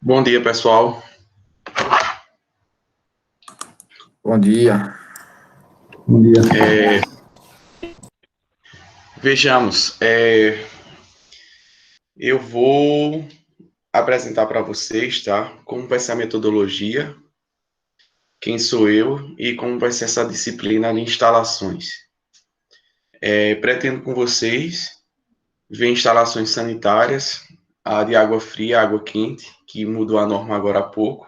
Bom dia, pessoal. Bom dia. Bom dia. Vejamos, eu vou apresentar para vocês, tá? Como vai ser a metodologia, quem sou eu e como vai ser essa disciplina de instalações. Pretendo com vocês ver instalações sanitárias, a de água fria, água quente, que mudou a norma agora há pouco.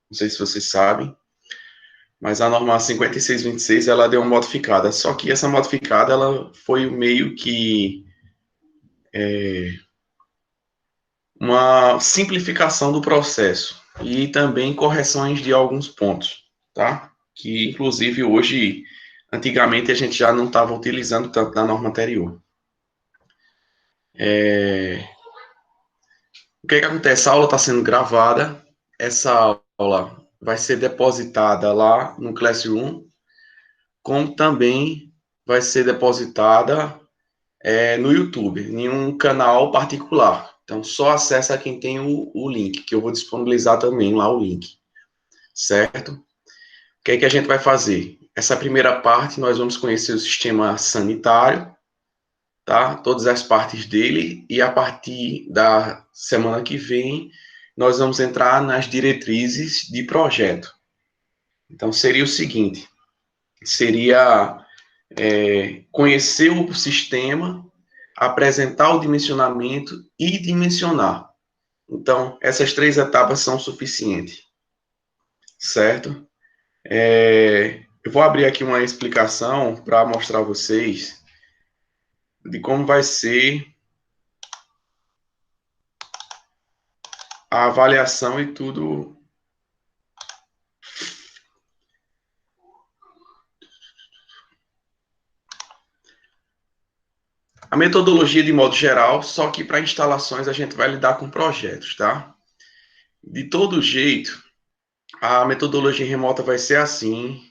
Não sei se vocês sabem, mas a norma 5626 ela deu uma modificada. Só que essa modificada ela foi meio que uma simplificação do processo e também correções de alguns pontos, tá? Que, inclusive, hoje, antigamente, a gente já não estava utilizando tanto na norma anterior. O que é que acontece? A aula está sendo gravada, essa aula vai ser depositada lá no Classroom, como também vai ser depositada no YouTube, em um canal particular. Então, só acessa quem tem o link, que eu vou disponibilizar também lá o link, certo? O que é que a gente vai fazer? Essa primeira parte, nós vamos conhecer o sistema sanitário, tá? Todas as partes dele, e a partir da semana que vem, nós vamos entrar nas diretrizes de projeto. Então, seria o seguinte, seria conhecer o sistema, apresentar o dimensionamento e dimensionar. Então, essas três etapas são suficientes, certo? Eu vou abrir aqui uma explicação para mostrar a vocês de como vai ser a avaliação e tudo. A metodologia de modo geral, só que para instalações a gente vai lidar com projetos, tá? De todo jeito, a metodologia remota vai ser assim.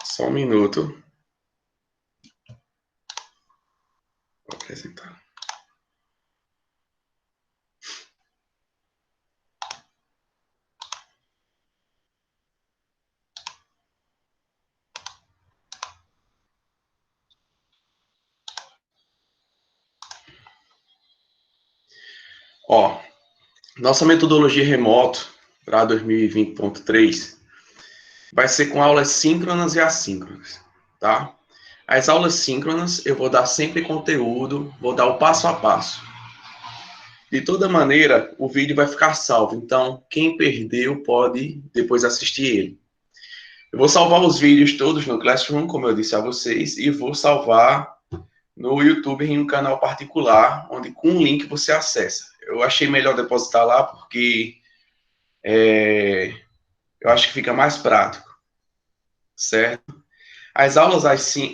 Só um minuto. Vou apresentar. Ó, nossa metodologia remoto para 2020.3 vai ser com aulas síncronas e assíncronas, tá? As aulas síncronas eu vou dar sempre conteúdo, vou dar o passo a passo. De toda maneira, o vídeo vai ficar salvo, então quem perdeu pode depois assistir ele. Eu vou salvar os vídeos todos no Classroom, como eu disse a vocês, e vou salvar no YouTube em um canal particular, onde com um link você acessa. Eu achei melhor depositar lá porque eu acho que fica mais prático, certo? As aulas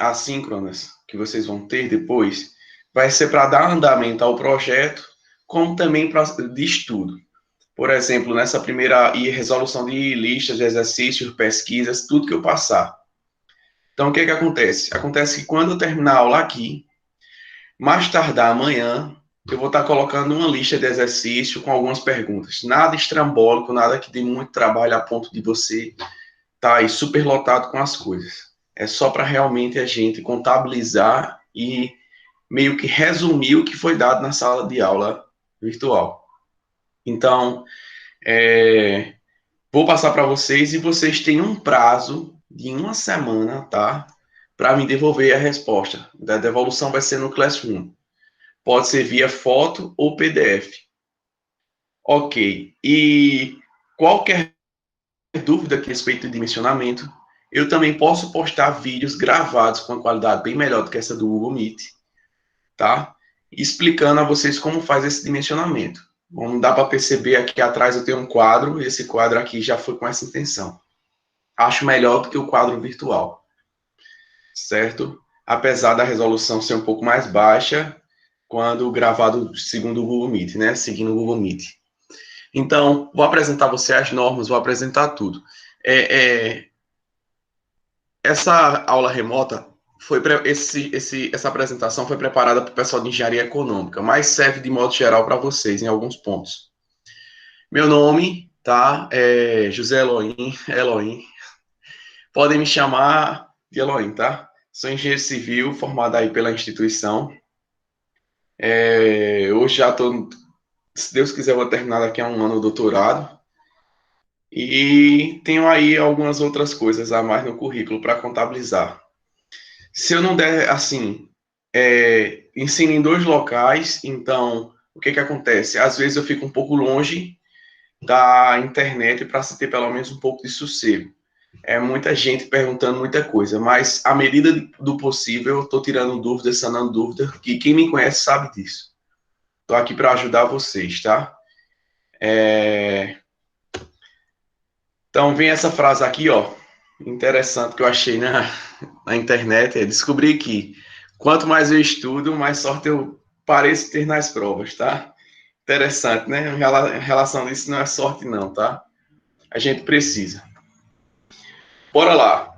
assíncronas que vocês vão ter depois vai ser para dar andamento ao projeto, como também de estudo. Por exemplo, nessa primeira resolução de listas de exercícios, pesquisas, tudo que eu passar. Então, o que acontece? Acontece que quando eu terminar a aula aqui, mais tardar amanhã, eu vou estar colocando uma lista de exercício com algumas perguntas. Nada estrambólico, nada que dê muito trabalho a ponto de você estar aí super lotado com as coisas. É só para realmente a gente contabilizar e meio que resumir o que foi dado na sala de aula virtual. Então, vou passar para vocês e vocês têm um prazo de uma semana, tá? Para me devolver a resposta. A devolução vai ser no Classroom. Pode ser via foto ou PDF. Ok. E qualquer dúvida a respeito de dimensionamento, eu também posso postar vídeos gravados com uma qualidade bem melhor do que essa do Google Meet, tá? Explicando a vocês como faz esse dimensionamento. Como dá para perceber, aqui atrás eu tenho um quadro, e esse quadro aqui já foi com essa intenção. Acho melhor do que o quadro virtual, certo? Apesar da resolução ser um pouco mais baixa, quando gravado segundo o Google Meet, né? Seguindo o Google Meet. Então, vou apresentar você as normas, vou apresentar tudo. Essa aula remota, essa apresentação foi preparada para o pessoal de engenharia econômica, mas serve de modo geral para vocês em alguns pontos. Meu nome, tá? É José Elohim. Podem me chamar de Elohim, tá? Sou engenheiro civil, formado aí pela instituição. Hoje já estou, se Deus quiser, vou terminar daqui a um ano o doutorado. E tenho aí algumas outras coisas a mais no currículo para contabilizar. Se eu não der, assim, ensino em dois locais, então, o que que acontece? Às vezes eu fico um pouco longe da internet para se ter pelo menos um pouco de sossego. É muita gente perguntando muita coisa, mas à medida do possível, eu estou tirando dúvidas, sanando dúvidas, que quem me conhece sabe disso. Estou aqui para ajudar vocês, tá? Então, vem essa frase aqui, ó, interessante que eu achei na internet, descobri que quanto mais eu estudo, mais sorte eu pareço ter nas provas, tá? Interessante, né? Em relação a isso, não é sorte não, tá? A gente precisa. Bora lá.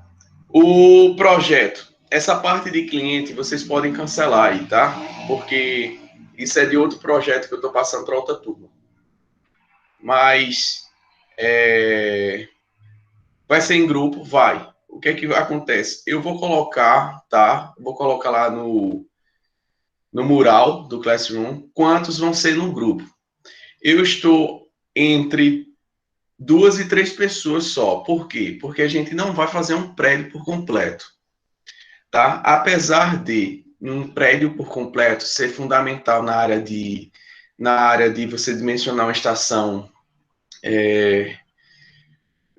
O projeto. Essa parte de cliente vocês podem cancelar aí, tá? Porque isso é de outro projeto que eu estou passando para outra turma. Mas vai ser em grupo? Vai. O que é que acontece? Eu vou colocar, tá? Vou colocar lá no mural do Classroom quantos vão ser no grupo. Eu estou entre 2 e 3 pessoas só. Por quê? Porque a gente não vai fazer um prédio por completo. Tá? Apesar de um prédio por completo ser fundamental na área de você dimensionar uma estação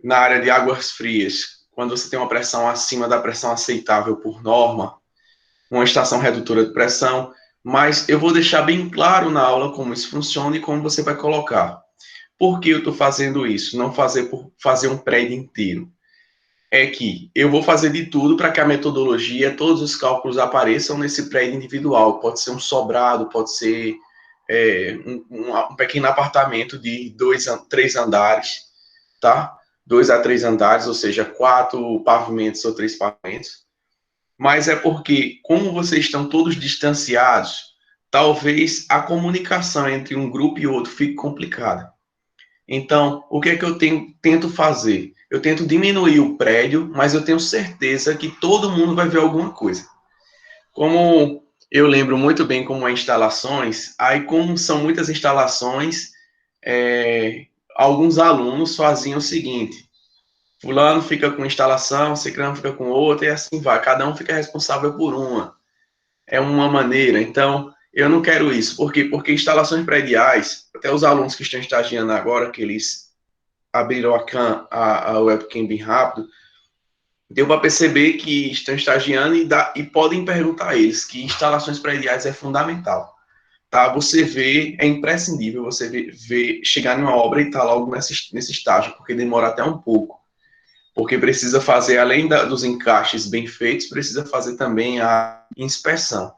na área de águas frias, quando você tem uma pressão acima da pressão aceitável por norma, uma estação redutora de pressão, mas eu vou deixar bem claro na aula como isso funciona e como você vai colocar. Por que eu estou fazendo isso? Não fazer por fazer um prédio inteiro. É que eu vou fazer de tudo para que a metodologia, todos os cálculos apareçam nesse prédio individual. Pode ser um sobrado, pode ser um pequeno apartamento de 2 a 3 andares, tá? 2 a 3 andares, ou seja, 4 pavimentos ou 3 pavimentos. Mas é porque, como vocês estão todos distanciados, talvez a comunicação entre um grupo e outro fique complicada. Então, o que é que eu tento fazer? Eu tento diminuir o prédio, mas eu tenho certeza que todo mundo vai ver alguma coisa. Como eu lembro muito bem como é instalações, aí como são muitas instalações, alguns alunos faziam o seguinte: fulano fica com instalação, ciclano fica com outra, e assim vai. Cada um fica responsável por uma. É uma maneira. Então, eu não quero isso. Por quê? Porque instalações prediais, até os alunos que estão estagiando agora, que eles abriram a webcam bem rápido, deu para perceber que estão estagiando e podem perguntar a eles que instalações prediais é fundamental. Tá? Você vê, é imprescindível você ver chegar numa obra e estar logo nesse estágio, porque demora até um pouco. Porque precisa fazer, além dos encaixes bem feitos, precisa fazer também a inspeção.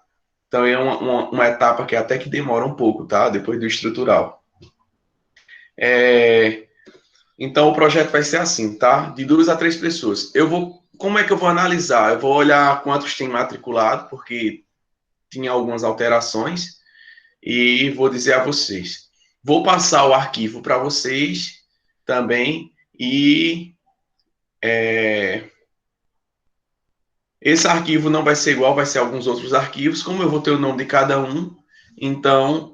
Então é uma etapa que até que demora um pouco, tá? Depois do estrutural. Então o projeto vai ser assim, tá? De 2 a 3 pessoas. Como é que eu vou analisar? Eu vou olhar quantos tem matriculado, porque tinha algumas alterações, e vou dizer a vocês. Vou passar o arquivo para vocês também, e esse arquivo não vai ser igual, vai ser alguns outros arquivos, como eu vou ter o nome de cada um, então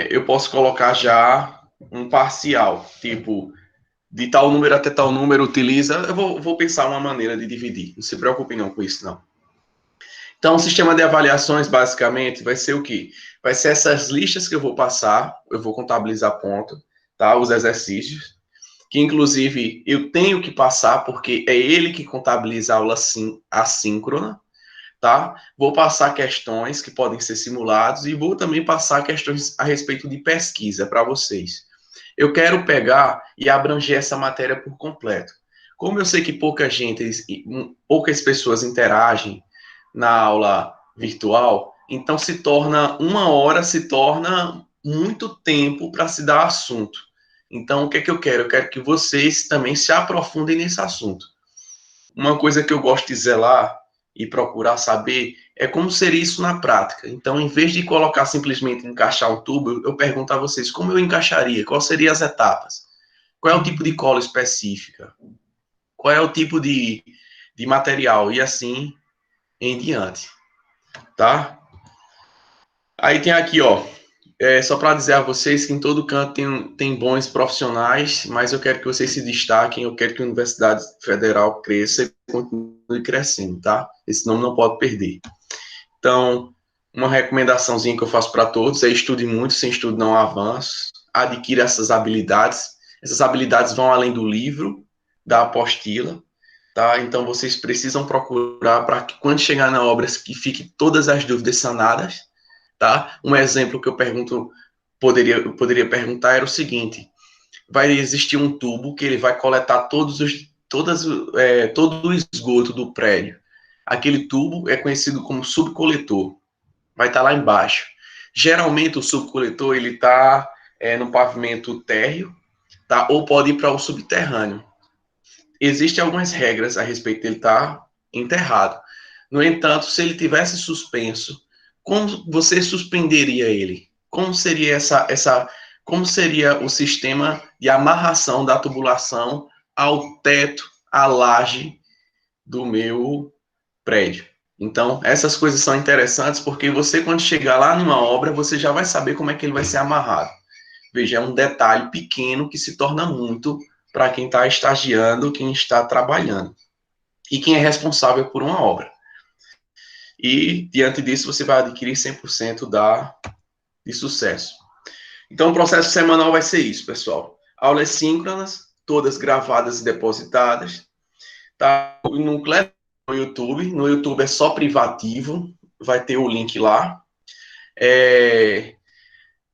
eu posso colocar já um parcial, tipo, de tal número até tal número utiliza, eu vou pensar uma maneira de dividir, não se preocupe não com isso não. Então, o sistema de avaliações, basicamente, vai ser o quê? Vai ser essas listas que eu vou passar, eu vou contabilizar ponto, tá? Os exercícios, que inclusive eu tenho que passar, porque é ele que contabiliza a aula assíncrona, tá? Vou passar questões que podem ser simulados e vou também passar questões a respeito de pesquisa para vocês. Eu quero pegar e abranger essa matéria por completo. Como eu sei que poucas pessoas interagem na aula virtual, então uma hora se torna muito tempo para se dar assunto. Então, o que é que eu quero? Eu quero que vocês também se aprofundem nesse assunto. Uma coisa que eu gosto de zelar, e procurar saber é como seria isso na prática. Então, em vez de colocar simplesmente encaixar um tubo, eu pergunto a vocês como eu encaixaria, quais seriam as etapas, qual é o tipo de cola específica, qual é o tipo de material e assim em diante, tá? Aí tem aqui, ó, só para dizer a vocês que em todo canto tem bons profissionais, mas eu quero que vocês se destaquem, eu quero que a Universidade Federal cresça e continue crescendo, tá? Esse nome não pode perder. Então, uma recomendaçãozinha que eu faço para todos é estude muito, sem estudo não há avanço, adquira essas habilidades vão além do livro, da apostila, tá? Então, vocês precisam procurar para que quando chegar na obra, que fique todas as dúvidas sanadas, tá? Um exemplo que eu poderia perguntar era o seguinte: vai existir um tubo que ele vai coletar todo o esgoto do prédio. Aquele tubo é conhecido como subcoletor, vai estar lá embaixo. Geralmente o subcoletor ele está no pavimento térreo, tá? Ou pode ir para o subterrâneo. Existem algumas regras a respeito dele estar enterrado. No entanto, se ele tivesse suspenso, como você suspenderia ele? Como seria como seria o sistema de amarração da tubulação ao teto, à laje do meu prédio? Então, essas coisas são interessantes porque você, quando chegar lá numa obra, você já vai saber como é que ele vai ser amarrado. Veja, é um detalhe pequeno que se torna muito para quem está estagiando, quem está trabalhando e quem é responsável por uma obra. E, diante disso, você vai adquirir 100% de sucesso. Então, o processo semanal vai ser isso, pessoal. Aulas síncronas, todas gravadas e depositadas. Tá? No YouTube. No YouTube é só privativo. Vai ter o link lá.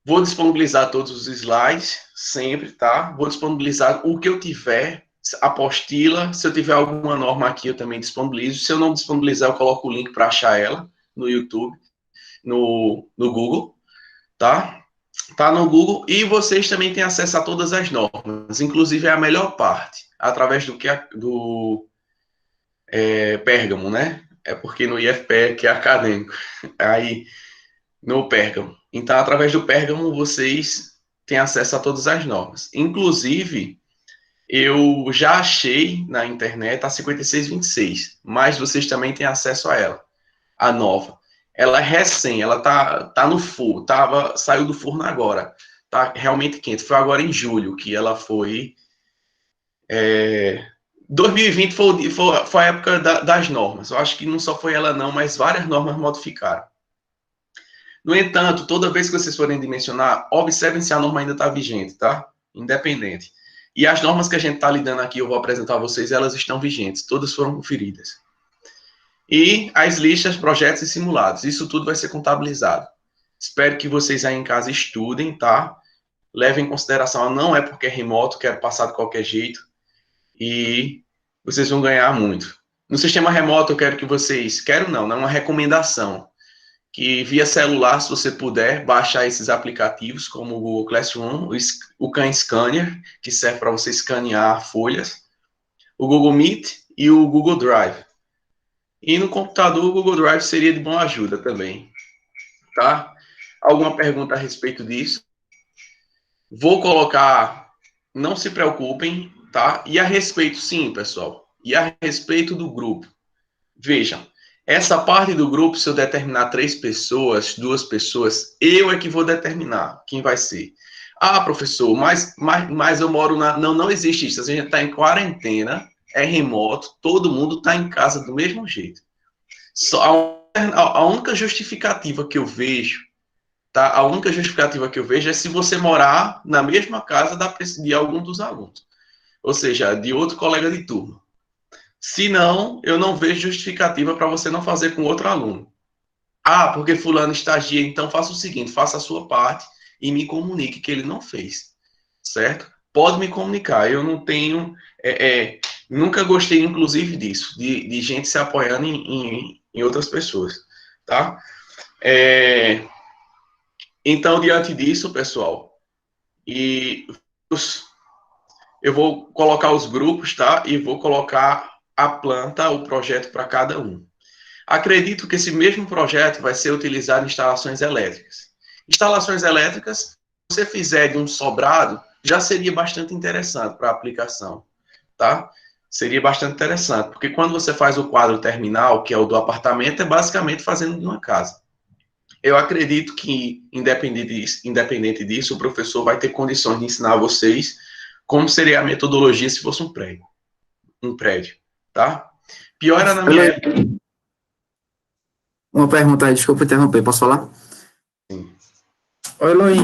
Vou disponibilizar todos os slides, sempre, tá? Vou disponibilizar o que eu tiver, apostila. Se eu tiver alguma norma aqui, eu também disponibilizo. Se eu não disponibilizar, eu coloco o link para achar ela no YouTube, no Google, tá? Tá no Google. E vocês também têm acesso a todas as normas, inclusive a melhor parte, através do Pérgamo, né? É porque no IFPE é que é acadêmico. Aí, no Pérgamo. Então, através do Pérgamo, vocês têm acesso a todas as normas. Inclusive, eu já achei na internet a 5626, mas vocês também têm acesso a ela, a nova. Ela é recém, ela tá no forno, saiu do forno agora. Tá realmente quente. Foi agora em julho que ela foi. 2020 foi a época das normas. Eu acho que não só foi ela, não, mas várias normas modificaram. No entanto, toda vez que vocês forem dimensionar, observem se a norma ainda está vigente, tá? Independente. E as normas que a gente está lidando aqui, eu vou apresentar a vocês, elas estão vigentes, todas foram conferidas. E as listas, projetos e simulados, isso tudo vai ser contabilizado. Espero que vocês aí em casa estudem, tá? Levem em consideração, não é porque é remoto, quero passar de qualquer jeito, e vocês vão ganhar muito. No sistema remoto, eu quero que vocês, não é uma recomendação, que via celular, se você puder, baixar esses aplicativos, como o Google Classroom, o Khan Scanner, que serve para você escanear folhas, o Google Meet e o Google Drive. E no computador, o Google Drive seria de boa ajuda também, tá? Alguma pergunta a respeito disso? Vou colocar, não se preocupem, tá? E a respeito, sim, pessoal, e a respeito do grupo. Vejam, essa parte do grupo, se eu determinar 3 pessoas, 2 pessoas, eu é que vou determinar quem vai ser. Ah, professor, mas eu moro na. Não, não existe isso. A gente está em quarentena, é remoto, todo mundo está em casa do mesmo jeito. Só a única justificativa que eu vejo, tá? A única justificativa que eu vejo é se você morar na mesma casa de algum dos alunos. Ou seja, de outro colega de turma. Se não, eu não vejo justificativa para você não fazer com outro aluno. Ah, porque fulano estagia, então faça o seguinte, faça a sua parte e me comunique que ele não fez, certo? Pode me comunicar, eu não tenho, nunca gostei inclusive disso, de gente se apoiando em outras pessoas, tá? Então, diante disso, pessoal, e eu vou colocar os grupos, tá? E vou colocar a planta, o projeto para cada um. Acredito que esse mesmo projeto vai ser utilizado em instalações elétricas. Instalações elétricas, se você fizer de um sobrado, já seria bastante interessante para a aplicação, tá? Seria bastante interessante, porque quando você faz o quadro terminal, que é o do apartamento, é basicamente fazendo de uma casa. Eu acredito que, independente disso, o professor vai ter condições de ensinar vocês como seria a metodologia se fosse um prédio, tá? Pior era na minha Eloy, época. uma pergunta aí, desculpa interromper, posso falar? Sim. Oi, Eloy,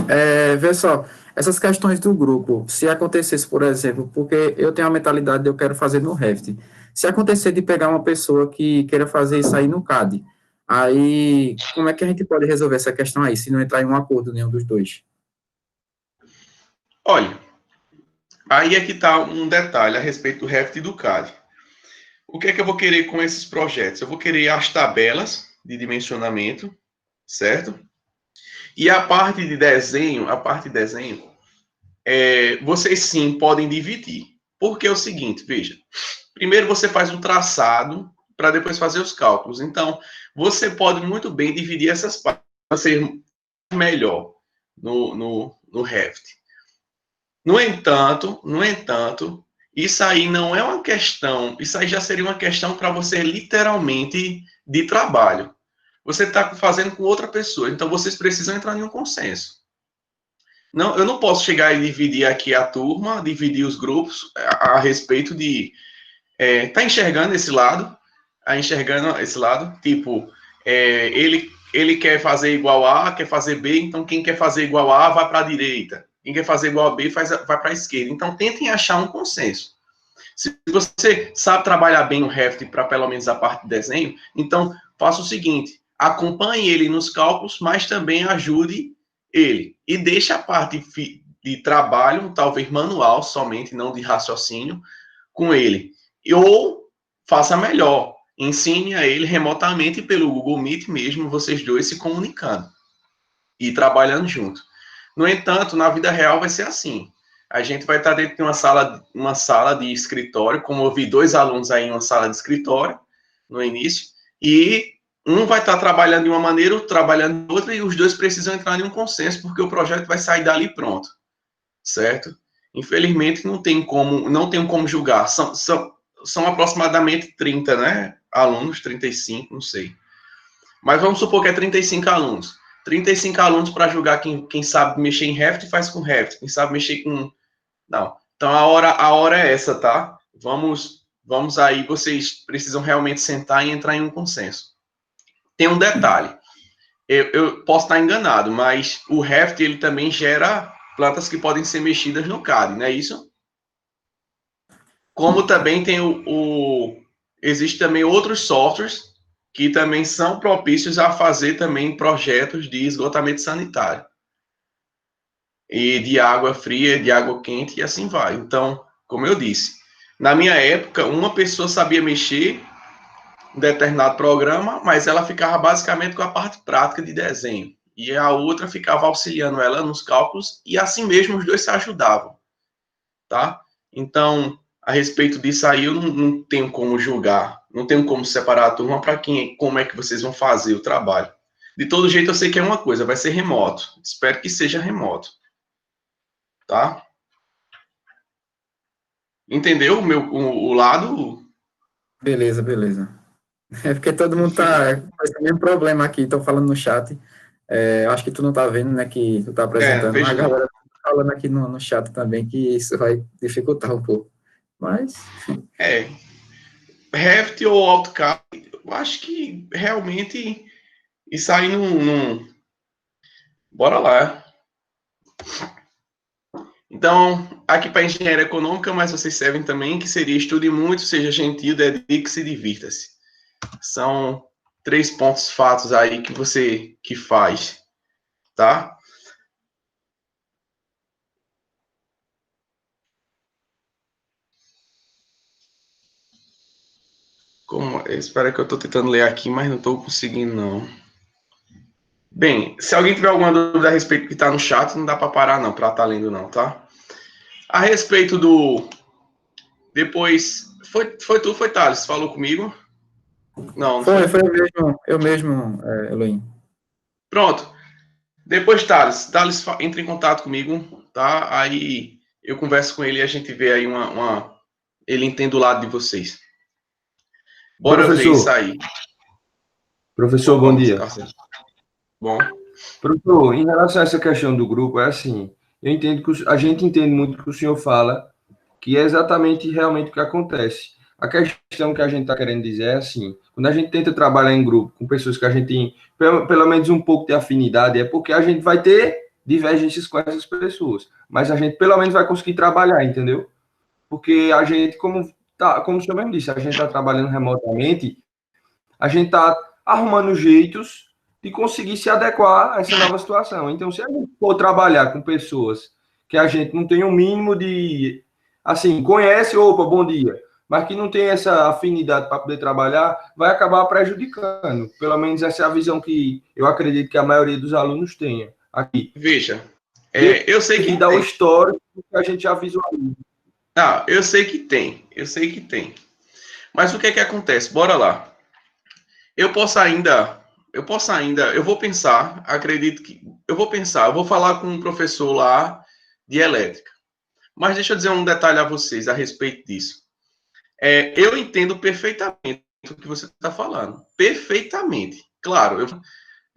vê só, essas questões do grupo, se acontecesse, por exemplo, porque eu tenho a mentalidade de eu quero fazer no Revit, se acontecer de pegar uma pessoa que queira fazer isso aí no CAD, aí como é que a gente pode resolver essa questão aí, se não entrar em um acordo nenhum dos dois? Olha, aí é que está um detalhe a respeito do Revit e do CAD. O que é que eu vou querer com esses projetos? Eu vou querer as tabelas de dimensionamento, certo? E a parte de desenho, vocês sim podem dividir. Porque é o seguinte, veja, primeiro você faz um traçado para depois fazer os cálculos. Então, você pode muito bem dividir essas partes para ser melhor no Revit. No entanto, isso aí não é uma questão, isso aí já seria uma questão para você literalmente de trabalho. Você está fazendo com outra pessoa, então vocês precisam entrar em um consenso. Não, eu não posso chegar e dividir aqui a turma, dividir os grupos a respeito de tá enxergando esse lado, enxergando esse lado, tipo, ele quer fazer igual A, quer fazer B, então quem quer fazer igual A vai para a direita, quem quer fazer igual a B vai para a esquerda. Então tentem achar um consenso. Se você sabe trabalhar bem o Revit para pelo menos a parte de desenho, então faça o seguinte, acompanhe ele nos cálculos, mas também ajude ele. E deixe a parte de trabalho, talvez manual somente, não de raciocínio, com ele. Ou faça melhor, ensine a ele remotamente pelo Google Meet mesmo, vocês dois se comunicando e trabalhando junto. No entanto, na vida real vai ser assim. A gente vai estar dentro de uma sala de escritório, como eu vi dois alunos aí em uma sala de escritório no início, e um vai estar trabalhando de uma maneira, outro trabalhando de outra, e os dois precisam entrar em um consenso, porque o projeto vai sair dali pronto, certo? Infelizmente, não tem como julgar. São aproximadamente 30, né? Alunos, 35, não sei. Mas vamos supor que é 35 alunos. 35 alunos para julgar quem sabe mexer em Revit faz com Revit, quem sabe mexer com. Não. Então a hora é essa, tá? Vamos aí, vocês precisam realmente sentar e entrar em um consenso. Tem um detalhe. Eu posso estar enganado, mas o Revit ele também gera plantas que podem ser mexidas no CAD, não é isso? Como também tem existe também outros softwares que também são propícios a fazer também projetos de esgotamento sanitário e de água fria, de água quente e assim vai. Então, como eu disse, na minha época, uma pessoa sabia mexer em determinado programa, mas ela ficava basicamente com a parte prática de desenho e a outra ficava auxiliando ela nos cálculos e assim mesmo os dois se ajudavam, tá? Então, a respeito disso aí, eu não tenho como julgar, não tenho como separar a turma para como é que vocês vão fazer o trabalho. De todo jeito, eu sei que é uma coisa, vai ser remoto. Espero que seja remoto, tá? Entendeu o lado? Beleza, beleza. É porque todo mundo tá com esse mesmo problema aqui, estão falando no chat. Eu acho que tu não tá vendo, né, que tu tá apresentando, mas Vejo a não. galera tá falando aqui no chat também que isso vai dificultar um pouco. Mas, É, Revit ou AutoCAD, eu acho que realmente isso aí não. Bora lá. Então, aqui para engenharia econômica, mas vocês servem também, que seria estude muito, seja gentil, dedique-se e divirta-se. São 3 pontos fatos aí que você que faz, tá? Espera que eu estou tentando ler aqui, mas não estou conseguindo não. Bem, se alguém tiver alguma dúvida a respeito do que está no chat, não dá para parar não, para estar lendo não, tá? A respeito do depois foi tu, foi Thales, falou comigo? Não, não Foi, foi? foi eu mesmo, Elohim. Pronto. Depois, Thales entra em contato comigo, tá? Aí eu converso com ele e a gente vê aí ele entende o lado de vocês. Bora ver isso Professor, aí. professor, bom Opa, dia. tá certo. Bom. Professor, em relação a essa questão do grupo, é assim, eu entendo que a gente entende muito o que o senhor fala, que é exatamente realmente o que acontece. A questão que a gente está querendo dizer é assim, quando a gente tenta trabalhar em grupo com pessoas que a gente tem pelo menos um pouco de afinidade, é porque a gente vai ter divergências com essas pessoas, mas a gente pelo menos vai conseguir trabalhar, entendeu? Porque a gente, como o senhor mesmo disse, a gente está trabalhando remotamente, a gente está arrumando jeitos de conseguir se adequar a essa nova situação. Então, se a gente for trabalhar com pessoas que a gente não tem o um mínimo de, assim, conhece, opa, bom dia, mas que não tem essa afinidade para poder trabalhar, vai acabar prejudicando. Pelo menos essa é a visão que eu acredito que a maioria dos alunos tenha aqui. Veja, eu sei que Devido ao tem. histórico que a gente já visualiza. Ah, eu sei que tem. Eu sei que tem. Mas o que é que acontece? Bora lá. Eu vou pensar, acredito que, eu vou falar com um professor lá de elétrica. Mas deixa eu dizer um detalhe a vocês a respeito disso. Eu entendo perfeitamente o que você está falando. Perfeitamente. Claro,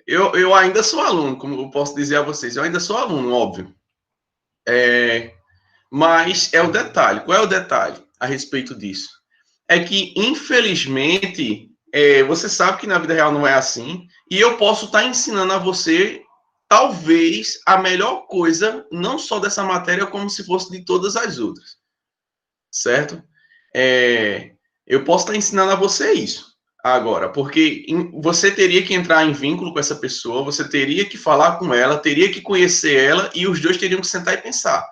eu ainda sou aluno, como eu posso dizer a vocês. Eu ainda sou aluno, óbvio. Mas é o detalhe. Qual é o detalhe a respeito disso? É que, infelizmente, você sabe que na vida real não é assim, e eu posso estar ensinando a você, talvez, a melhor coisa, não só dessa matéria, como se fosse de todas as outras, certo? Eu posso estar ensinando a você isso agora, porque você teria que entrar em vínculo com essa pessoa, você teria que falar com ela, teria que conhecer ela, e os dois teriam que sentar e pensar.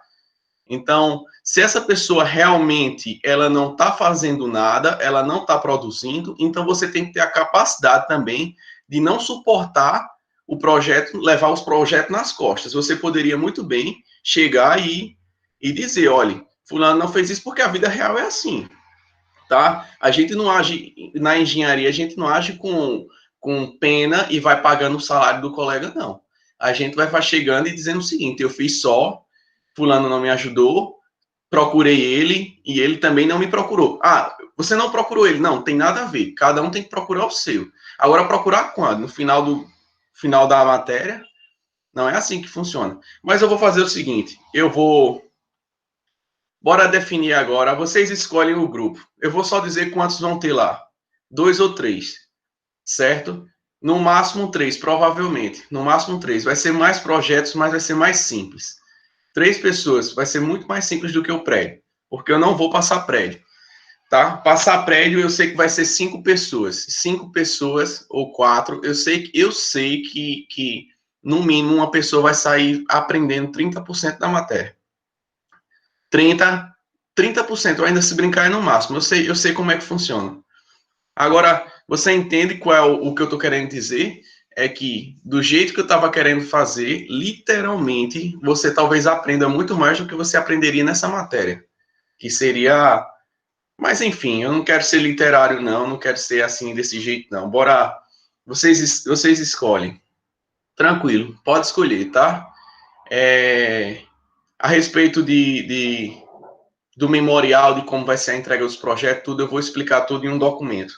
Então, se essa pessoa realmente ela não está fazendo nada, ela não está produzindo, então você tem que ter a capacidade também de não suportar o projeto, levar os projetos nas costas. Você poderia muito bem chegar e dizer, olha, fulano não fez isso porque a vida real é assim, tá? A gente não age na engenharia, a gente não age com pena e vai pagando o salário do colega, não. A gente vai chegando e dizendo o seguinte, eu fiz só, fulano não me ajudou, procurei ele e ele também não me procurou. Ah, você não procurou ele? Não, tem nada a ver. Cada um tem que procurar o seu. Agora, procurar quando? No final da matéria? Não é assim que funciona. Mas eu vou fazer o seguinte: Bora definir agora. Vocês escolhem o grupo. Eu vou só dizer quantos vão ter lá: dois ou três, certo? No máximo três, provavelmente. No máximo três. Vai ser mais projetos, mas vai ser mais simples. Três pessoas, vai ser muito mais simples do que o prédio, porque eu não vou passar prédio, tá? Passar prédio eu sei que vai ser cinco pessoas ou quatro, eu sei que no mínimo uma pessoa vai sair aprendendo 30% da matéria. 30, 30%, eu ainda se brincar é no máximo, eu sei como é que funciona. Agora, você entende qual é o que eu estou querendo dizer? É que, do jeito que eu estava querendo fazer, literalmente, você talvez aprenda muito mais do que você aprenderia nessa matéria. Que seria. Mas, enfim, eu não quero ser literário, não. Não quero ser assim, desse jeito, não. Bora. Vocês escolhem. Tranquilo, pode escolher, tá? A respeito do memorial, de como vai ser a entrega dos projetos, tudo, eu vou explicar tudo em um documento.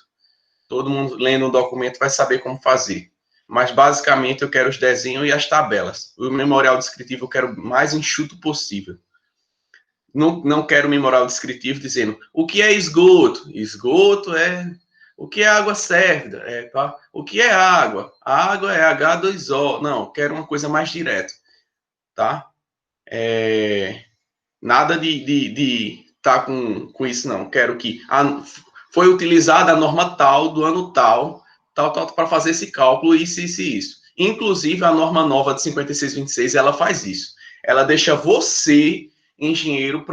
Todo mundo lendo o documento vai saber como fazer. Mas, basicamente, eu quero os desenhos e as tabelas. O memorial descritivo eu quero o mais enxuto possível. Não quero memorial descritivo dizendo o que é esgoto. Esgoto é... O que é água sérvida? Tá? O que é água? A água é H2O. Não, quero uma coisa mais direta. Tá? Nada de tá com isso, não. Quero que foi utilizada a norma tal, do ano tal, para fazer esse cálculo, isso. Inclusive, a norma nova de 5626, ela faz isso. Ela deixa você, engenheiro,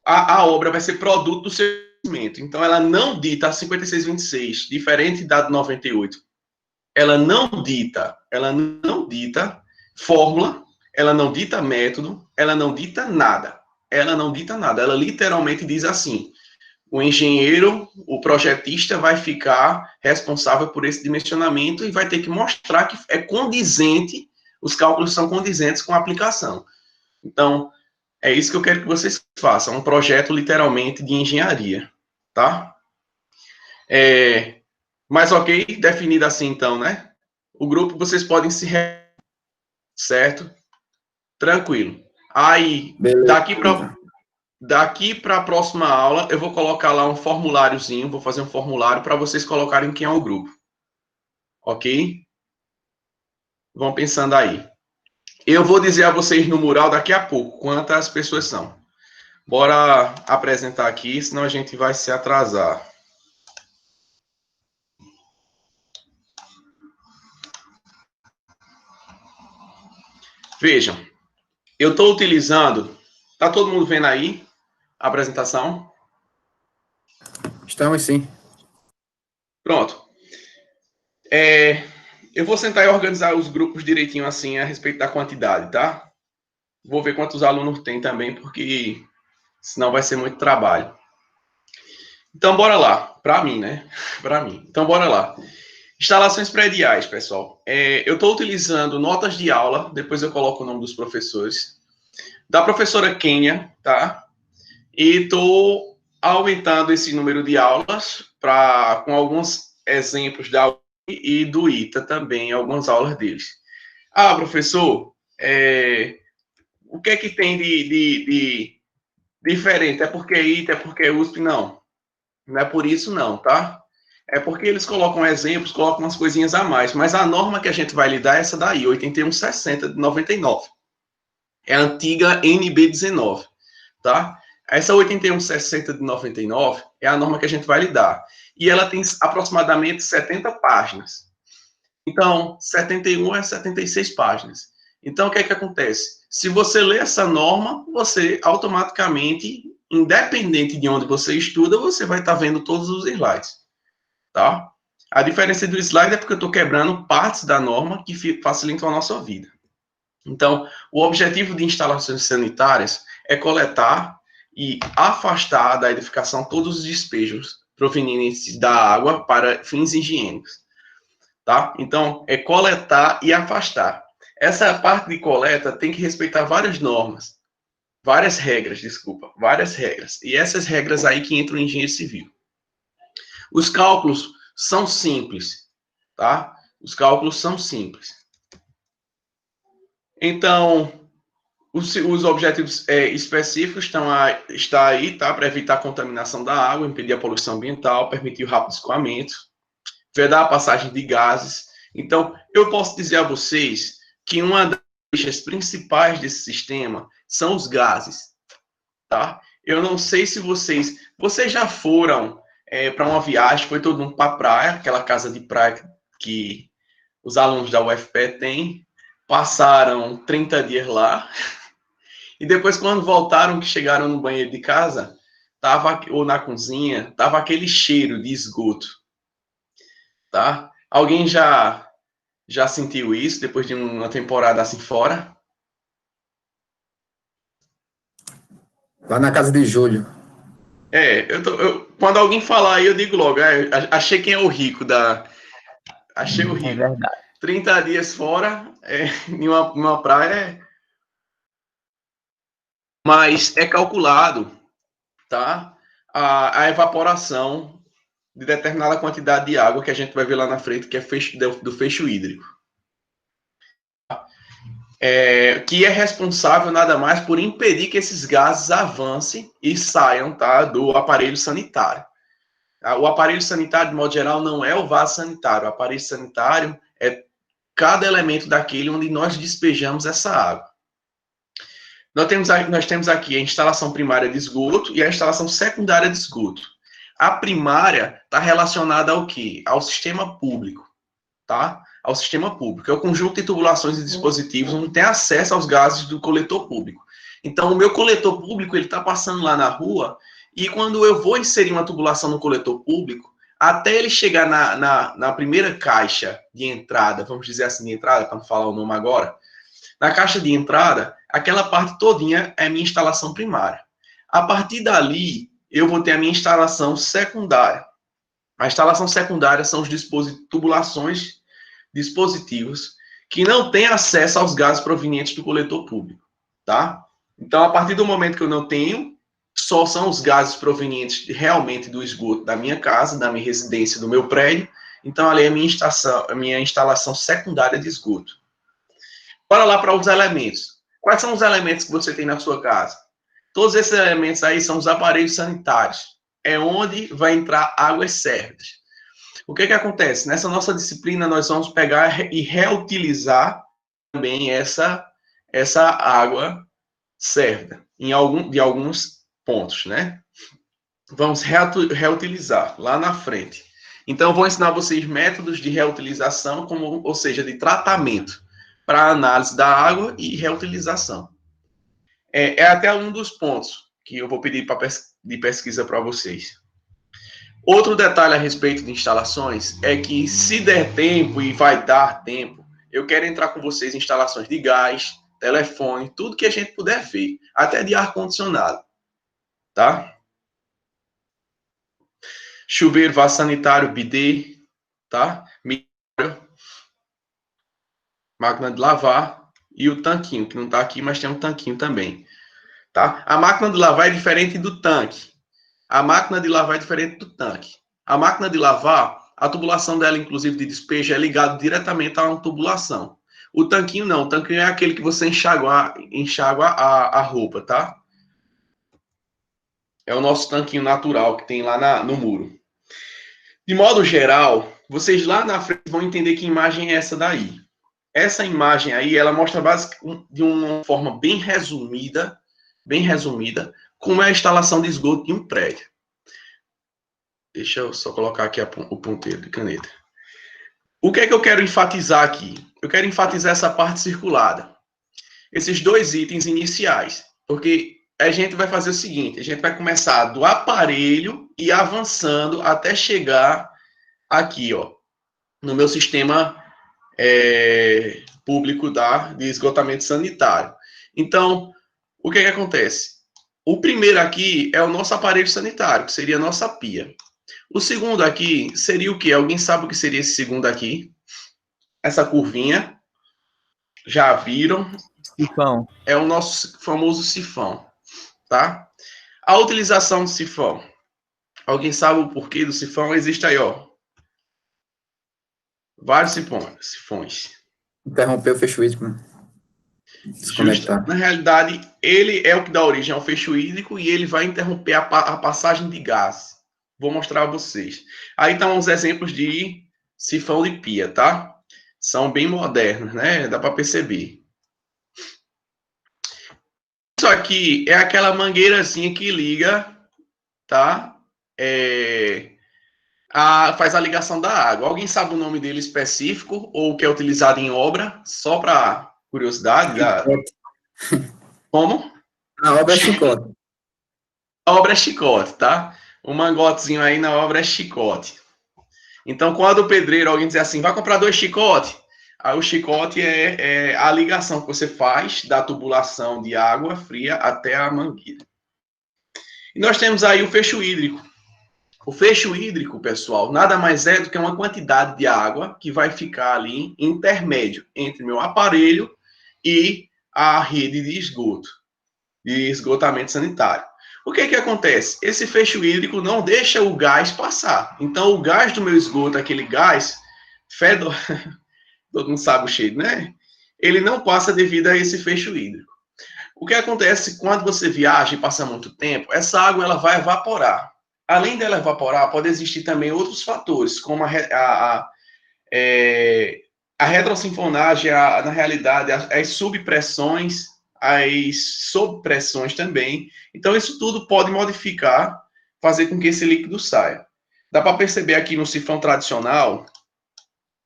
a obra vai ser produto do seu conhecimento. Então, ela não dita a 5626, diferente da 98. Ela não dita fórmula, ela não dita método, ela não dita nada. Ela não dita nada. Ela literalmente diz assim: o engenheiro, o projetista vai ficar responsável por esse dimensionamento e vai ter que mostrar que é condizente, os cálculos são condizentes com a aplicação. Então, é isso que eu quero que vocês façam, um projeto literalmente de engenharia, tá? Mas ok, definido assim então, né? O grupo vocês podem se... Certo? Tranquilo. Aí, Beleza. daqui para a próxima aula, eu vou colocar lá um formuláriozinho, vou fazer um formulário para vocês colocarem quem é o grupo. Ok? Vão pensando aí. Eu vou dizer a vocês no mural daqui a pouco quantas pessoas são. Bora apresentar aqui, senão a gente vai se atrasar. Vejam, eu estou utilizando... Tá todo mundo vendo aí a apresentação? Estamos sim. Pronto. Eu vou sentar e organizar os grupos direitinho assim, a respeito da quantidade, tá? Vou ver quantos alunos tem também, porque senão vai ser muito trabalho. Então, bora lá. Para mim, né? Para mim. Então, bora lá. Instalações prediais, pessoal. Eu estou utilizando notas de aula, depois eu coloco o nome dos professores, da professora Kênia, tá? E estou aumentando esse número de aulas com alguns exemplos da UI e do ITA também, algumas aulas deles. Ah, professor, o que é que tem de diferente? É porque ITA, é porque USP? Não. Não é por isso não, tá? É porque eles colocam exemplos, colocam umas coisinhas a mais, mas a norma que a gente vai lidar é essa daí, 8160 de 99. É a antiga NB19, tá? Essa 8160 de 99 é a norma que a gente vai lidar. E ela tem aproximadamente 70 páginas. Então, 71 é 76 páginas. Então, o que é que acontece? Se você lê essa norma, você automaticamente, independente de onde você estuda, você vai estar vendo todos os slides, tá? A diferença do slide é porque eu estou quebrando partes da norma que facilitam a nossa vida. Então, o objetivo de instalações sanitárias é coletar e afastar da edificação todos os despejos provenientes da água para fins higiênicos, tá? Então, é coletar e afastar. Essa parte de coleta tem que respeitar várias normas, várias regras. E essas regras aí que entram em engenharia civil. Os cálculos são simples, tá? Os cálculos são simples. Então, os objetivos específicos estão aí, tá? Para evitar a contaminação da água, impedir a poluição ambiental, permitir o rápido escoamento, vedar a passagem de gases. Então, eu posso dizer a vocês que uma das queixas principais desse sistema são os gases, tá? Eu não sei se vocês já foram para uma viagem, foi todo mundo para a praia, aquela casa de praia que os alunos da UFPE têm, passaram 30 dias lá, e depois, quando voltaram, que chegaram no banheiro de casa, ou na cozinha, tava aquele cheiro de esgoto, tá? Alguém já sentiu isso depois de uma temporada assim fora? Lá na casa de Júlio. Quando alguém falar aí, eu digo logo, achei quem é o rico achei o rico. É verdade. 30 dias fora, em uma praia, mas é calculado, tá? A evaporação de determinada quantidade de água que a gente vai ver lá na frente, que é do fecho hídrico. Que é responsável nada mais por impedir que esses gases avancem e saiam, tá, do aparelho sanitário. O aparelho sanitário, de modo geral, não é o vaso sanitário. O aparelho sanitário é cada elemento daquele onde nós despejamos essa água. Nós temos aqui a instalação primária de esgoto e a instalação secundária de esgoto. A primária está relacionada ao quê? Ao sistema público, tá? Ao sistema público. É o conjunto de tubulações e dispositivos onde tem acesso aos gases do coletor público. Então, o meu coletor público, ele está passando lá na rua, e quando eu vou inserir uma tubulação no coletor público, até ele chegar na primeira caixa de entrada, vamos dizer assim, de entrada, para não falar o nome agora, na caixa de entrada, aquela parte todinha é minha instalação primária. A partir dali, eu vou ter a minha instalação secundária. A instalação secundária são os tubulações, dispositivos que não têm acesso aos gases provenientes do coletor público, tá? Então, a partir do momento que eu não tenho, só são os gases provenientes realmente do esgoto da minha casa, da minha residência, do meu prédio. Então, ali é a minha instalação secundária de esgoto. Bora lá para os elementos. Quais são os elementos que você tem na sua casa? Todos esses elementos aí são os aparelhos sanitários. É onde vai entrar águas sérvidas. O que acontece? Nessa nossa disciplina, nós vamos pegar e reutilizar também essa água sérvida de alguns pontos, né? Vamos reutilizar lá na frente. Então, eu vou ensinar vocês métodos de reutilização, ou seja, de tratamento para análise da água e reutilização. É até um dos pontos que eu vou pedir de pesquisa para vocês. Outro detalhe a respeito de instalações é que, se der tempo, e vai dar tempo, eu quero entrar com vocês em instalações de gás, telefone, tudo que a gente puder ver, até de ar-condicionado, tá? Chuveiro, vaso sanitário, bidê, tá? Máquina de lavar e o tanquinho, que não está aqui, mas tem um tanquinho também, tá? A máquina de lavar é diferente do tanque. A máquina de lavar é diferente do tanque. A máquina de lavar, a tubulação dela, inclusive de despejo, é ligada diretamente a uma tubulação. O tanquinho não. O tanquinho é aquele que você enxágua a roupa, tá? É o nosso tanquinho natural que tem lá no muro. De modo geral, vocês lá na frente vão entender que imagem é essa daí. Essa imagem aí, ela mostra de uma forma bem resumida, como é a instalação de esgoto de um prédio. Deixa eu só colocar aqui o ponteiro de caneta. O que é que eu quero enfatizar aqui? Eu quero enfatizar essa parte circulada. Esses dois itens iniciais. Porque a gente vai fazer o seguinte, a gente vai começar do aparelho e avançando até chegar aqui, ó, no meu sistema público de esgotamento sanitário. Então, o que acontece? O primeiro aqui é o nosso aparelho sanitário, que seria a nossa pia. O segundo aqui seria o quê? Alguém sabe o que seria esse segundo aqui? Essa curvinha. Já viram? Sifão. É o nosso famoso sifão, tá? A utilização do sifão. Alguém sabe o porquê do sifão? Existe aí, ó. Vários sifões. Interrompeu o fecho hídrico, né? Desconectar. Na realidade, ele é o que dá origem ao fecho hídrico e ele vai interromper a passagem de gás. Vou mostrar a vocês. Aí estão uns exemplos de sifão de pia, tá? São bem modernos, né? Dá para perceber. Isso aqui é aquela mangueirazinha que liga, tá? Faz a ligação da água. Alguém sabe o nome dele específico ou que é utilizado em obra? Só para curiosidade. Como? A obra é chicote. A obra é chicote, tá? O mangotezinho aí na obra é chicote. Então, quando o pedreiro, alguém dizer assim, vai comprar 2 chicotes, aí o chicote é a ligação que você faz da tubulação de água fria até a mangueira. E nós temos aí o fecho hídrico. O fecho hídrico, pessoal, nada mais é do que uma quantidade de água que vai ficar ali intermédio entre meu aparelho e a rede de esgoto, de esgotamento sanitário. O que acontece? Esse fecho hídrico não deixa o gás passar. Então, o gás do meu esgoto, aquele gás fedor, todo mundo sabe o cheiro, né? Ele não passa devido a esse fecho hídrico. O que acontece quando você viaja e passa muito tempo, essa água ela vai evaporar. Além dela evaporar, pode existir também outros fatores, como a retrosinfonagem, na realidade, as subpressões, as sobrepressões também. Então, isso tudo pode modificar, fazer com que esse líquido saia. Dá para perceber aqui no sifão tradicional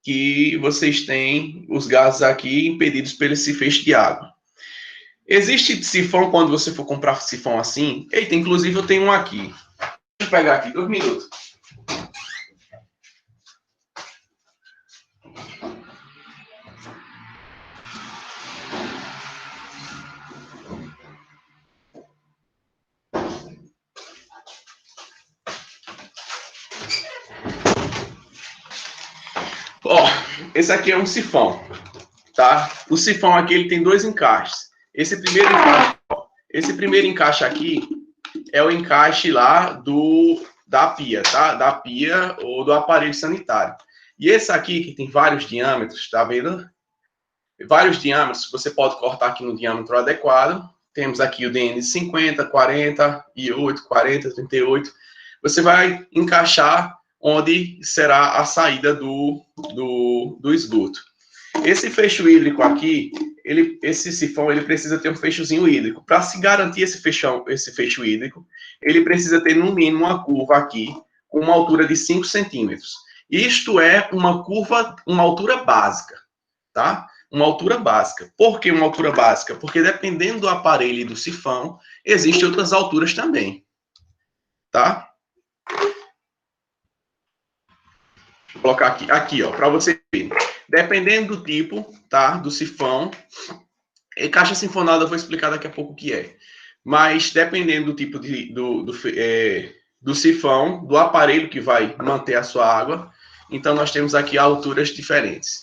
que vocês têm os gases aqui impedidos pelo esse feixe de água. Existe sifão quando você for comprar sifão assim? Eita, inclusive eu tenho um aqui. Deixa eu pegar aqui, 2 minutos. esse aqui é um sifão, tá? O sifão aqui, ele tem 2 encaixes. Esse primeiro encaixe aqui é o encaixe lá da pia, tá? Da pia ou do aparelho sanitário. E esse aqui, que tem vários diâmetros, tá vendo? Vários diâmetros, você pode cortar aqui no diâmetro adequado. Temos aqui o DN de 50, 40, I8, 40, 38. Você vai encaixar onde será a saída do esgoto. Esse fecho hídrico aqui, esse sifão, ele precisa ter um fechozinho hídrico. Para se garantir esse fecho hídrico, ele precisa ter, no mínimo, uma curva aqui, com uma altura de 5 centímetros. Isto é uma altura básica, tá? Uma altura básica. Por que uma altura básica? Porque dependendo do aparelho e do sifão, existem outras alturas também, tá? Vou colocar aqui, ó, para você ver. Dependendo do tipo, tá, do sifão, caixa sinfonada eu vou explicar daqui a pouco o que é. Mas dependendo do tipo do sifão, do aparelho que vai manter a sua água, então nós temos aqui alturas diferentes.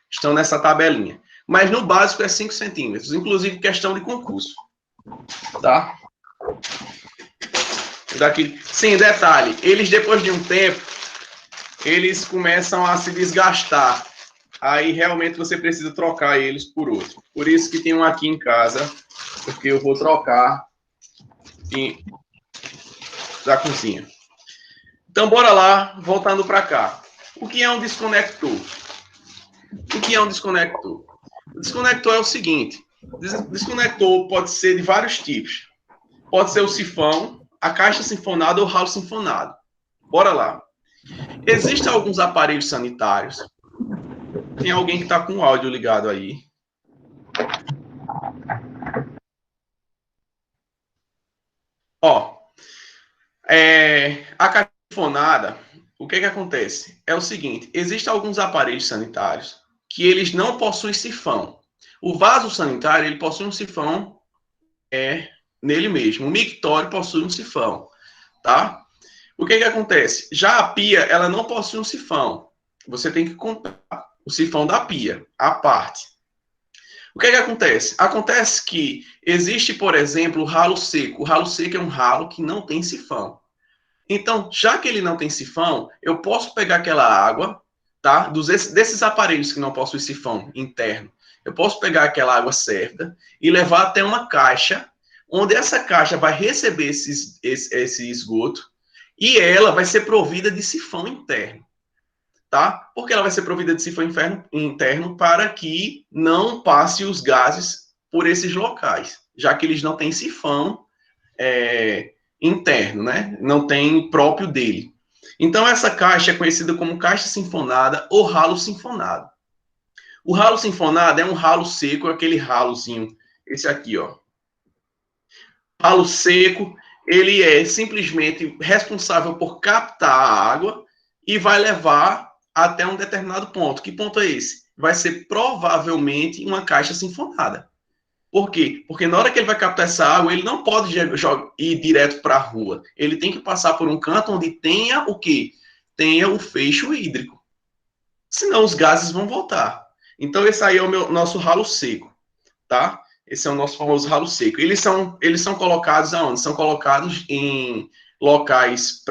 Estão nessa tabelinha. Mas no básico é 5 centímetros, inclusive questão de concurso. Tá? Daqui. Sim, detalhe, eles depois de um tempo, eles começam a se desgastar. Aí realmente você precisa trocar eles por outro. Por isso que tem um aqui em casa, porque eu vou trocar da cozinha. Então, bora lá, voltando para cá. O que é um desconector? O que é um desconector? O desconector é o seguinte: desconector pode ser de vários tipos. Pode ser o sifão, a caixa sinfonada ou o ralo sinfonado. Bora lá. Existem alguns aparelhos sanitários. Tem alguém que está com o áudio ligado aí. Ó, a caixa sinfonada, o que acontece? É o seguinte: existem alguns aparelhos sanitários que eles não possuem sifão. O vaso sanitário, ele possui um sifão nele mesmo. O mictório possui um sifão, tá? O que acontece? Já a pia, ela não possui um sifão. Você tem que comprar o sifão da pia, à parte. O que acontece? Acontece que existe, por exemplo, o ralo seco. O ralo seco é um ralo que não tem sifão. Então, já que ele não tem sifão, eu posso pegar aquela água, tá? Desses aparelhos que não possuem sifão interno, eu posso pegar aquela água certa e levar até uma caixa, onde essa caixa vai receber esse esgoto e ela vai ser provida de sifão interno, tá? Porque ela vai ser provida de sifão interno para que não passe os gases por esses locais, já que eles não têm sifão interno, né? Não tem próprio dele. Então, essa caixa é conhecida como caixa sinfonada ou ralo sinfonado. O ralo sinfonado é um ralo seco, aquele ralozinho, esse aqui, ó. Ralo seco, ele é simplesmente responsável por captar a água e vai levar até um determinado ponto. Que ponto é esse? Vai ser provavelmente uma caixa sinfonada. Por quê? Porque na hora que ele vai captar essa água, ele não pode ir direto para a rua. Ele tem que passar por um canto onde tenha o quê? Tenha o fecho hídrico. Senão os gases vão voltar. Então, esse aí é o nosso ralo seco, tá? Esse é o nosso famoso ralo seco. Eles são colocados aonde? São colocados em locais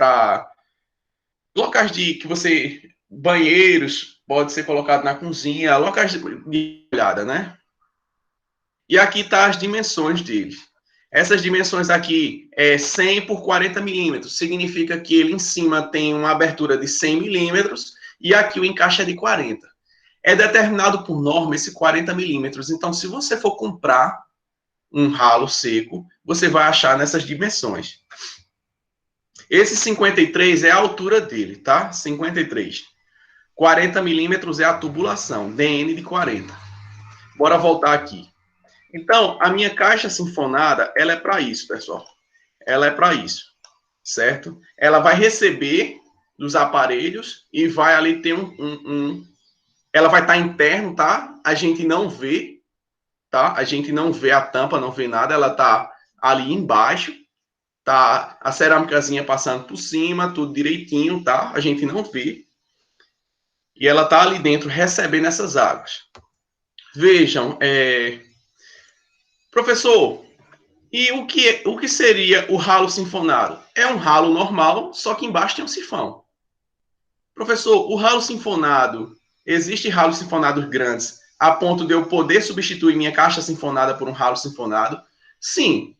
que você... Banheiros, pode ser colocado na cozinha, locais de olhada, né? E aqui tá as dimensões dele. Essas dimensões aqui é 100 por 40 milímetros. Significa que ele em cima tem uma abertura de 100 milímetros e aqui o encaixe é de 40. É determinado por norma esse 40 milímetros. Então, se você for comprar um ralo seco, você vai achar nessas dimensões. Esse 53 é a altura dele, tá? 53. 40 milímetros é a tubulação, DN de 40. Bora voltar aqui. Então, a minha caixa sinfonada, ela é para isso, pessoal. Ela é para isso, certo? Ela vai receber dos aparelhos e vai ali ter ela vai estar interno, tá? A gente não vê, tá? A gente não vê a tampa, não vê nada. Ela tá ali embaixo, tá? A cerâmicazinha passando por cima, tudo direitinho, tá? A gente não vê. E ela está ali dentro recebendo essas águas. Vejam, professor, e o que seria o ralo sinfonado? É um ralo normal, só que embaixo tem um sifão. Professor, o ralo sinfonado, existe ralos sinfonados grandes a ponto de eu poder substituir minha caixa sinfonada por um ralo sinfonado? Sim.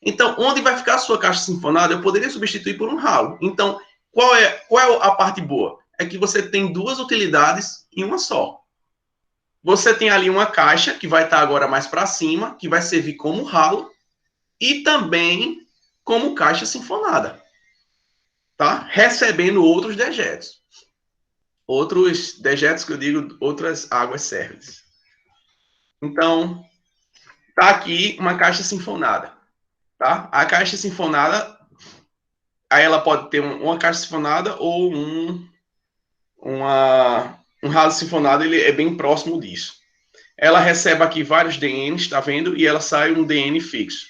Então, onde vai ficar a sua caixa sinfonada, eu poderia substituir por um ralo. Então, qual é a parte boa? É que você tem duas utilidades em uma só. Você tem ali uma caixa, que vai estar agora mais para cima, que vai servir como ralo, e também como caixa sinfonada. Tá? Recebendo outros dejetos. Outros dejetos que eu digo, outras águas sérvidas. Então, tá aqui uma caixa sinfonada. Tá? A caixa sinfonada, aí ela pode ter uma caixa sinfonada ou um ralo sinfonado, ele é bem próximo disso. Ela recebe aqui vários DNs, tá vendo? E ela sai um DN fixo.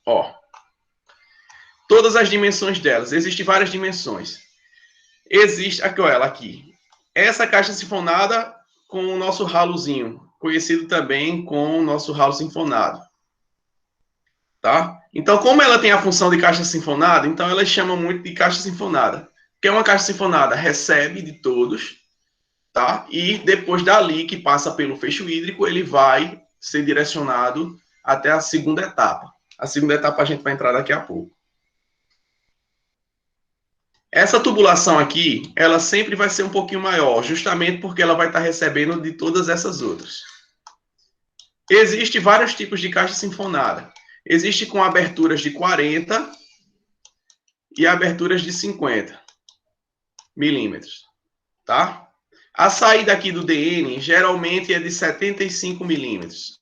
Ó. Todas as dimensões delas. Existem várias dimensões. Existe, aqui, ó, ela aqui. Essa caixa sinfonada com o nosso ralozinho, conhecido também com o nosso ralo sinfonado. Tá? Então, como ela tem a função de caixa sinfonada, então ela chama muito de caixa sinfonada. Porque uma caixa sinfonada recebe de todos, tá? E depois dali, que passa pelo fecho hídrico, ele vai ser direcionado até a segunda etapa. A segunda etapa a gente vai entrar daqui a pouco. Essa tubulação aqui, ela sempre vai ser um pouquinho maior, justamente porque ela vai estar recebendo de todas essas outras. Existem vários tipos de caixa sinfonada. Existe com aberturas de 40 e aberturas de 50 milímetros, tá? A saída aqui do DN geralmente é de 75 milímetros,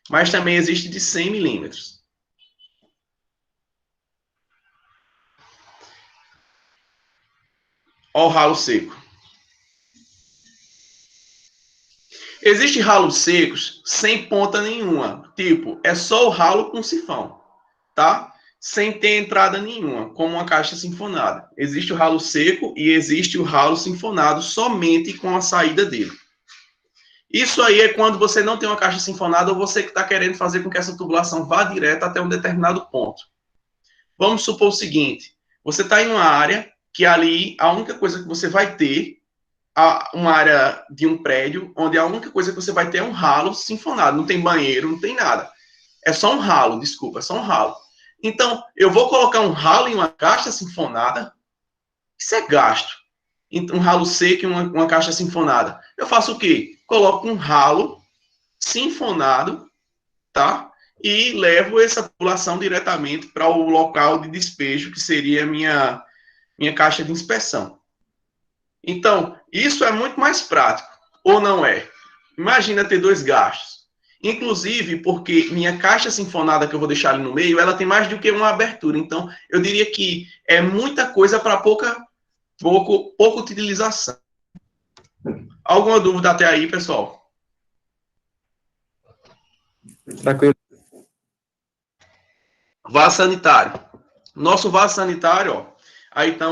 mas também existe de 100 milímetros. Olha o ralo seco. Existem ralos secos sem ponta nenhuma, tipo, é só o ralo com sifão, tá? Sem ter entrada nenhuma, como uma caixa sinfonada. Existe o ralo seco e existe o ralo sinfonado somente com a saída dele. Isso aí é quando você não tem uma caixa sinfonada ou você que está querendo fazer com que essa tubulação vá direto até um determinado ponto. Vamos supor o seguinte, você está em uma área que ali a única coisa que você vai ter uma área de um prédio onde a única coisa que você vai ter é um ralo sinfonado, não tem banheiro, não tem nada. É só um ralo, desculpa, é só um ralo. Então, eu vou colocar um ralo em uma caixa sinfonada, isso é gasto. Um ralo seco e uma caixa sinfonada. Eu faço o quê? Coloco um ralo sinfonado, tá? E levo essa tubulação diretamente para o local de despejo, que seria a minha caixa de inspeção. Então, isso é muito mais prático, ou não é? Imagina ter dois gastos. Inclusive, porque minha caixa sinfonada que eu vou deixar ali no meio, ela tem mais do que uma abertura. Então, eu diria que é muita coisa para pouca utilização. Alguma dúvida até aí, pessoal? Tranquilo. Vaso sanitário. Nosso vaso sanitário, ó, aí está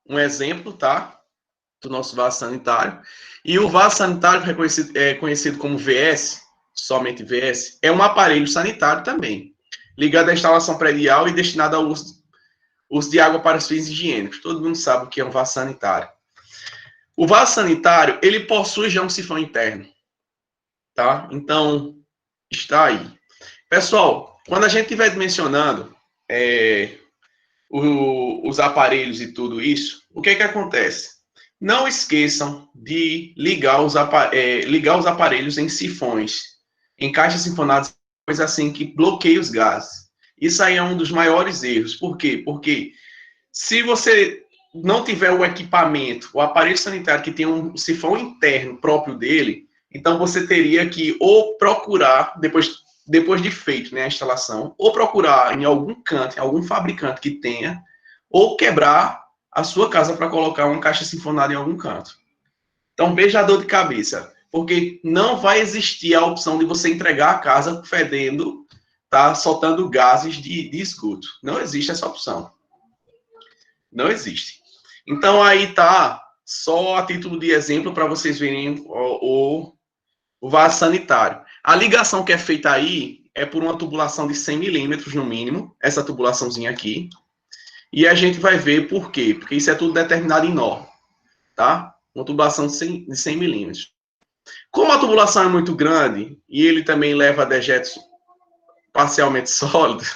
um exemplo, tá? Do nosso vaso sanitário. E o vaso sanitário, é conhecido como VS, somente VS, é um aparelho sanitário também, ligado à instalação predial e destinado ao uso de água para os fins higiênicos. Todo mundo sabe o que é um vaso sanitário. O vaso sanitário, ele possui já um sifão interno, tá? Então, está aí. Pessoal, quando a gente estiver dimensionando os aparelhos e tudo isso, o que acontece? Não esqueçam de ligar os aparelhos em sifões, em caixas sinfonadas, coisa assim, que bloqueia os gases. Isso aí é um dos maiores erros. Por quê? Porque se você não tiver o equipamento, o aparelho sanitário que tem um sifão interno próprio dele, então você teria que ou procurar, depois de feito, né, a instalação, ou procurar em algum canto, em algum fabricante que tenha, ou quebrar a sua casa para colocar uma caixa sinfonada em algum canto. Então, veja a dor de cabeça, porque não vai existir a opção de você entregar a casa fedendo, tá, soltando gases de esgoto. Não existe essa opção. Não existe. Então, aí tá Só a título de exemplo para vocês verem o vaso sanitário. A ligação que é feita aí é por uma tubulação de 100 milímetros no mínimo, essa tubulaçãozinha aqui. E a gente vai ver por quê. Porque isso é tudo determinado em nó, tá? Uma tubulação de 100 milímetros. Como a tubulação é muito grande e ele também leva dejetos parcialmente sólidos,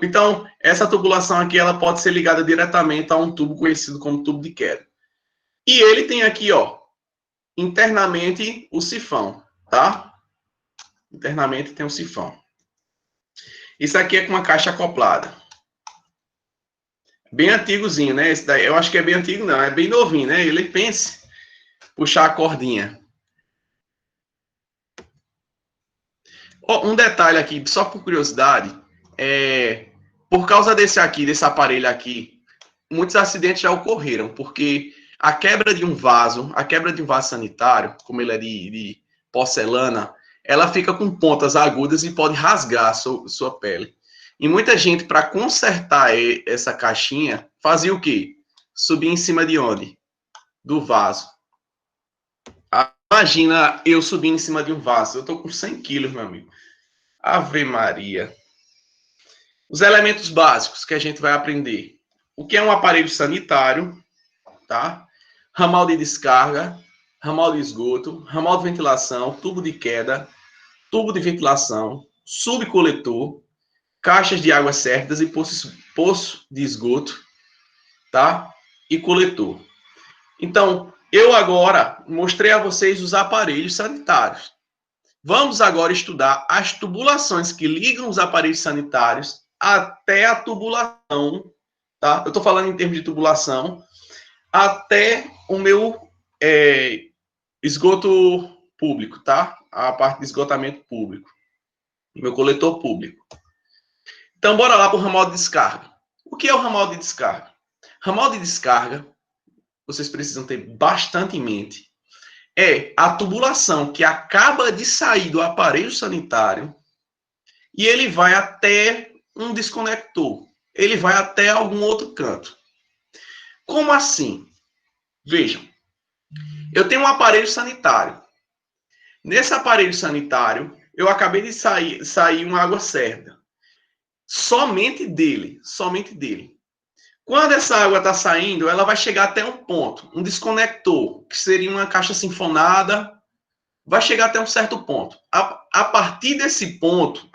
então essa tubulação aqui ela pode ser ligada diretamente a um tubo conhecido como tubo de queda. E ele tem aqui, ó, internamente o sifão, tá? Internamente tem um sifão. Isso aqui é com uma caixa acoplada. Bem antigozinho, né? Esse daí, eu acho que é bem antigo, não. É bem novinho, né? Ele pense puxar a cordinha. Um detalhe aqui, só por curiosidade, por causa desse aparelho aqui, muitos acidentes já ocorreram, porque a quebra de um vaso sanitário, como ele é de porcelana, ela fica com pontas agudas e pode rasgar a sua pele. E muita gente, para consertar essa caixinha, fazia o quê? Subir em cima de onde? Do vaso. Imagina eu subindo em cima de um vaso. Eu tô com 100 quilos, meu amigo. Ave Maria. Os elementos básicos que a gente vai aprender. O que é um aparelho sanitário, tá? Ramal de descarga, ramal de esgoto, ramal de ventilação, tubo de queda, tubo de ventilação, subcoletor, caixas de águas sérvidas e poço de esgoto, tá? E coletor. Então, eu agora mostrei a vocês os aparelhos sanitários. Vamos agora estudar as tubulações que ligam os aparelhos sanitários até a tubulação, tá? Eu estou falando em termos de tubulação, até o meu esgoto público, tá? A parte de esgotamento público. Meu coletor público. Então, bora lá para o ramal de descarga. O que é o ramal de descarga? Ramal de descarga, vocês precisam ter bastante em mente, é a tubulação que acaba de sair do aparelho sanitário e ele vai até um desconector. Ele vai até algum outro canto. Como assim? Vejam. Eu tenho um aparelho sanitário. Nesse aparelho sanitário, eu acabei de sair uma água sérvida. Somente dele. Quando essa água está saindo, ela vai chegar até um ponto, um desconector, que seria uma caixa sinfonada, vai chegar até um certo ponto. A partir desse ponto,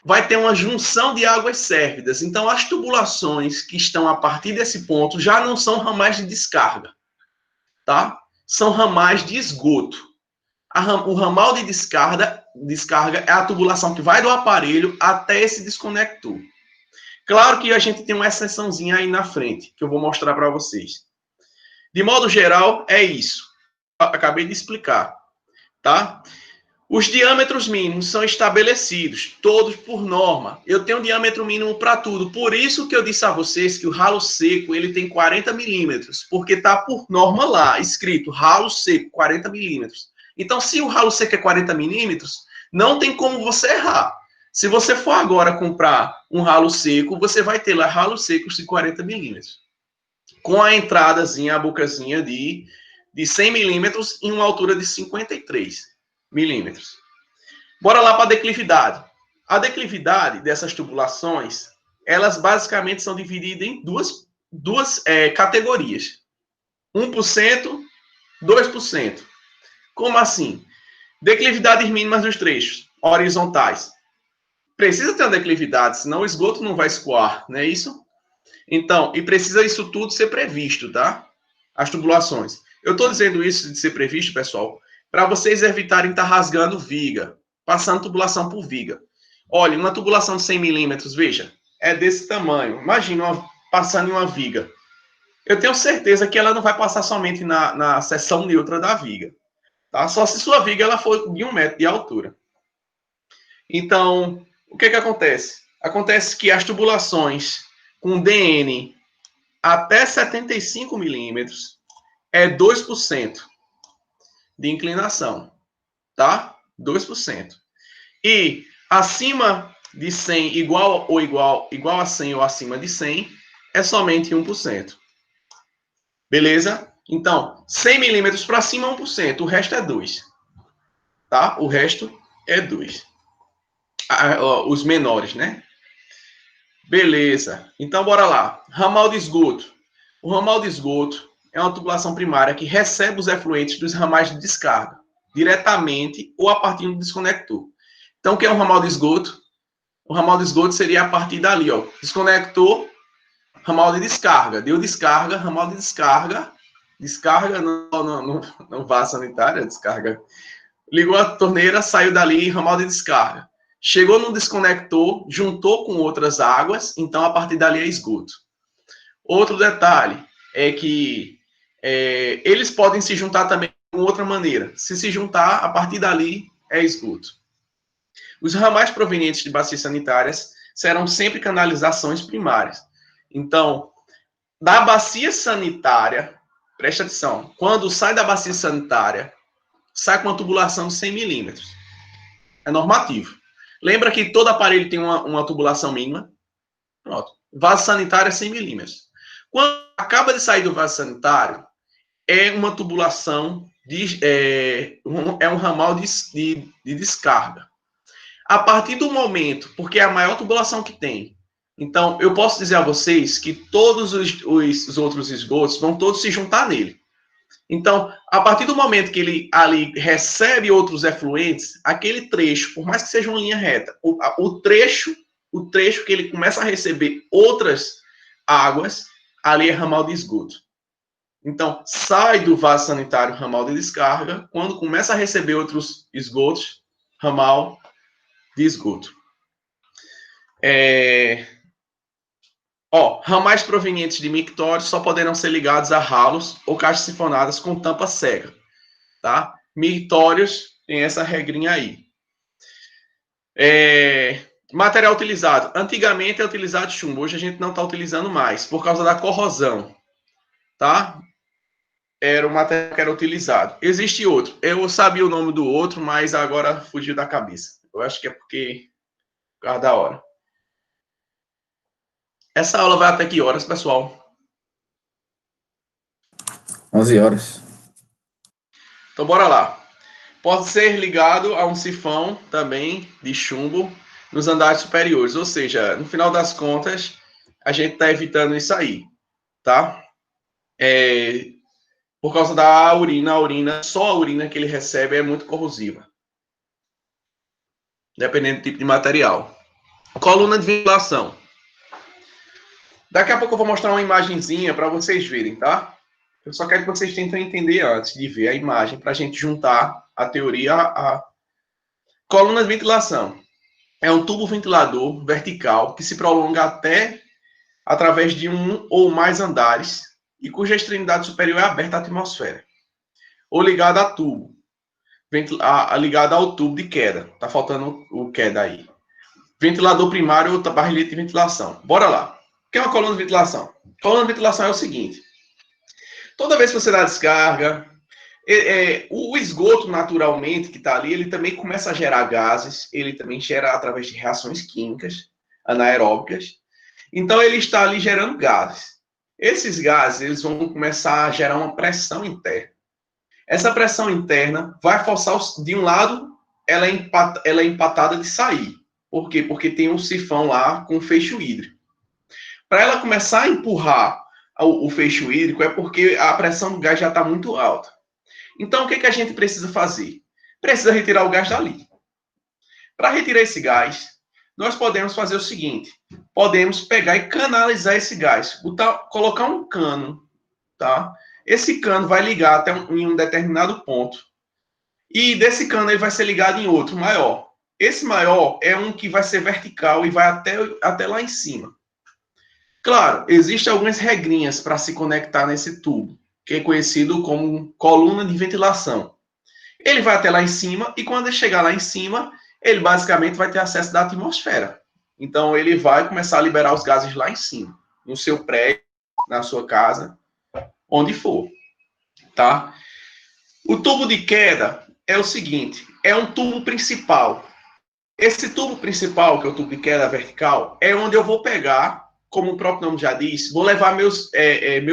vai ter uma junção de águas sérvidas. Então, as tubulações que estão a partir desse ponto já não são ramais de descarga, tá? São ramais de esgoto. O ramal de descarga é a tubulação que vai do aparelho até esse desconector. Claro que a gente tem uma exceçãozinha aí na frente, que eu vou mostrar para vocês. De modo geral, é isso. Acabei de explicar, tá? Os diâmetros mínimos são estabelecidos, todos por norma. Eu tenho um diâmetro mínimo para tudo. Por isso que eu disse a vocês que o ralo seco ele tem 40 milímetros, porque está por norma lá, escrito ralo seco, 40 milímetros. Então, se o ralo seco é 40 milímetros, não tem como você errar. Se você for agora comprar um ralo seco, você vai ter lá ralos secos de 40 milímetros. Com a entradazinha, a bocazinha de 100 milímetros em uma altura de 53 milímetros. Bora lá para a declividade. A declividade dessas tubulações, elas basicamente são divididas em duas categorias. 1%, 2%. Como assim? Declividades mínimas dos trechos horizontais. Precisa ter uma declividade, senão o esgoto não vai escoar, não é isso? Então, e precisa isso tudo ser previsto, tá? As tubulações. Eu estou dizendo isso de ser previsto, pessoal, para vocês evitarem estar rasgando viga, passando tubulação por viga. Olha, uma tubulação de 100 milímetros, veja, é desse tamanho. Imagina passando em uma viga. Eu tenho certeza que ela não vai passar somente na seção neutra da viga, tá? Só se sua viga ela for de 1 metro de altura. Então, o que acontece? Acontece que as tubulações com DN até 75 milímetros é 2% de inclinação, tá? 2%. E acima de 100, igual a 100 ou acima de 100, é somente 1%. Beleza? Então, 100 milímetros para cima, 1%. O resto é 2. Tá? O resto é 2. Os menores, né? Beleza. Então, bora lá. Ramal de esgoto. O ramal de esgoto é uma tubulação primária que recebe os efluentes dos ramais de descarga, diretamente ou a partir do desconector. Então, o que é um ramal de esgoto? O ramal de esgoto seria a partir dali, ó. Desconector, ramal de descarga. Deu descarga, ramal de descarga. Descarga não vaso sanitário, descarga. Ligou a torneira, saiu dali, ramal de descarga. Chegou no desconector, juntou com outras águas, então a partir dali é esgoto. Outro detalhe é que eles podem se juntar também de outra maneira. Se juntar, a partir dali é esgoto. Os ramais provenientes de bacias sanitárias serão sempre canalizações primárias. Então, da bacia sanitária, presta atenção, quando sai da bacia sanitária, sai com uma tubulação de 100 milímetros. É normativo. Lembra que todo aparelho tem uma tubulação mínima? Pronto. Vaso sanitário é 100 milímetros. Quando acaba de sair do vaso sanitário, é uma tubulação, é um ramal de descarga. A partir do momento, porque é a maior tubulação que tem, então eu posso dizer a vocês que todos os outros esgotos vão todos se juntar nele. Então, a partir do momento que ele ali recebe outros efluentes, aquele trecho, por mais que seja uma linha reta, o trecho que ele começa a receber outras águas, ali é ramal de esgoto. Então, sai do vaso sanitário ramal de descarga, quando começa a receber outros esgotos, ramal de esgoto. Ramais provenientes de mictórios só poderão ser ligados a ralos ou caixas sifonadas com tampa cega, tá? Mictórios tem essa regrinha aí. Material utilizado. Antigamente é utilizado chumbo, hoje a gente não está utilizando mais, por causa da corrosão, tá? Era o material que era utilizado. Existe outro. Eu sabia o nome do outro, mas agora fugiu da cabeça. Eu acho que é por causa da hora. Essa aula vai até que horas, pessoal? 11 horas. Então, bora lá. Pode ser ligado a um sifão também de chumbo nos andares superiores. Ou seja, no final das contas, a gente está evitando isso aí, tá? Por causa da urina, só a urina que ele recebe é muito corrosiva. Dependendo do tipo de material. Coluna de ventilação. Daqui a pouco eu vou mostrar uma imagenzinha para vocês verem, tá? Eu só quero que vocês tentem entender antes de ver a imagem, para a gente juntar a teoria a... Coluna de ventilação. É um tubo ventilador vertical que se prolonga até através de um ou mais andares e cuja extremidade superior é aberta à atmosfera. Ou ligada a tubo. Ligada ao tubo de queda. Tá faltando o queda aí. Ventilador primário ou barrilete de ventilação. Bora lá. O que é uma coluna de ventilação? Coluna de ventilação é o seguinte. Toda vez que você dá descarga, o esgoto naturalmente que está ali, ele também começa a gerar gases, ele também gera através de reações químicas anaeróbicas. Então ele está ali gerando gases. Esses gases, eles vão começar a gerar uma pressão interna. Essa pressão interna vai forçar, de um lado, ela é empatada de sair. Por quê? Porque tem um sifão lá com fecho hídrico. Para ela começar a empurrar o fecho hídrico é porque a pressão do gás já está muito alta. Então, o que a gente precisa fazer? Precisa retirar o gás dali. Para retirar esse gás, nós podemos fazer o seguinte. Podemos pegar e canalizar esse gás. Colocar um cano, tá? Esse cano vai ligar até em um determinado ponto. E desse cano ele vai ser ligado em outro maior. Esse maior é um que vai ser vertical e vai até lá em cima. Claro, existem algumas regrinhas para se conectar nesse tubo, que é conhecido como coluna de ventilação. Ele vai até lá em cima e quando ele chegar lá em cima, ele basicamente vai ter acesso da atmosfera. Então ele vai começar a liberar os gases lá em cima, no seu prédio, na sua casa, onde for, tá? O tubo de queda é o seguinte, é um tubo principal. Esse tubo principal, que é o tubo de queda vertical, é onde eu vou pegar, como o próprio nome já diz, vou levar meu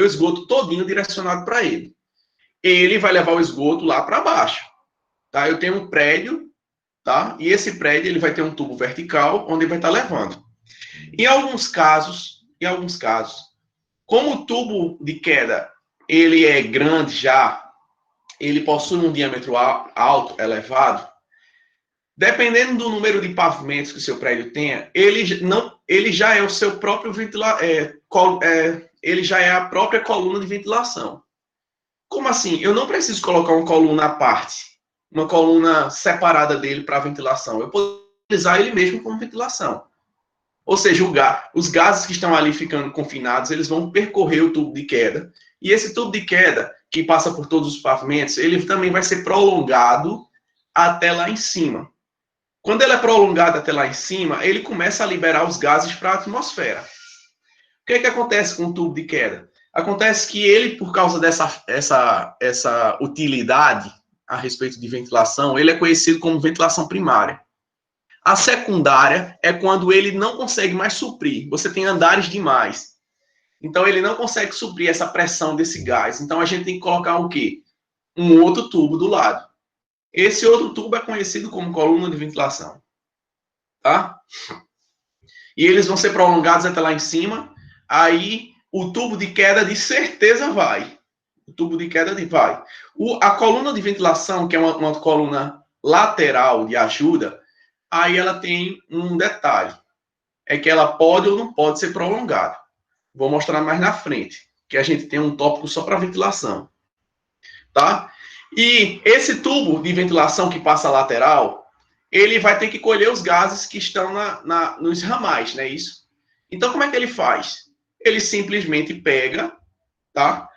esgoto todinho direcionado para ele. Ele vai levar o esgoto lá para baixo. Tá? Eu tenho um prédio, tá? E esse prédio ele vai ter um tubo vertical onde ele vai estar levando. Em alguns casos, como o tubo de queda ele é grande já, ele possui um diâmetro alto, elevado, dependendo do número de pavimentos que o seu prédio tenha, ele já é o seu próprio ele já é a própria coluna de ventilação. Como assim? Eu não preciso colocar uma coluna à parte, uma coluna separada dele para ventilação. Eu posso utilizar ele mesmo como ventilação. Ou seja, os gases que estão ali ficando confinados, eles vão percorrer o tubo de queda. E esse tubo de queda, que passa por todos os pavimentos, ele também vai ser prolongado até lá em cima. Quando ele é prolongado até lá em cima, ele começa a liberar os gases para a atmosfera. O que acontece com o tubo de queda? Acontece que ele, por causa dessa utilidade a respeito de ventilação, ele é conhecido como ventilação primária. A secundária é quando ele não consegue mais suprir. Você tem andares demais. Então, ele não consegue suprir essa pressão desse gás. Então, a gente tem que colocar o quê? Um outro tubo do lado. Esse outro tubo é conhecido como coluna de ventilação. Tá? E eles vão ser prolongados até lá em cima. Aí, o tubo de queda de certeza vai. O tubo de queda vai. A coluna de ventilação, que é uma coluna lateral de ajuda, aí ela tem um detalhe. É que ela pode ou não pode ser prolongada. Vou mostrar mais na frente. Que a gente tem um tópico só para ventilação. Tá? E esse tubo de ventilação que passa lateral, ele vai ter que colher os gases que estão nos ramais, não é isso? Então, como é que ele faz? Ele simplesmente pega, tá?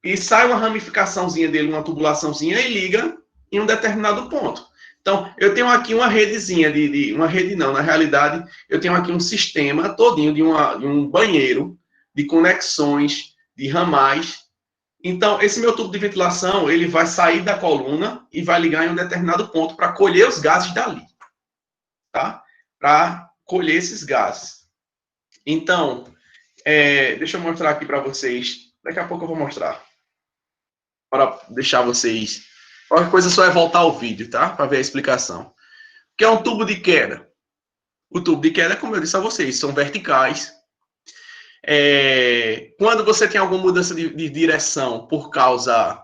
E sai uma ramificaçãozinha dele, uma tubulaçãozinha, e liga em um determinado ponto. Então, eu tenho aqui uma redezinha, uma rede não, na realidade, eu tenho aqui um sistema todinho de um banheiro de conexões, de ramais. Então, esse meu tubo de ventilação, ele vai sair da coluna e vai ligar em um determinado ponto para colher os gases dali. Tá? Para colher esses gases. Então, deixa eu mostrar aqui para vocês. Daqui a pouco eu vou mostrar. Para deixar vocês... Qualquer coisa só é voltar ao vídeo, tá? Para ver a explicação. O que é um tubo de queda? O tubo de queda, como eu disse a vocês, são verticais. Quando você tem alguma mudança de direção por causa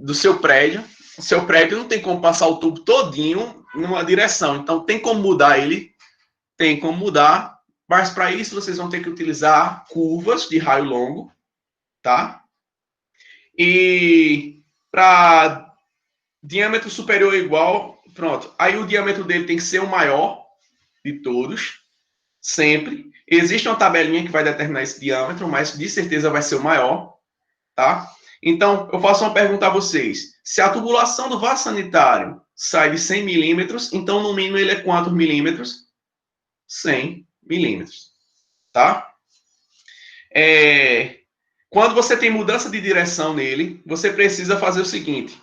do seu prédio, o seu prédio não tem como passar o tubo todinho numa direção. Então, tem como mudar ele? Tem como mudar. Mas, para isso, vocês vão ter que utilizar curvas de raio longo, tá? E para diâmetro superior ou igual, pronto. Aí o diâmetro dele tem que ser o maior de todos, sempre. Existe uma tabelinha que vai determinar esse diâmetro, mas de certeza vai ser o maior, tá? Então, eu faço uma pergunta a vocês. Se a tubulação do vaso sanitário sai de 100 milímetros, então, no mínimo, ele é quantos milímetros? 100 milímetros, tá? Quando você tem mudança de direção nele, você precisa fazer o seguinte.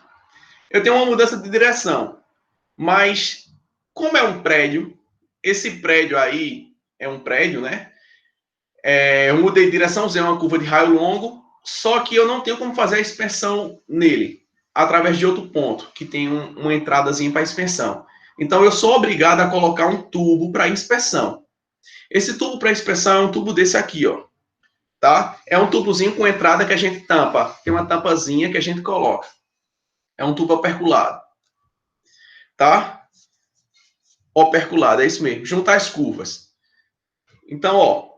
Eu tenho uma mudança de direção, mas como é um prédio, esse prédio aí é um prédio, né? Eu mudei de direção, usei uma curva de raio longo, só que eu não tenho como fazer a inspeção nele, através de outro ponto, que tem uma entradazinha para inspeção. Então, eu sou obrigado a colocar um tubo para inspeção. Esse tubo para inspeção é um tubo desse aqui, ó. Tá? É um tubozinho com entrada que a gente tampa. Tem uma tampazinha que a gente coloca. É um tubo operculado. Tá? Operculado, é isso mesmo. Juntar as curvas. Então, ó.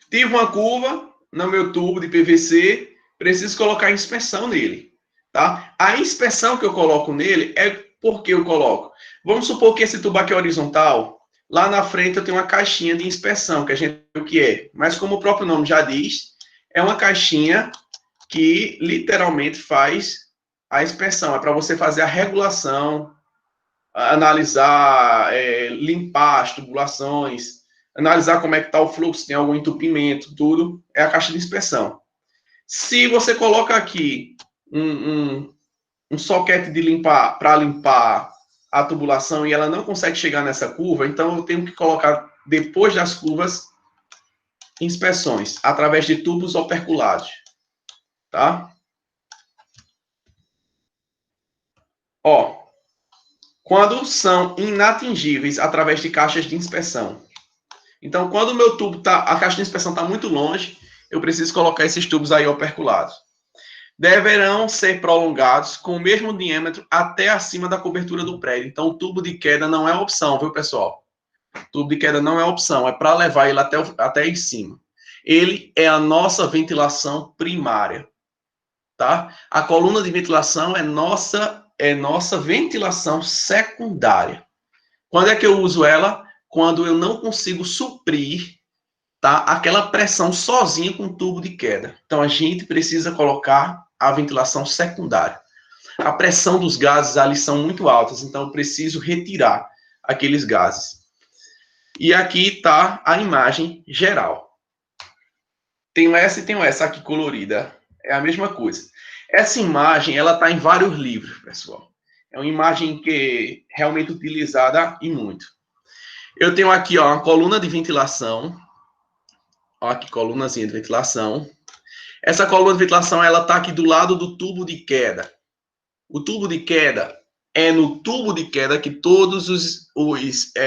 Tive uma curva no meu tubo de PVC. Preciso colocar a inspeção nele. Tá? A inspeção que eu coloco nele é porque eu coloco. Vamos supor que esse tubo aqui é horizontal. Lá na frente eu tenho uma caixinha de inspeção, que a gente vê o que é. Mas como o próprio nome já diz, é uma caixinha que literalmente faz a inspeção. É para você fazer a regulação, analisar, limpar as tubulações, analisar como é que está o fluxo, se tem algum entupimento, tudo. É a caixa de inspeção. Se você coloca aqui um soquete de limpar, para limpar a tubulação e ela não consegue chegar nessa curva, então eu tenho que colocar depois das curvas inspeções através de tubos operculados, tá? Ó, quando são inatingíveis através de caixas de inspeção. Então, quando o meu tubo tá, a caixa de inspeção está muito longe, eu preciso colocar esses tubos aí operculados. Deverão ser prolongados com o mesmo diâmetro até acima da cobertura do prédio. Então, o tubo de queda não é opção, viu, pessoal? O tubo de queda não é opção, é para levar ele até em cima. Ele é a nossa ventilação primária, tá? A coluna de ventilação é nossa ventilação secundária. Quando é que eu uso ela? Quando eu não consigo suprir, tá, aquela pressão sozinha com o tubo de queda. Então, a gente precisa colocar a ventilação secundária. A pressão dos gases ali são muito altas, então eu preciso retirar aqueles gases. E aqui está a imagem geral. Tenho essa e tenho essa aqui colorida. É a mesma coisa. Essa imagem, ela está em vários livros, pessoal. É uma imagem que é realmente utilizada e muito. Eu tenho aqui, ó, uma coluna de ventilação. Ó, aqui, colunazinha de ventilação. Essa coluna de ventilação, ela está aqui do lado do tubo de queda. O tubo de queda é no tubo de queda que todos os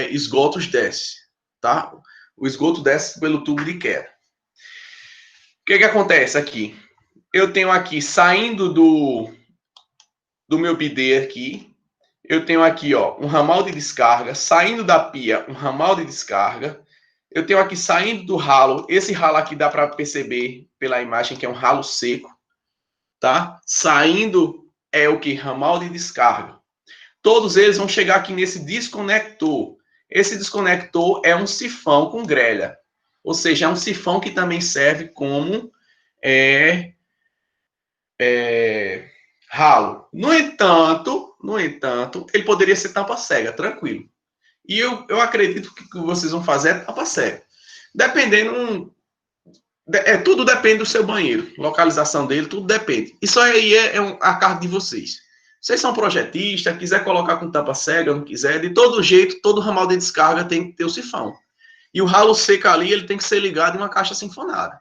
esgotos descem, tá? O esgoto desce pelo tubo de queda. O que acontece aqui? Eu tenho aqui, saindo do meu bidê aqui, eu tenho aqui, ó, um ramal de descarga, saindo da pia, um ramal de descarga. Eu tenho aqui, saindo do ralo, esse ralo aqui dá para perceber pela imagem que é um ralo seco, tá? Saindo é o que? Ramal de descarga. Todos eles vão chegar aqui nesse desconector. Esse desconector é um sifão com grelha. Ou seja, é um sifão que também serve como ralo. No entanto, ele poderia ser tampa cega, tranquilo. E eu acredito que o que vocês vão fazer é tampa cega. Dependendo, tudo depende do seu banheiro, localização dele, tudo depende. Isso aí é a carta de vocês. Vocês são projetistas, quiser colocar com tampa cega, não quiser, de todo jeito, todo ramal de descarga tem que ter o sifão. E o ralo seco ali, ele tem que ser ligado em uma caixa sinfonada.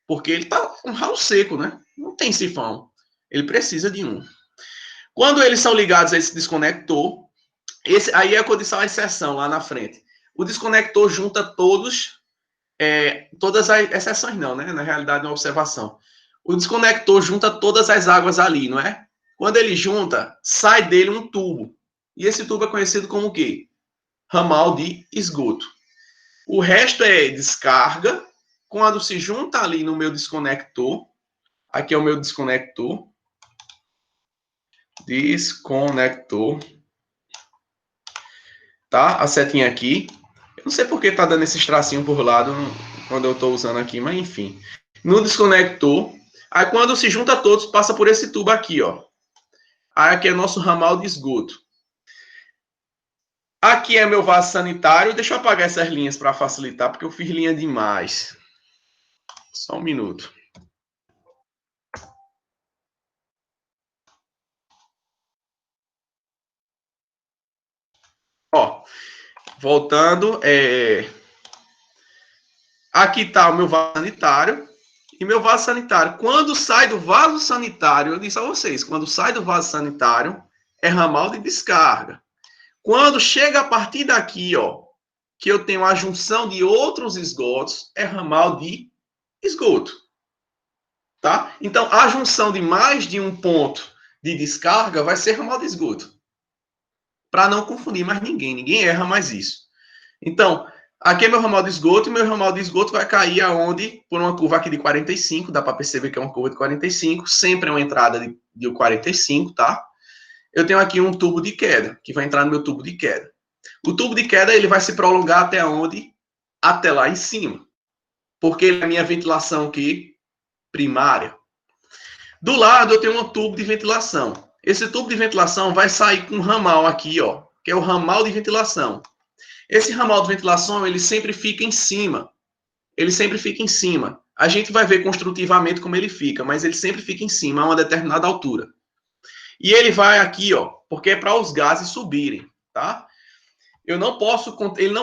Porque ele tá um ralo seco, né? Não tem sifão. Ele precisa de um. Quando eles são ligados a esse desconector, aí é a condição, a exceção lá na frente. O desconector junta todas as exceções não, né? Na realidade, é uma observação. O desconector junta todas as águas ali, não é? Quando ele junta, sai dele um tubo. E esse tubo é conhecido como o quê? Ramal de esgoto. O resto é descarga. Quando se junta ali no meu desconector, aqui é o meu desconector. Desconector. Tá? A setinha aqui. Eu não sei por que tá dando esse tracinho por lado quando eu estou usando aqui, mas enfim. No desconector. Aí quando se junta todos, passa por esse tubo aqui, ó. Aí aqui é nosso ramal de esgoto. Aqui é meu vaso sanitário. Deixa eu apagar essas linhas para facilitar, porque eu fiz linha demais. Só um minuto. Ó, voltando, aqui está o meu vaso sanitário. E meu vaso sanitário, quando sai do vaso sanitário, eu disse a vocês, quando sai do vaso sanitário, é ramal de descarga. Quando chega a partir daqui, ó, que eu tenho a junção de outros esgotos, é ramal de esgoto. Tá? Então, a junção de mais de um ponto de descarga vai ser ramal de esgoto. Para não confundir mais ninguém erra mais isso. Então, aqui é meu ramal de esgoto, e meu ramal de esgoto vai cair aonde? Por uma curva aqui de 45, dá para perceber que é uma curva de 45, sempre é uma entrada de 45, tá? Eu tenho aqui um tubo de queda, que vai entrar no meu tubo de queda. O tubo de queda, ele vai se prolongar até onde? Até lá em cima. Porque ele é a minha ventilação aqui, primária. Do lado, eu tenho um tubo de ventilação. Esse tubo de ventilação vai sair com um ramal aqui, ó, que é o ramal de ventilação. Esse ramal de ventilação, ele sempre fica em cima. Ele sempre fica em cima. A gente vai ver construtivamente como ele fica, mas ele sempre fica em cima, a uma determinada altura. E ele vai aqui, ó, porque é para os gases subirem, tá? ele não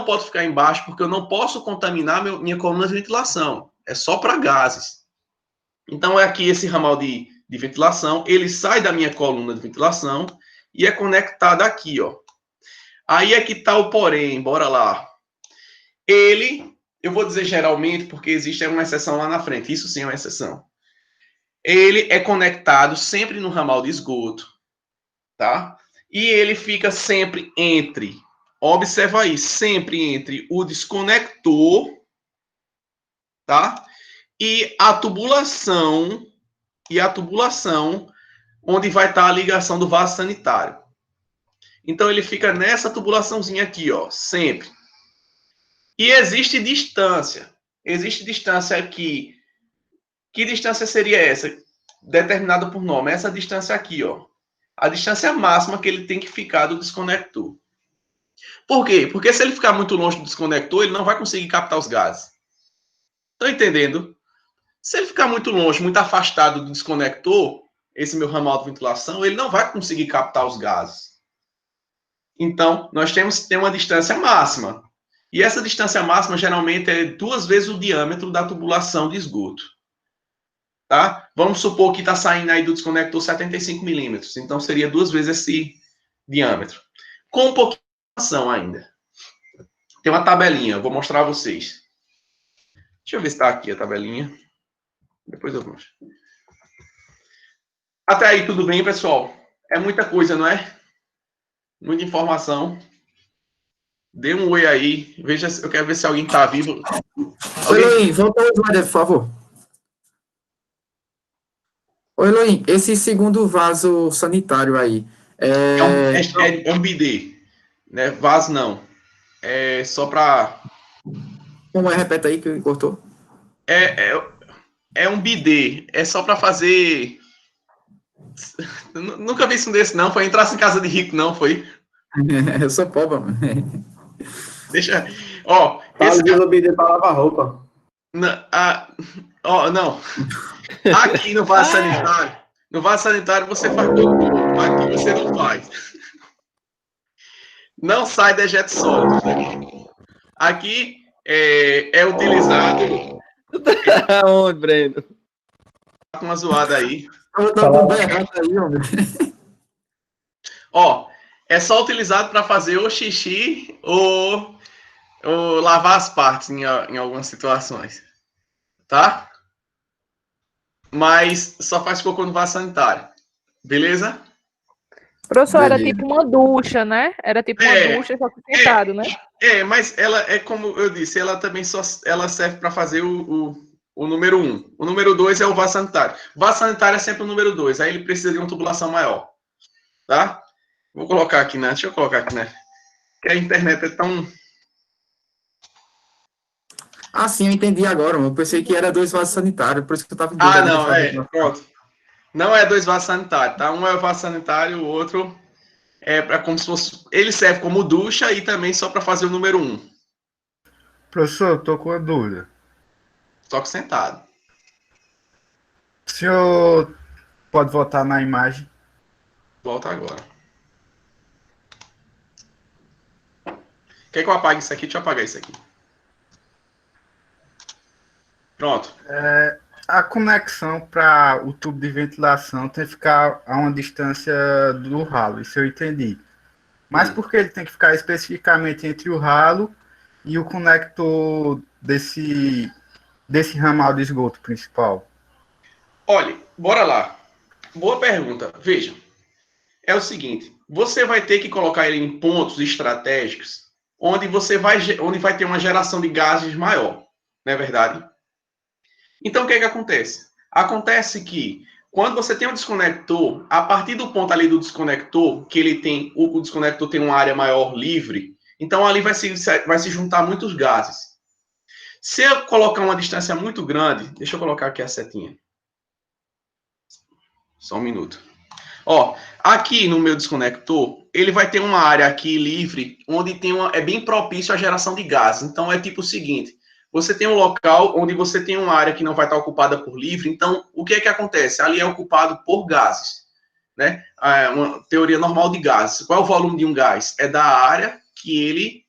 pode ficar embaixo, porque eu não posso contaminar minha coluna de ventilação. É só para gases. Então, é aqui esse ramal de ventilação, ele sai da minha coluna de ventilação e é conectado aqui, ó. Aí é que está o porém, bora lá. Eu vou dizer geralmente, porque existe uma exceção lá na frente, isso sim é uma exceção. Ele é conectado sempre no ramal de esgoto, tá? E ele fica sempre observa aí, sempre entre o desconector, tá? E a tubulação, onde vai estar a ligação do vaso sanitário. Então ele fica nessa tubulaçãozinha aqui, ó, sempre. E existe distância. Existe distância aqui. Que distância seria essa? Determinada por nome. Essa distância aqui, ó. A distância máxima que ele tem que ficar do desconector. Por quê? Porque se ele ficar muito longe do desconector, ele não vai conseguir captar os gases. Estão entendendo? Se ele ficar muito longe, muito afastado do desconector, esse meu ramal de ventilação, ele não vai conseguir captar os gases. Então, nós temos que ter uma distância máxima. E essa distância máxima, geralmente, é 2 vezes o diâmetro da tubulação de esgoto. Tá? Vamos supor que está saindo aí do desconector 75 milímetros. Então, seria 2 vezes esse diâmetro. Com um pouquinho de informação ainda. Tem uma tabelinha, eu vou mostrar a vocês. Deixa eu ver se está aqui a tabelinha. Depois eu mostro. Até aí, tudo bem, pessoal? É muita coisa, não é? Muita informação. Dê um oi aí. Veja, eu quero ver se alguém está vivo. Oi, Elohim, volta ao slide, por favor. Oi, Elohim, esse segundo vaso sanitário aí, É um bidê. Né? Vaso não. É só para... Como é? Repete aí que cortou. É um bidê. É só para fazer... Nunca vi isso desse, não. Foi entrar em casa de rico, não, foi? Eu sou pobre, mano. Deixa... Ó... Esse usa bidê para lavar roupa. Não. Aqui no vaso sanitário... No vaso sanitário você faz tudo. Aqui você não faz. Não sai dejeto sólido. Aqui é utilizado... Aonde, Breno? Com uma zoada aí. Ó, é só utilizado para fazer ou xixi ou lavar as partes em algumas situações. Tá? Mas só faz cocô no vaso sanitário. Beleza? Professor, era tipo uma ducha, né? Era tipo uma ducha, só que sentado, né? Mas ela é como eu disse, ela também ela serve para fazer o número 1. O número 2 é o vaso sanitário. O vaso sanitário é sempre o número 2. Aí ele precisa de uma tubulação maior. Tá? Vou colocar aqui, né? Deixa eu colocar aqui, né? Porque a internet é tão... Ah, sim, eu entendi agora. Eu pensei que era 2 vasos sanitários, por isso que eu estava em dúvida. Não, pronto. Não é 2 vasos sanitários, tá? Um é o vaso sanitário, o outro é para como se fosse... Ele serve como ducha e também só para fazer o número 1. Professor, eu tô com uma dúvida. Só que sentado. O senhor pode voltar na imagem? Volta agora. Quer que eu apague isso aqui? Deixa eu apagar isso aqui. Pronto. A conexão para o tubo de ventilação tem que ficar a uma distância do ralo, isso eu entendi. Mas por que ele tem que ficar especificamente entre o ralo e o conector desse ramal de esgoto principal? Olha, bora lá. Boa pergunta. Veja, é o seguinte, você vai ter que colocar ele em pontos estratégicos onde vai ter uma geração de gases maior, não é verdade? Então, o que acontece? Acontece que, quando você tem um desconector, a partir do ponto ali do desconector, que ele tem, o desconector tem uma área maior livre, então ali vai se juntar muitos gases. Se eu colocar uma distância muito grande, deixa eu colocar aqui a setinha. Só um minuto. Ó, aqui no meu desconector, ele vai ter uma área aqui livre, onde é bem propício à geração de gases. Então, é tipo o seguinte, você tem um local onde você tem uma área que não vai estar ocupada por livre, então, o que acontece? Ali é ocupado por gases, né? Uma teoria normal de gases. Qual é o volume de um gás? É da área que ele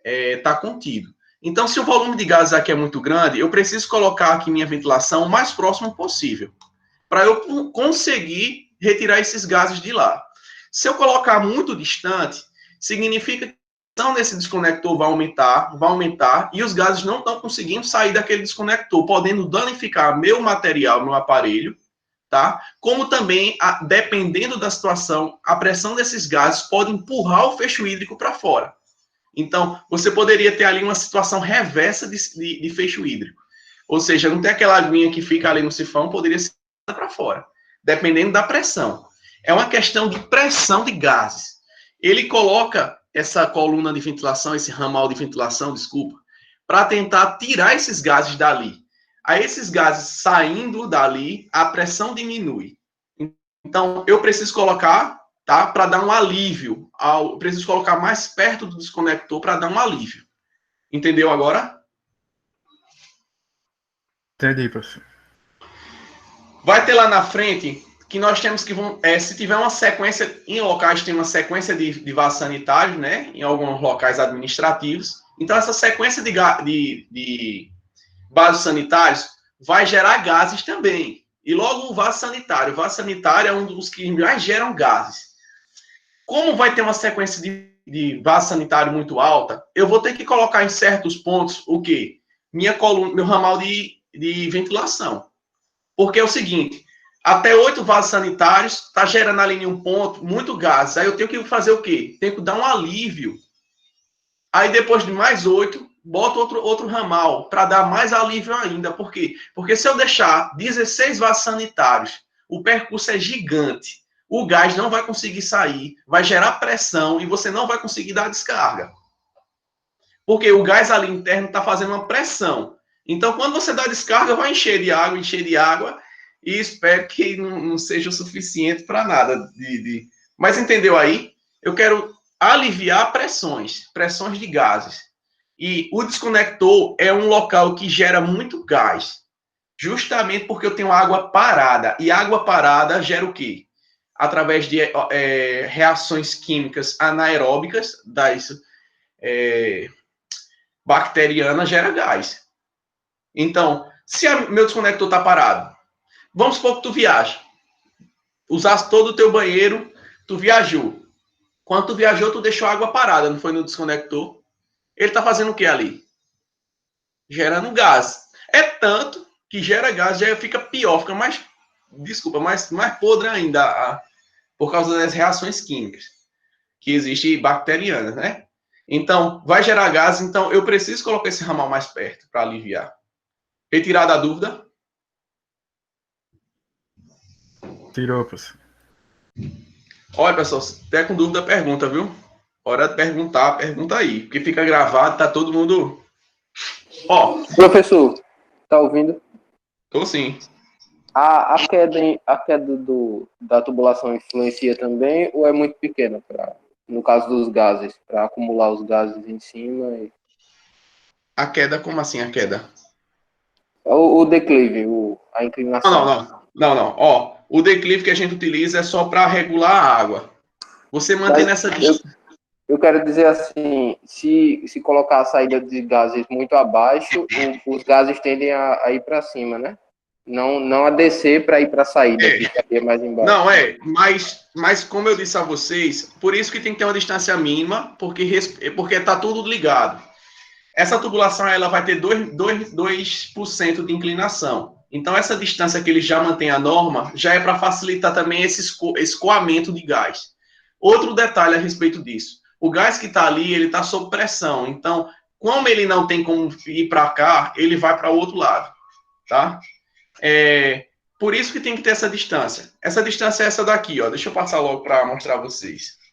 está contido. Então, se o volume de gases aqui é muito grande, eu preciso colocar aqui minha ventilação o mais próximo possível, para eu conseguir retirar esses gases de lá. Se eu colocar muito distante, significa que a pressão nesse desconector vai aumentar, e os gases não estão conseguindo sair daquele desconector, podendo danificar meu material, meu aparelho, tá? Como também, dependendo da situação, a pressão desses gases pode empurrar o fecho hídrico para fora. Então, você poderia ter ali uma situação reversa de fecho hídrico. Ou seja, não tem aquela aguinha que fica ali no sifão, poderia ser para fora, dependendo da pressão. É uma questão de pressão de gases. Ele coloca essa coluna de ventilação, esse ramal de ventilação, desculpa, para tentar tirar esses gases dali. Aí esses gases saindo dali, a pressão diminui. Então, eu preciso colocar, tá, para dar um alívio. Preciso colocar mais perto do desconector para dar um alívio. Entendeu agora? Entendi, professor. Vai ter lá na frente que nós temos que, se tiver uma sequência, em locais tem uma sequência de vasos sanitários, né, em alguns locais administrativos. Então, essa sequência de vasos sanitários vai gerar gases também. E logo o vaso sanitário. O vaso sanitário é um dos que mais geram gases. Como vai ter uma sequência de vaso sanitário muito alta, eu vou ter que colocar em certos pontos o quê? Minha coluna, meu ramal de ventilação. Porque é o seguinte, até 8 vasos sanitários, está gerando ali em um ponto muito gases. Aí eu tenho que fazer o quê? Tenho que dar um alívio. Aí depois de mais 8, boto outro ramal para dar mais alívio ainda. Por quê? Porque se eu deixar 16 vasos sanitários, o percurso é gigante. O gás não vai conseguir sair, vai gerar pressão e você não vai conseguir dar descarga. Porque o gás ali interno está fazendo uma pressão. Então, quando você dá descarga, vai encher de água, e espero que não seja o suficiente para nada. Mas entendeu aí? Eu quero aliviar pressões de gases. E o desconector é um local que gera muito gás, justamente porque eu tenho água parada. E água parada gera o quê? Através de reações químicas anaeróbicas, bacterianas, gera gás. Então, se meu desconector está parado, vamos supor que tu viaja, usasse todo o teu banheiro, tu viajou. Quando tu viajou, tu deixou a água parada, não foi no desconector? Ele está fazendo o que ali? Gerando gás. É tanto que gera gás, já fica pior, fica mais podre ainda, por causa das reações químicas que existem bacterianas, né? Então, vai gerar gás, então eu preciso colocar esse ramal mais perto para aliviar. Retirada a dúvida? Tirou, professor. Olha, pessoal, se tiver com dúvida, pergunta, viu? Hora de perguntar, pergunta aí. Porque fica gravado, tá todo mundo... Ó. Professor, tá ouvindo? Tô sim. A queda da tubulação influencia também ou é muito pequena, no caso dos gases, para acumular os gases em cima? A queda, como assim a queda? O declive, a inclinação. Não. Ó, o declive que a gente utiliza é só para regular a água. Você mantém nessa distância. Eu quero dizer assim, se colocar a saída de gases muito abaixo, os gases tendem a ir para cima, né? Não a descer para ir para a saída, que estaria mais embaixo. Não, mas como eu disse a vocês, por isso que tem que ter uma distância mínima, porque está tudo ligado. Essa tubulação ela vai ter 2% de inclinação. Então, essa distância que ele já mantém a norma, já é para facilitar também esse escoamento de gás. Outro detalhe a respeito disso. O gás que está ali, ele está sob pressão. Então, como ele não tem como ir para cá, ele vai para o outro lado. Tá? Por isso que tem que ter essa distância. Essa distância é essa daqui, ó. Deixa eu passar logo para mostrar a vocês.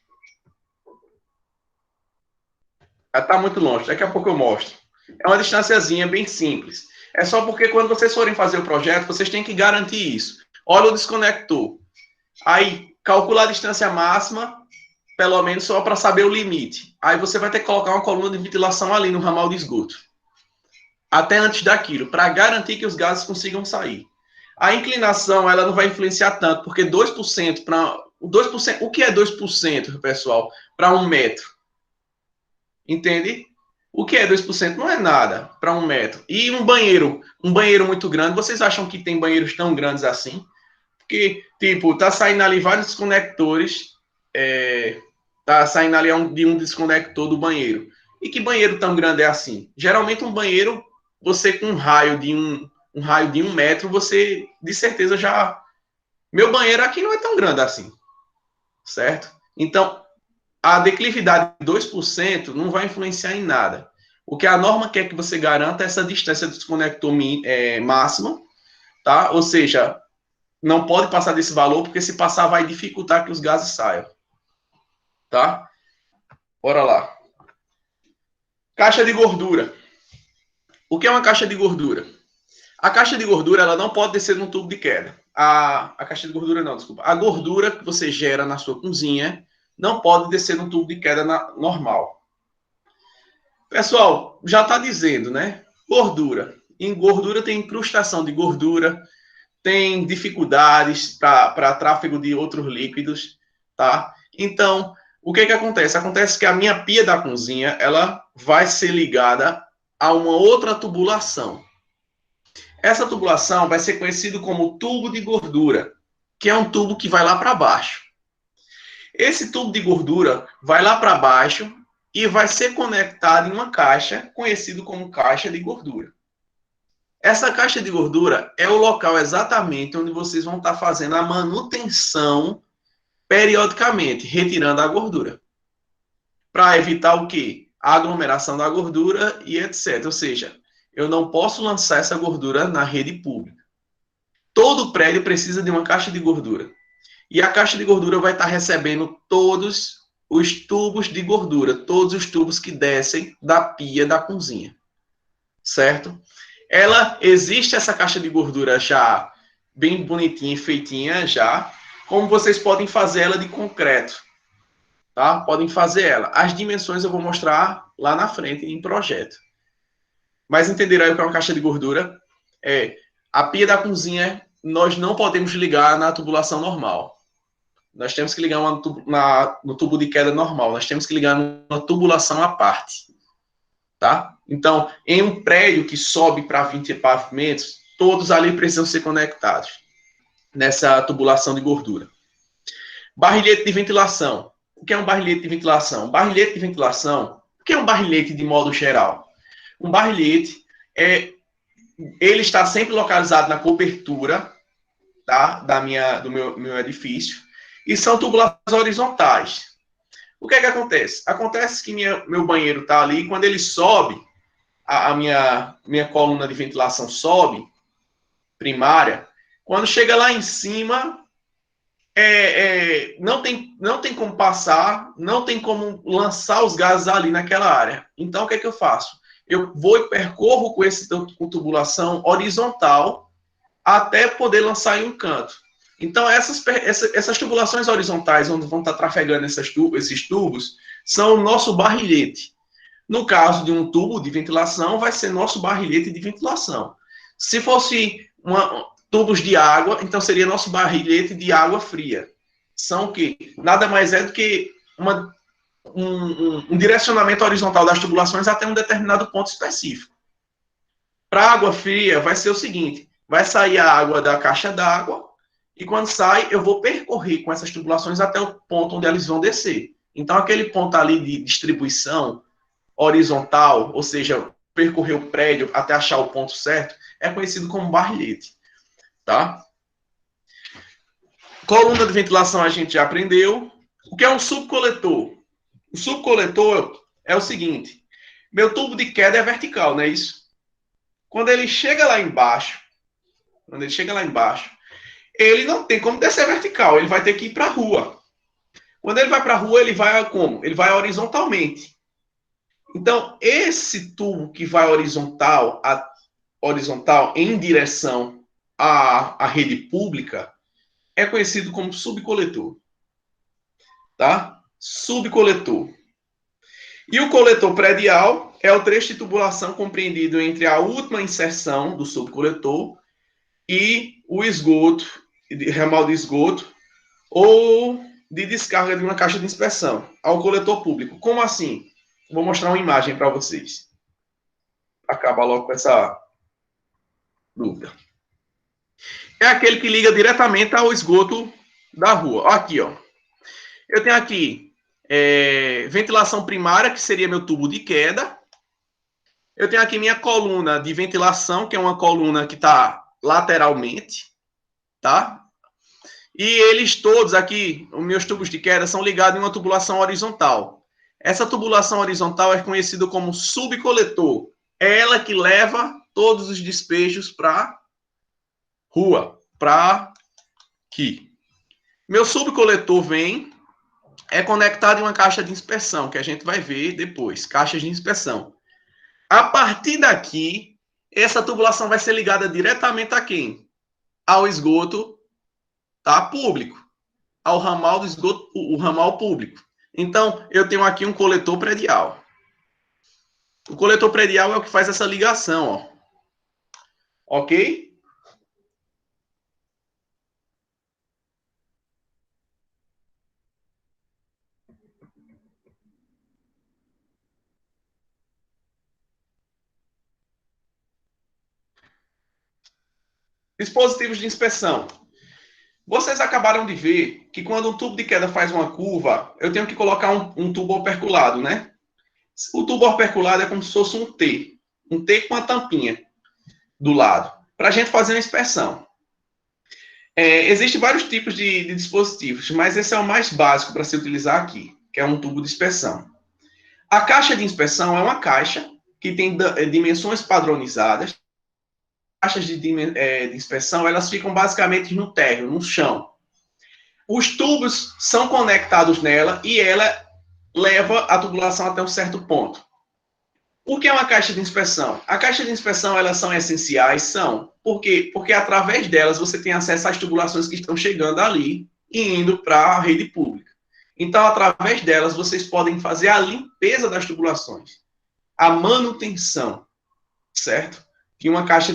Está muito longe, daqui a pouco eu mostro. É uma distânciazinha bem simples. É só porque quando vocês forem fazer o projeto, vocês têm que garantir isso. Olha o desconector. Aí, calcula a distância máxima, pelo menos só para saber o limite. Aí você vai ter que colocar uma coluna de ventilação ali no ramal de esgoto. Até antes daquilo, para garantir que os gases consigam sair. A inclinação, ela não vai influenciar tanto, porque 2% para... O que é 2%, pessoal, para 1 metro? Entende? O que é 2%? Não é nada para 1 metro. E um banheiro muito grande, vocês acham que tem banheiros tão grandes assim? Porque, tipo, tá saindo ali vários conectores, tá saindo ali de um desconector do banheiro. E que banheiro tão grande é assim? Geralmente um banheiro, você com um raio de 1 metro, você de certeza já... Meu banheiro aqui não é tão grande assim, certo? Então, a declividade de 2% não vai influenciar em nada. O que a norma quer que você garanta é essa distância do desconector máxima, tá? Ou seja, não pode passar desse valor, porque se passar vai dificultar que os gases saiam, tá? Bora lá. Caixa de gordura. O que é uma caixa de gordura? A caixa de gordura, ela não pode descer num tubo de queda. A caixa de gordura não, desculpa. A gordura que você gera na sua cozinha não pode descer num tubo de queda normal. Pessoal, já está dizendo, né? Gordura. Em gordura tem incrustação de gordura, tem dificuldades para tráfego de outros líquidos, tá? Então, o que acontece? Acontece que a minha pia da cozinha, ela vai ser ligada a uma outra tubulação. Essa tubulação vai ser conhecida como tubo de gordura, que é um tubo que vai lá para baixo. Esse tubo de gordura vai lá para baixo e vai ser conectado em uma caixa, conhecido como caixa de gordura. Essa caixa de gordura é o local exatamente onde vocês vão estar fazendo a manutenção periodicamente, retirando a gordura. Para evitar o quê? A aglomeração da gordura e etc. Ou seja, eu não posso lançar essa gordura na rede pública. Todo prédio precisa de uma caixa de gordura. E a caixa de gordura vai estar recebendo todos os tubos de gordura, todos os tubos que descem da pia da cozinha. Certo? Existe essa caixa de gordura já bem bonitinha e feitinha já, como vocês podem fazer ela de concreto, tá? Podem fazer ela. As dimensões eu vou mostrar lá na frente em projeto. Mas entenderam aí o que é uma caixa de gordura? A pia da cozinha nós não podemos ligar na tubulação normal. Nós temos que ligar no tubo de queda normal. Nós temos que ligar numa tubulação à parte. Tá? Então, em um prédio que sobe para 20 pavimentos, todos ali precisam ser conectados nessa tubulação de gordura. Barrilhete de ventilação. O que é um barrilhete de ventilação? Barrilhete de ventilação, o que é um barrilhete de modo geral? Um barrilhete, ele está sempre localizado na cobertura, tá, do meu edifício, e são tubulações horizontais. O que é que acontece? Acontece que meu banheiro está ali, e quando ele sobe, a minha coluna de ventilação sobe, primária, quando chega lá em cima, não tem como passar, não tem como lançar os gases ali naquela área. Então, o que é que eu faço? Eu vou e percorro com tubulação horizontal até poder lançar em um canto. Então, essas tubulações horizontais, onde vão estar trafegando esses tubos, são o nosso barrilhete. No caso de um tubo de ventilação, vai ser nosso barrilhete de ventilação. Se fosse tubos de água, então seria nosso barrilhete de água fria. São o quê? Nada mais é do que um direcionamento horizontal das tubulações até um determinado ponto específico. Para água fria, vai ser o seguinte, vai sair a água da caixa d'água, e quando sai, eu vou percorrer com essas tubulações até o ponto onde elas vão descer. Então, aquele ponto ali de distribuição horizontal, ou seja, percorrer o prédio até achar o ponto certo, é conhecido como barrilhete. Tá? Coluna de ventilação a gente já aprendeu. O que é um subcoletor? O subcoletor é o seguinte, meu tubo de queda é vertical, não é isso? Quando ele chega lá embaixo, ele não tem como descer vertical, ele vai ter que ir para a rua. Quando ele vai para a rua, ele vai como? Ele vai horizontalmente. Então, esse tubo que vai horizontal em direção à rede pública é conhecido como subcoletor. Tá? Subcoletor. E o coletor predial é o trecho de tubulação compreendido entre a última inserção do subcoletor e o esgoto, ramal de esgoto, ou de descarga de uma caixa de inspeção ao coletor público. Como assim? Vou mostrar uma imagem para vocês. Acabar logo com essa dúvida. É aquele que liga diretamente ao esgoto da rua. Aqui, ó. Eu tenho aqui ventilação primária, que seria meu tubo de queda. Eu tenho aqui minha coluna de ventilação, que é uma coluna que está lateralmente, tá? E eles todos aqui, os meus tubos de queda, são ligados em uma tubulação horizontal. Essa tubulação horizontal é conhecida como subcoletor. É ela que leva todos os despejos para rua, para aqui. Meu subcoletor é conectado em uma caixa de inspeção, que a gente vai ver depois, caixas de inspeção. A partir daqui, essa tubulação vai ser ligada diretamente a quem? Ao esgoto, tá, público, ao ramal do esgoto, o ramal público. Então, eu tenho aqui um coletor predial. O coletor predial é o que faz essa ligação, ó. Ok? Dispositivos de inspeção. Vocês acabaram de ver que quando um tubo de queda faz uma curva, eu tenho que colocar um tubo operculado, né? O tubo operculado é como se fosse um T. Um T com a tampinha do lado. Para a gente fazer uma inspeção. Existem vários tipos de dispositivos, mas esse é o mais básico para se utilizar aqui, que é um tubo de inspeção. A caixa de inspeção é uma caixa que tem dimensões padronizadas. Caixas de inspeção, elas ficam basicamente no térreo, no chão. Os tubos são conectados nela e ela leva a tubulação até um certo ponto. O que é uma caixa de inspeção? A caixa de inspeção, elas são essenciais? Por quê? Porque através delas você tem acesso às tubulações que estão chegando ali e indo para a rede pública. Então, através delas, vocês podem fazer a limpeza das tubulações, a manutenção, certo? De uma caixa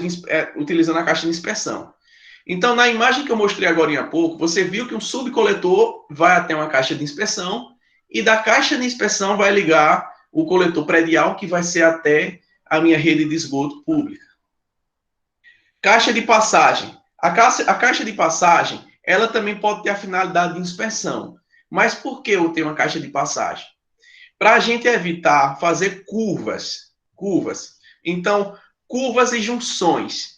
utilizando a caixa de inspeção. Então, na imagem que eu mostrei agora há pouco, você viu que um subcoletor vai até uma caixa de inspeção e da caixa de inspeção vai ligar o coletor predial, que vai ser até a minha rede de esgoto pública. Caixa de passagem. A caixa de passagem, ela também pode ter a finalidade de inspeção. Mas por que eu tenho uma caixa de passagem? Para a gente evitar fazer curvas. Então, curvas e junções.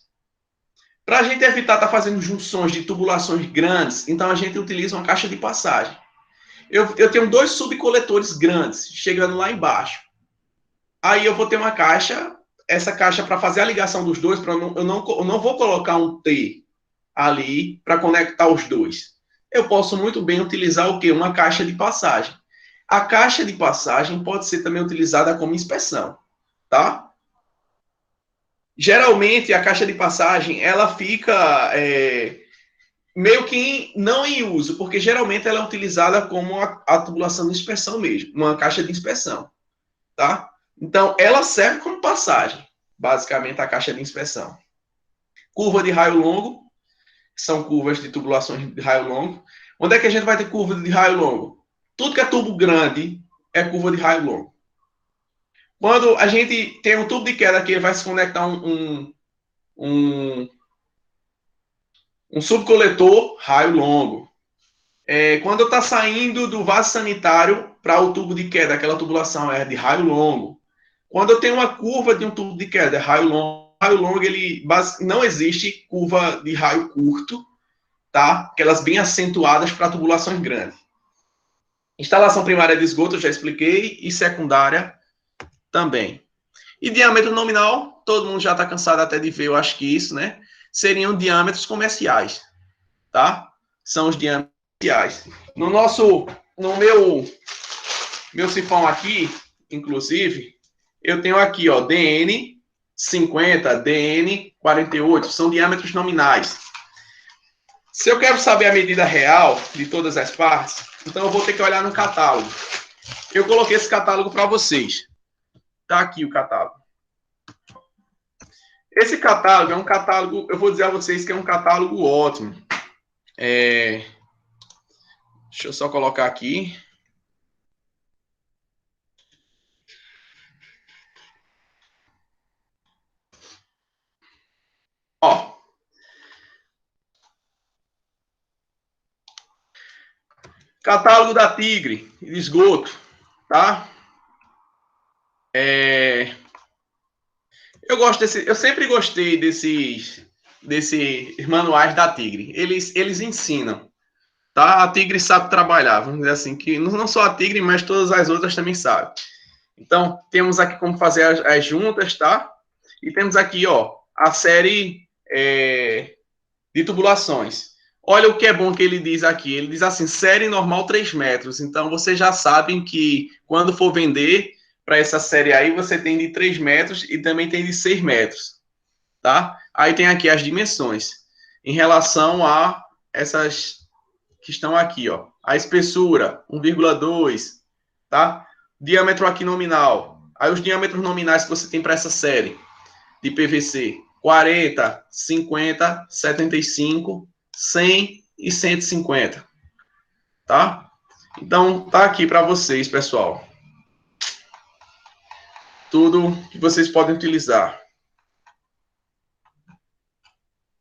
Para a gente evitar estar fazendo junções de tubulações grandes, então a gente utiliza uma caixa de passagem. Eu tenho 2 subcoletores grandes, chegando lá embaixo. Aí eu vou ter uma caixa, essa caixa para fazer a ligação dos dois, eu não vou colocar um T ali para conectar os dois. Eu posso muito bem utilizar o quê? Uma caixa de passagem. A caixa de passagem pode ser também utilizada como inspeção, tá? Geralmente, a caixa de passagem, ela fica meio que não em uso, porque geralmente ela é utilizada como a tubulação de inspeção mesmo, uma caixa de inspeção, tá? Então, ela serve como passagem, basicamente, a caixa de inspeção. Curva de raio longo, são curvas de tubulações de raio longo. Onde é que a gente vai ter curva de raio longo? Tudo que é tubo grande é curva de raio longo. Quando a gente tem um tubo de queda que vai se conectar um subcoletor, raio longo. Quando está saindo do vaso sanitário para o tubo de queda, aquela tubulação é de raio longo. Quando eu tenho uma curva de um tubo de queda, é raio longo. Raio longo, não existe curva de raio curto, tá? Aquelas bem acentuadas para tubulações grandes. Instalação primária de esgoto, eu já expliquei, e secundária também. E diâmetro nominal, todo mundo já está cansado até de ver, eu acho que isso, né? Seriam diâmetros comerciais, tá? São os diâmetros comerciais. No meu sifão aqui, inclusive, eu tenho aqui, ó, DN 50, DN 48, são diâmetros nominais. Se eu quero saber a medida real de todas as partes, então eu vou ter que olhar no catálogo. Eu coloquei esse catálogo para vocês. Tá aqui o catálogo. Esse catálogo é um catálogo, eu vou dizer a vocês que é um catálogo ótimo. Deixa eu só colocar aqui. Catálogo da Tigre, de esgoto, tá? Eu sempre gostei desses manuais da Tigre. Eles ensinam, tá? A Tigre sabe trabalhar, vamos dizer assim, que não só a Tigre, mas todas as outras também sabem. Então, temos aqui como fazer as juntas, tá? E temos aqui, ó, a série de tubulações. Olha o que é bom que ele diz aqui. Ele diz assim, série normal 3 metros. Então, vocês já sabem que quando for vender para essa série aí, você tem de 3 metros e também tem de 6 metros, tá? Aí tem aqui as dimensões. Em relação a essas que estão aqui, ó. A espessura, 1,2, tá? Diâmetro aqui nominal. Aí os diâmetros nominais que você tem para essa série de PVC. 40, 50, 75, 100 e 150. Tá? Então, tá aqui para vocês, pessoal. Tudo que vocês podem utilizar.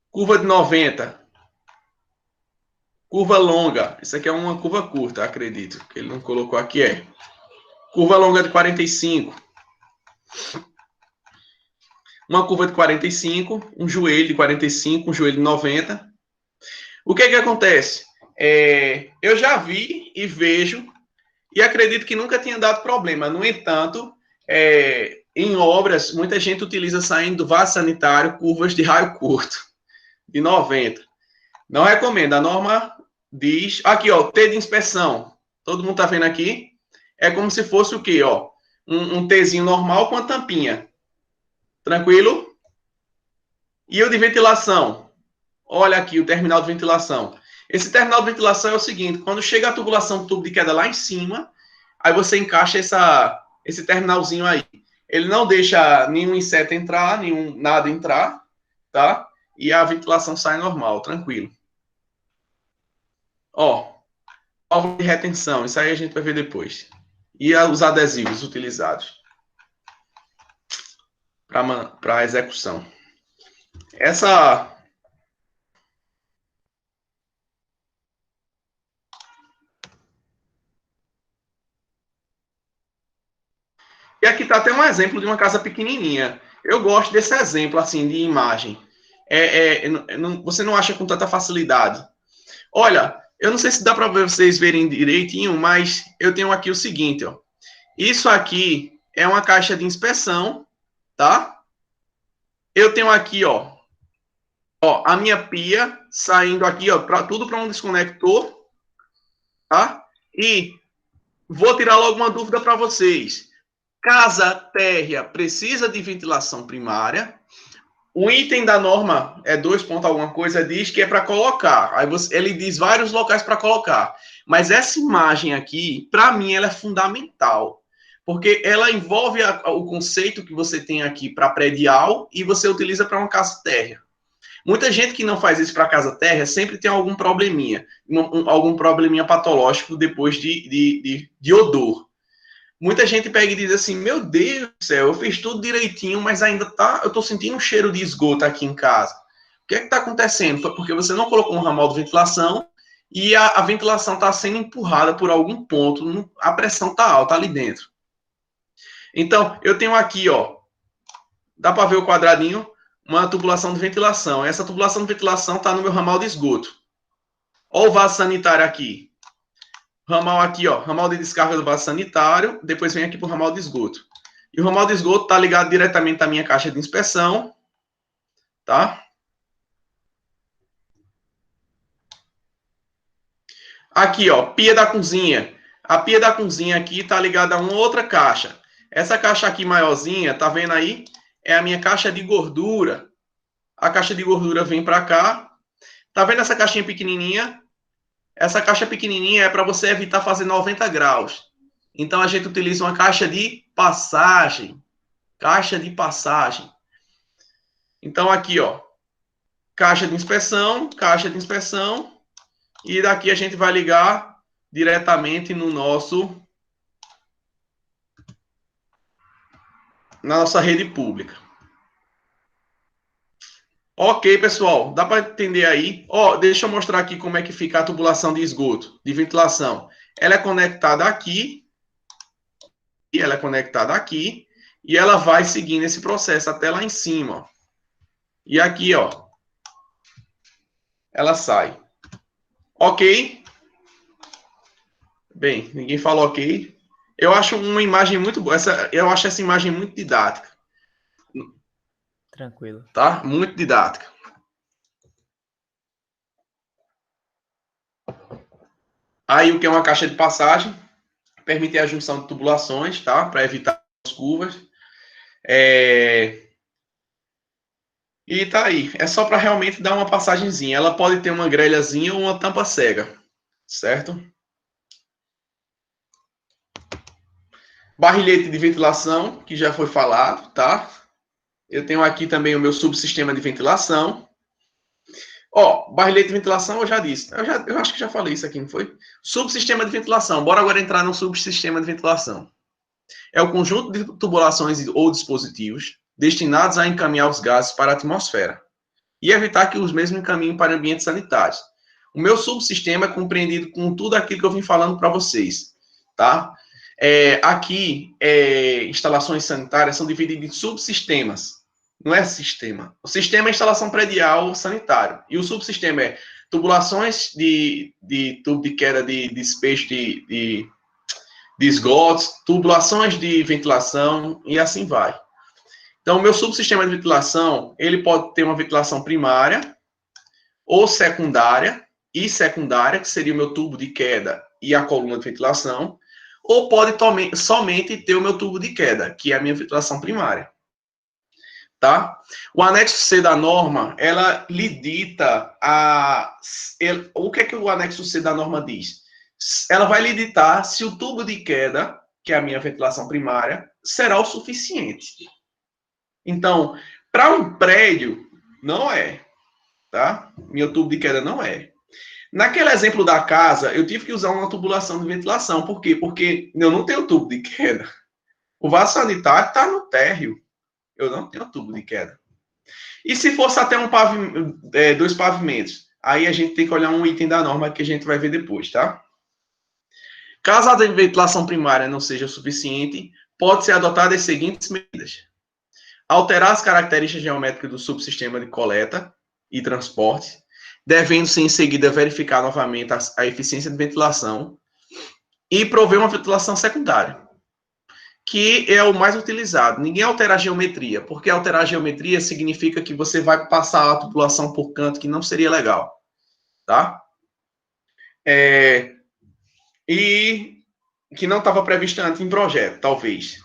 Curva de 90. Curva longa. Isso aqui é uma curva curta, acredito. Que ele não colocou aqui, Curva longa de 45. Uma curva de 45, um joelho de 45, um joelho de 90. O que acontece? Eu já vi e vejo, e acredito que nunca tinha dado problema. No entanto, em obras, muita gente utiliza saindo do vaso sanitário curvas de raio curto, de 90. Não recomendo. A norma diz... Aqui, ó, T de inspeção. Todo mundo tá vendo aqui? É como se fosse o quê, ó? Um Tzinho normal com a tampinha. Tranquilo? E o de ventilação? Olha aqui o terminal de ventilação. Esse terminal de ventilação é o seguinte, quando chega a tubulação do tubo de queda lá em cima, aí você encaixa esse terminalzinho aí. Ele não deixa nenhum inseto entrar, nada entrar, tá? E a ventilação sai normal, tranquilo. Ó, válvula de retenção, isso aí a gente vai ver depois. E os adesivos utilizados para execução. E aqui está até um exemplo de uma casa pequenininha. Eu gosto desse exemplo, assim, de imagem. Você não acha com tanta facilidade. Olha, eu não sei se dá para vocês verem direitinho, mas eu tenho aqui o seguinte, ó. Isso aqui é uma caixa de inspeção, tá? Eu tenho aqui, ó, a minha pia saindo aqui, ó, tudo para um desconector, tá? E vou tirar logo uma dúvida para vocês. Casa térrea precisa de ventilação primária. O item da norma 2 ponto alguma coisa, diz que é para colocar. Aí ele diz vários locais para colocar. Mas essa imagem aqui, para mim, ela é fundamental. Porque ela envolve o conceito que você tem aqui para predial e você utiliza para uma casa térrea. Muita gente que não faz isso para casa térrea sempre tem algum probleminha. Algum probleminha patológico depois de odor. Muita gente pega e diz assim, meu Deus do céu, eu fiz tudo direitinho, mas ainda eu tô sentindo um cheiro de esgoto aqui em casa. O que é que tá acontecendo? Foi porque você não colocou um ramal de ventilação e a ventilação está sendo empurrada por algum ponto, a pressão tá alta ali dentro. Então, eu tenho aqui, ó, dá para ver o quadradinho, uma tubulação de ventilação. Essa tubulação de ventilação está no meu ramal de esgoto. Olha o vaso sanitário aqui. Ramal aqui, ó, ramal de descarga do vaso sanitário, depois vem aqui para o ramal de esgoto. E o ramal de esgoto está ligado diretamente à minha caixa de inspeção, tá? Aqui, ó, pia da cozinha. A pia da cozinha aqui está ligada a uma outra caixa. Essa caixa aqui maiorzinha, tá vendo aí? É a minha caixa de gordura. A caixa de gordura vem para cá. Tá vendo essa caixinha pequenininha? Essa caixa pequenininha é para você evitar fazer 90 graus. Então, a gente utiliza uma caixa de passagem. Caixa de passagem. Então, aqui, ó. Caixa de inspeção, caixa de inspeção. E daqui a gente vai ligar diretamente no na nossa rede pública. Ok, pessoal, dá para entender aí? Ó, deixa eu mostrar aqui como é que fica a tubulação de esgoto, de ventilação. ela é conectada aqui, e ela é conectada aqui, e ela vai seguindo esse processo até lá em cima, ó. E aqui, ó, ela sai. Ok? Bem, ninguém falou ok. Eu acho uma imagem muito boa. Eu acho essa imagem muito didática. Tranquilo. Tá? Muito didática. Aí, o que é uma caixa de passagem? Permite a junção de tubulações, tá? Para evitar as curvas. E tá aí. É só para realmente dar uma passagenzinha. Ela pode ter uma grelhazinha ou uma tampa cega. Certo? Barrilhete de ventilação, que já foi falado, tá? Eu tenho aqui também o meu subsistema de ventilação. Ó, barrilhete de ventilação eu já disse. Eu acho que já falei isso aqui, não foi? Subsistema de ventilação. Bora agora entrar no subsistema de ventilação. É o conjunto de tubulações ou dispositivos destinados a encaminhar os gases para a atmosfera e evitar que os mesmos encaminhem para ambientes sanitários. O meu subsistema é compreendido com tudo aquilo que eu vim falando para vocês, tá? Aqui, instalações sanitárias são divididas em subsistemas. Não é sistema. O sistema é instalação predial sanitário. E o subsistema é tubulações de tubo de queda de despejo de esgotos, tubulações de ventilação e assim vai. Então, o meu subsistema de ventilação, ele pode ter uma ventilação primária ou secundária, e secundária, que seria o meu tubo de queda e a coluna de ventilação, ou pode somente ter o meu tubo de queda, que é a minha ventilação primária. Tá? O anexo C da norma, ela lhe dita o que é que o anexo C da norma diz? Ela vai lhe ditar se o tubo de queda, que é a minha ventilação primária, será o suficiente. Então, para um prédio, não é. Tá? Meu tubo de queda não é. Naquele exemplo da casa, eu tive que usar uma tubulação de ventilação. Por quê? Porque eu não tenho tubo de queda. O vaso sanitário está no térreo. Eu não tenho tubo de queda. E se fosse até dois pavimentos? Aí a gente tem que olhar um item da norma que a gente vai ver depois, tá? Caso a ventilação primária não seja suficiente, pode ser adotada as seguintes medidas. Alterar as características geométricas do subsistema de coleta e transporte, devendo-se em seguida verificar novamente a eficiência de ventilação e prover uma ventilação secundária, que é o mais utilizado. Ninguém altera a geometria, porque alterar a geometria significa que você vai passar a tubulação por canto que não seria legal, tá? E que não estava previsto antes em projeto, talvez.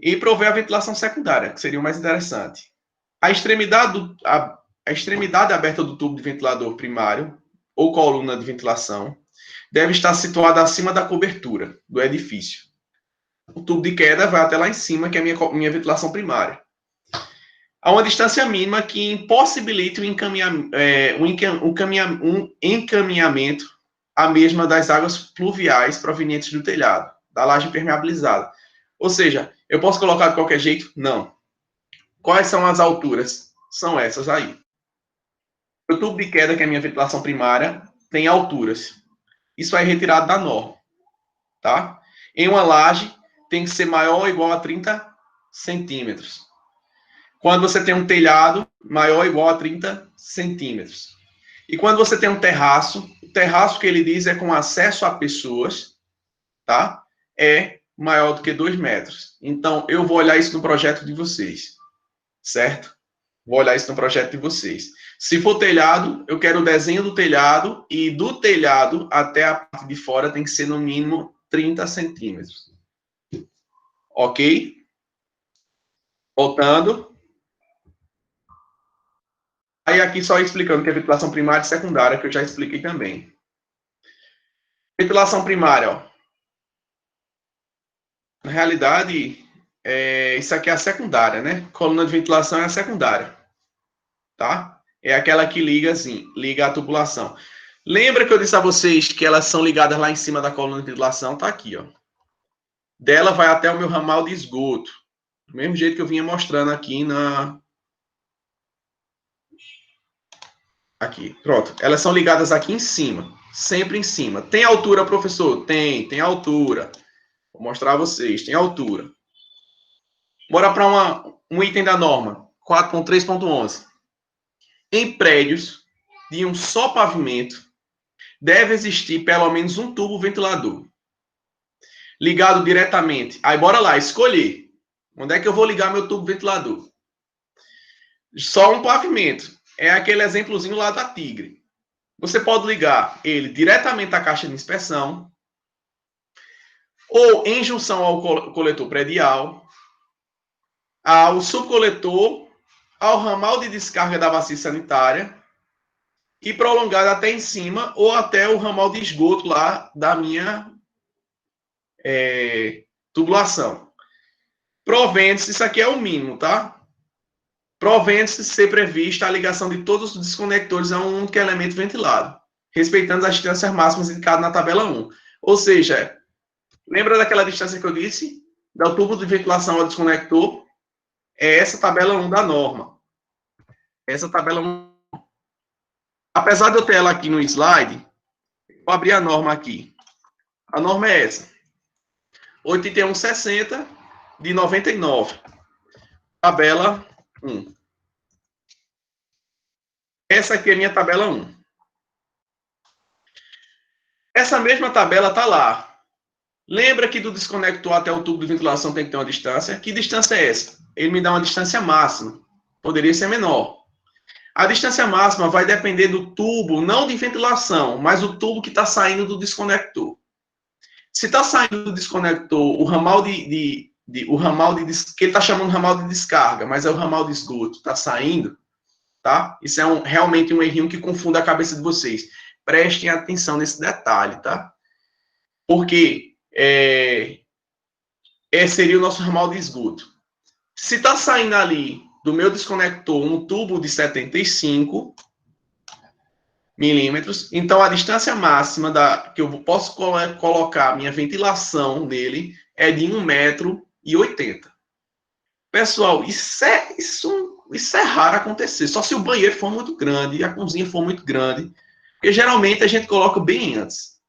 E prover a ventilação secundária, que seria o mais interessante. A extremidade aberta do tubo de ventilador primário, ou coluna de ventilação, deve estar situada acima da cobertura do edifício. O tubo de queda vai até lá em cima, que é a minha ventilação primária. Há uma distância mínima que impossibilite um encaminhamento à mesma das águas pluviais provenientes do telhado, da laje impermeabilizada. Ou seja, eu posso colocar de qualquer jeito? Não. Quais são as alturas? São essas aí. O tubo de queda, que é a minha ventilação primária, tem alturas. Isso é retirado da norma, tá? Em uma laje, tem que ser maior ou igual a 30 centímetros. Quando você tem um telhado, maior ou igual a 30 centímetros. E quando você tem um terraço, o terraço que ele diz é com acesso a pessoas, tá? É maior do que 2 metros. Então, eu vou olhar isso no projeto de vocês, certo? Vou olhar isso no projeto de vocês. Se for telhado, eu quero o desenho do telhado, e do telhado até a parte de fora tem que ser no mínimo 30 centímetros. Ok? Voltando. Aí aqui só explicando que é ventilação primária e secundária, que eu já expliquei também. Ventilação primária, ó. Na realidade, isso aqui é a secundária, né? Coluna de ventilação é a secundária. Tá? É aquela que liga assim, liga a tubulação. Lembra que eu disse a vocês que elas são ligadas lá em cima da coluna de ventilação? Tá aqui, ó. Dela vai até o meu ramal de esgoto. Do mesmo jeito que eu vinha mostrando aqui Aqui, pronto. Elas são ligadas aqui em cima, sempre em cima. Tem altura, professor? Tem altura. Vou mostrar a vocês, tem altura. Bora para um item da norma, 4.3.11. Em prédios de um só pavimento, deve existir pelo menos um tubo ventilador ligado diretamente. Aí, bora lá, escolher. Onde é que eu vou ligar meu tubo ventilador? Só um pavimento. É aquele exemplozinho lá da Tigre. Você pode ligar ele diretamente à caixa de inspeção, ou em junção ao coletor predial, ao subcoletor, ao ramal de descarga da bacia sanitária e prolongado até em cima ou até o ramal de esgoto lá da minha tubulação. Provendo-se, isso aqui é o mínimo, tá? Provendo-se ser prevista a ligação de todos os desconectores a um único elemento ventilado, respeitando as distâncias máximas indicadas na tabela 1. Ou seja, lembra daquela distância que eu disse? Do tubo de ventilação ao desconector? É essa tabela 1 da norma. Essa tabela 1. Apesar de eu ter ela aqui no slide, vou abrir a norma aqui. A norma é essa. 8160 de 99. Tabela 1. Essa aqui é a minha tabela 1. Essa mesma tabela está lá. Lembra que do desconector até o tubo de ventilação tem que ter uma distância? Que distância é essa? Ele me dá uma distância máxima. Poderia ser menor. A distância máxima vai depender do tubo, não de ventilação, mas o tubo que está saindo do desconector. Se está saindo do desconector o ramal que ele está chamando de ramal de descarga, mas é o ramal de esgoto, está saindo, tá? Isso é realmente um errinho que confunde a cabeça de vocês. Prestem atenção nesse detalhe, tá? Porque seria o nosso ramal de esgoto. Se está saindo ali do meu desconector um tubo de 75 milímetros, então a distância máxima que eu posso colocar a minha ventilação nele é de 1,80 m. Pessoal, isso é raro acontecer, só se o banheiro for muito grande e a cozinha for muito grande, porque geralmente a gente coloca bem antes.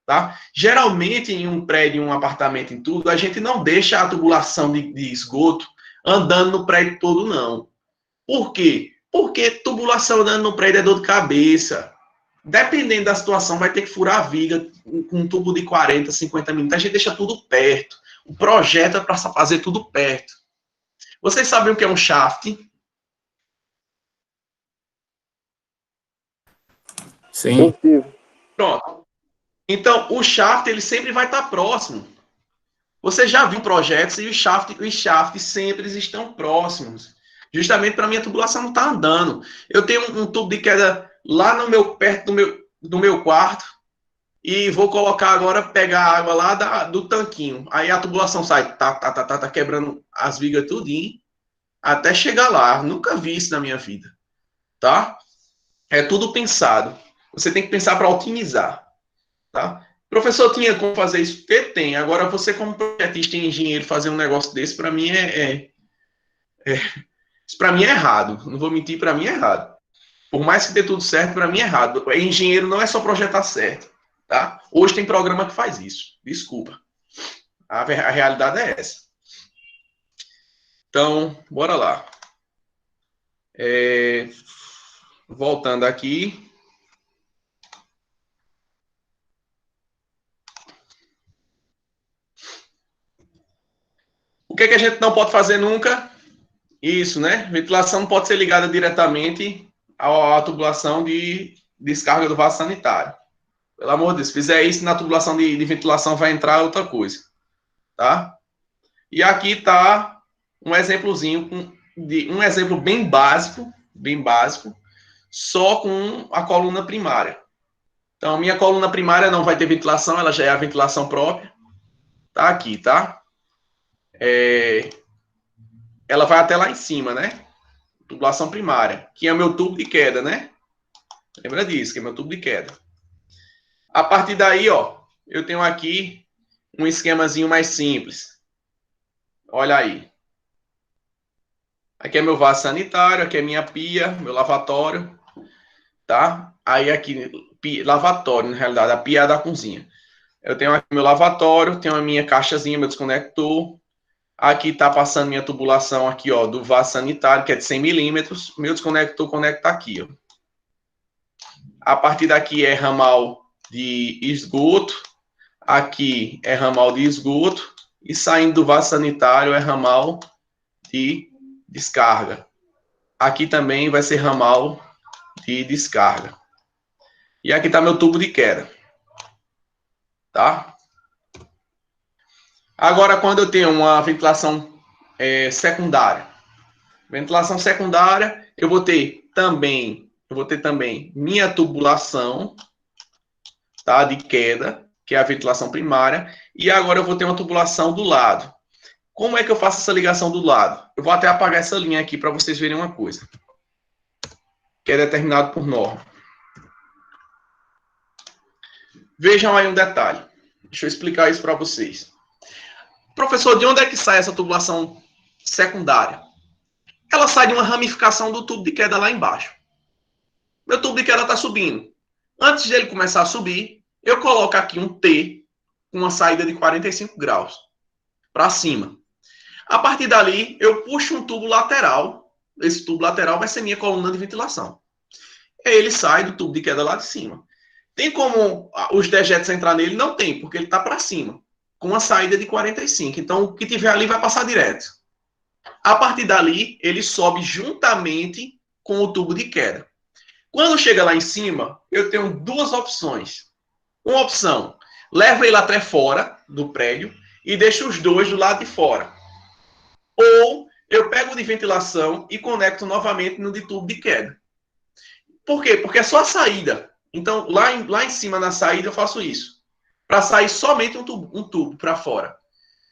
Tá? Geralmente, em um prédio, em um apartamento, em tudo, a gente não deixa a tubulação de esgoto andando no prédio todo, não. Por quê? Porque tubulação andando no prédio é dor de cabeça. Dependendo da situação, vai ter que furar a viga com um tubo de 40, 50 milímetros. A gente deixa tudo perto. O projeto é para fazer tudo perto. Vocês sabem o que é um shaft? Sim. Pronto. Então, o shaft, ele sempre vai estar próximo. Você já viu projetos e os shafts sempre estão próximos. Justamente para a minha tubulação não estar andando. Eu tenho um tubo de queda lá perto do meu quarto e vou colocar agora, pegar a água lá do tanquinho. Aí a tubulação sai, tá quebrando as vigas tudinho, até chegar lá. Nunca vi isso na minha vida. Tá? É tudo pensado. Você tem que pensar para otimizar. Tá? Professor, tinha como fazer isso? Tem. Agora, você como projetista e engenheiro fazer um negócio desse, para mim isso para mim é errado. Não vou mentir, para mim é errado. Por mais que dê tudo certo, para mim é errado. Engenheiro não é só projetar certo. Tá? Hoje tem programa que faz isso. Desculpa. A realidade é essa. Então, bora lá. Voltando aqui. O que a gente não pode fazer nunca? Isso, né? Ventilação não pode ser ligada diretamente à tubulação de descarga do vaso sanitário. Pelo amor de Deus, se fizer isso na tubulação de ventilação, vai entrar outra coisa. Tá? E aqui está um exemplozinho, um exemplo bem básico, só com a coluna primária. Então, minha coluna primária não vai ter ventilação, ela já é a ventilação própria. Tá aqui, tá? Ela vai até lá em cima, né? Tubulação primária, que é o meu tubo de queda, né? Lembra disso, que é meu tubo de queda. A partir daí, ó, eu tenho aqui um esquemazinho mais simples. Olha aí. Aqui é meu vaso sanitário, aqui é minha pia, meu lavatório. tá? Aí aqui, lavatório, na realidade, a pia da cozinha. Eu tenho aqui meu lavatório, tenho a minha caixazinha, meu desconector. Aqui está passando minha tubulação aqui, ó, do vaso sanitário, que é de 100 milímetros. Meu desconector conecta aqui, ó. A partir daqui é ramal de esgoto. Aqui é ramal de esgoto. E saindo do vaso sanitário é ramal de descarga. Aqui também vai ser ramal de descarga. E aqui está meu tubo de queda. Tá? Agora, quando eu tenho uma ventilação secundária. Ventilação secundária, eu vou ter também minha tubulação, tá, de queda, que é a ventilação primária, e agora eu vou ter uma tubulação do lado. Como é que eu faço essa ligação do lado? Eu vou até apagar essa linha aqui para vocês verem uma coisa, que é determinado por norma. Vejam aí um detalhe. Deixa eu explicar isso para vocês. Professor, de onde é que sai essa tubulação secundária? Ela sai de uma ramificação do tubo de queda lá embaixo. Meu tubo de queda está subindo. Antes de ele começar a subir, eu coloco aqui um T com uma saída de 45 graus para cima. A partir dali, eu puxo um tubo lateral. Esse tubo lateral vai ser minha coluna de ventilação. Aí ele sai do tubo de queda lá de cima. Tem como os dejetos entrar nele? Não tem, porque ele está para cima, com uma saída de 45. Então, o que tiver ali vai passar direto. A partir dali, ele sobe juntamente com o tubo de queda. Quando chega lá em cima, eu tenho duas opções. Uma opção, levo ele até fora do prédio e deixo os dois do lado de fora. Ou eu pego o de ventilação e conecto novamente no de tubo de queda. Por quê? Porque é só a saída. Então, lá em cima na saída eu faço isso. Para sair somente um tubo para fora.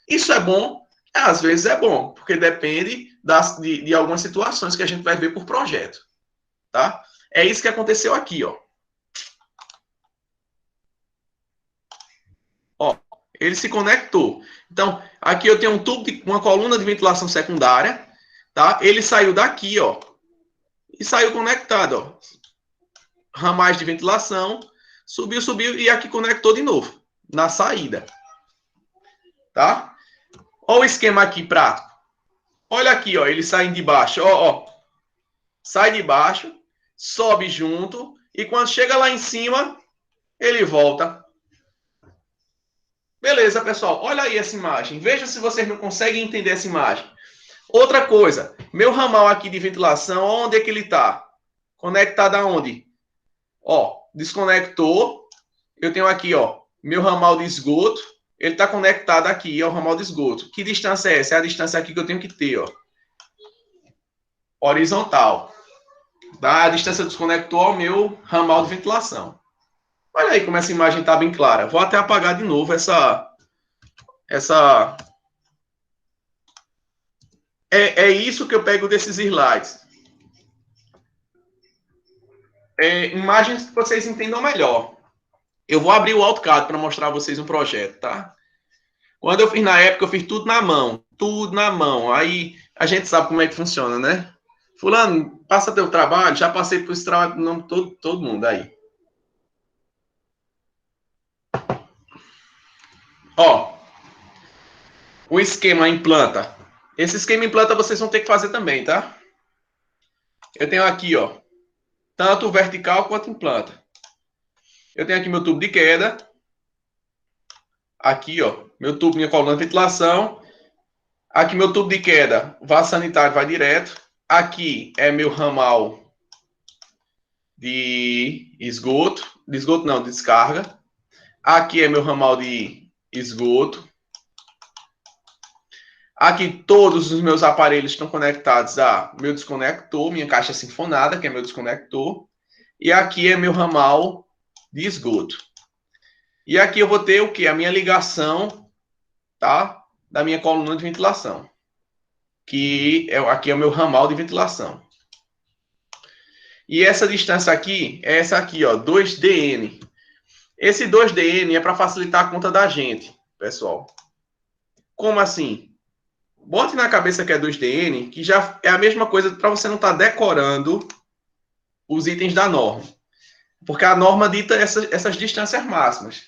Isso é bom? Às vezes é bom, porque depende de algumas situações que a gente vai ver por projeto. Tá? É isso que aconteceu aqui, ó. Ó, ele se conectou. Então, aqui eu tenho um tubo, uma coluna de ventilação secundária, tá? Ele saiu daqui, ó, e saiu conectado, ó. Ramais de ventilação, subiu, e aqui conectou de novo, na saída. Tá? Olha o esquema aqui prático. Olha aqui, ó, ele saindo de baixo, ó. Sai de baixo, sobe junto, e quando chega lá em cima, ele volta. Beleza, pessoal, olha aí essa imagem. Veja se vocês não conseguem entender essa imagem. Outra coisa, meu ramal aqui de ventilação, onde é que ele está? Conectado aonde? Ó, desconectou. Eu tenho aqui, ó, meu ramal de esgoto. Ele está conectado aqui ao ramal de esgoto. Que distância é essa? É a distância aqui que eu tenho que ter, ó. Horizontal. Tá? A distância desconectou ao meu ramal de ventilação. Olha aí como essa imagem está bem clara. Vou até apagar de novo essa... É isso que eu pego desses slides. Imagens que vocês entendam melhor. Eu vou abrir o AutoCAD para mostrar a vocês um projeto, tá? Quando eu fiz na época, eu fiz tudo na mão. Tudo na mão. Aí a gente sabe como é que funciona, né? Fulano, passa teu trabalho. Já passei por esse trabalho, não, todo mundo aí. Ó, o esquema em planta. Esse esquema em planta vocês vão ter que fazer também, tá? Eu tenho aqui, ó, tanto vertical quanto em planta. Eu tenho aqui meu tubo de queda. Aqui, ó, meu tubo, minha coluna de ventilação. Aqui meu tubo de queda, vaso sanitário vai direto. Aqui é meu ramal de esgoto. De esgoto não, de descarga. Aqui é meu ramal de esgoto. Aqui todos os meus aparelhos estão conectados a meu desconector, minha caixa sinfonada, que é meu desconector. E aqui é meu ramal de esgoto. E aqui eu vou ter o quê? A minha ligação, tá? Da minha coluna de ventilação. Aqui é o meu ramal de ventilação. E essa distância aqui é essa aqui, ó, 2dn. Esse 2dn é para facilitar a conta da gente, pessoal. Como assim? Bote na cabeça que é 2dn, que já é a mesma coisa para você não estar decorando os itens da norma. Porque a norma dita essas distâncias máximas.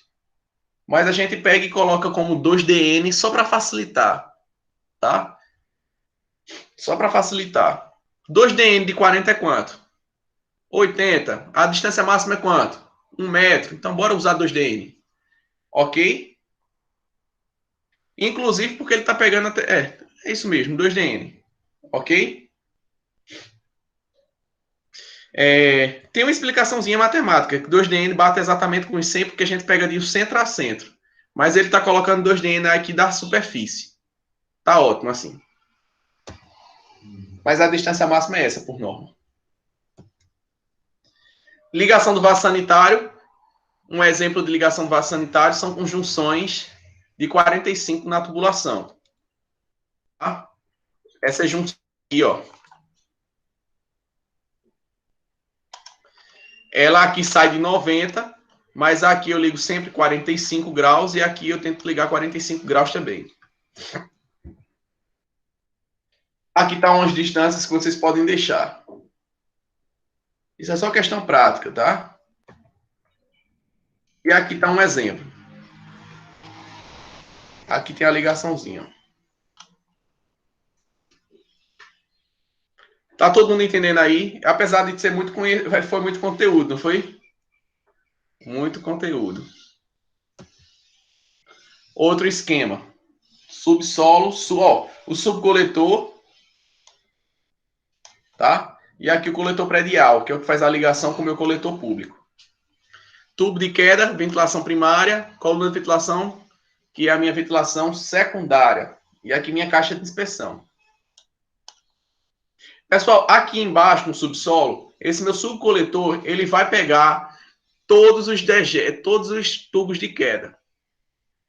Mas a gente pega e coloca como 2dn só para facilitar, tá? Só para facilitar. 2dn de 40 é quanto? 80. A distância máxima é quanto? 1 metro. Então, bora usar 2dn. Ok? Inclusive porque ele está pegando até... É isso mesmo, 2dn. Ok? Tem uma explicaçãozinha matemática, que 2dn bate exatamente com os 100, porque a gente pega de centro a centro. Mas ele está colocando 2dn aqui da superfície. Tá ótimo assim. Mas a distância máxima é essa, por norma. Ligação do vaso sanitário. Um exemplo de ligação do vaso sanitário são conjunções de 45 na tubulação. Tá? Essa junção aqui, ó. Ela aqui sai de 90, mas aqui eu ligo sempre 45 graus e aqui eu tento ligar 45 graus também. Aqui estão umas distâncias que vocês podem deixar. Isso é só questão prática, tá? E aqui está um exemplo. Aqui tem a ligaçãozinha. Tá todo mundo entendendo aí? Apesar de ser foi muito conteúdo, não foi? Muito conteúdo. Outro esquema. Subsolo, o subcoletor, tá? E aqui o coletor predial, que é o que faz a ligação com o meu coletor público. Tubo de queda, ventilação primária, coluna de ventilação, que é a minha ventilação secundária. E aqui minha caixa de inspeção. Pessoal, aqui embaixo no subsolo, esse meu subcoletor, ele vai pegar todos os tubos de queda.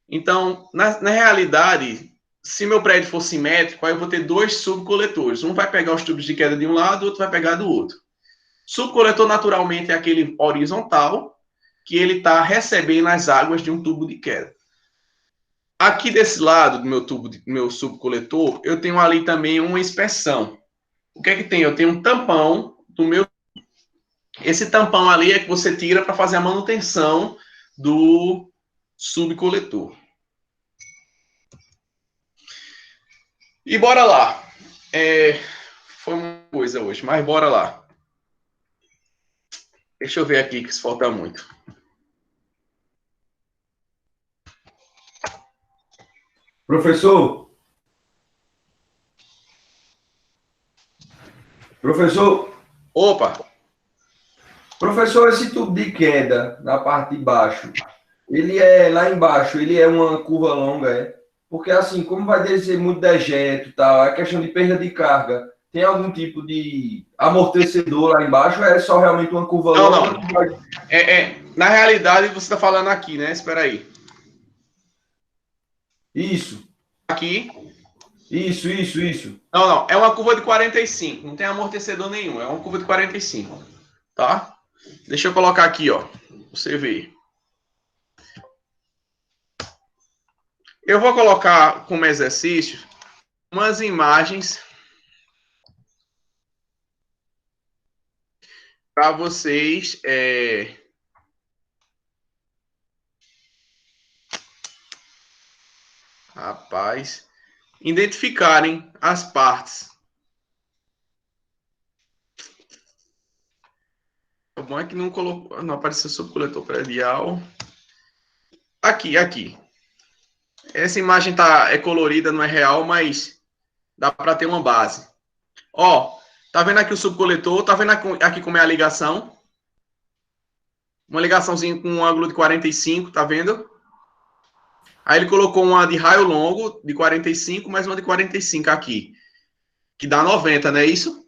Então, na realidade, se meu prédio for simétrico, aí eu vou ter 2 subcoletores. Um vai pegar os tubos de queda de um lado, o outro vai pegar do outro. Subcoletor, naturalmente, é aquele horizontal, que ele está recebendo as águas de um tubo de queda. Aqui desse lado do meu subcoletor, eu tenho ali também uma inspeção. O que é que tem? Eu tenho um tampão do meu... Esse tampão ali é que você tira para fazer a manutenção do subcoletor. E bora lá. Foi uma coisa hoje, mas bora lá. Deixa eu ver aqui, que isso falta muito. Professor? Professor? Opa! Professor, esse tubo de queda na parte de baixo, ele é lá embaixo, ele é uma curva longa, é? Porque assim, como vai descer muito dejeto e tal, é questão de perda de carga. Tem algum tipo de amortecedor lá embaixo ou é só realmente uma curva longa? Não. Na realidade, você está falando aqui, né? Espera aí. Isso. Aqui. Isso. Não. É uma curva de 45. Não tem amortecedor nenhum. É uma curva de 45. Tá? Deixa eu colocar aqui, ó. Você vê. Eu vou colocar como exercício umas imagens para vocês identificarem as partes. O bom é que não apareceu subcoletor predial. Aqui. Essa imagem é colorida, não é real, mas dá para ter uma base. Ó, tá vendo aqui o subcoletor? Tá vendo aqui como é a ligação? Uma ligaçãozinha com um ângulo de 45, tá vendo? Aí ele colocou uma de raio longo, de 45, mais uma de 45 aqui. Que dá 90, não é isso?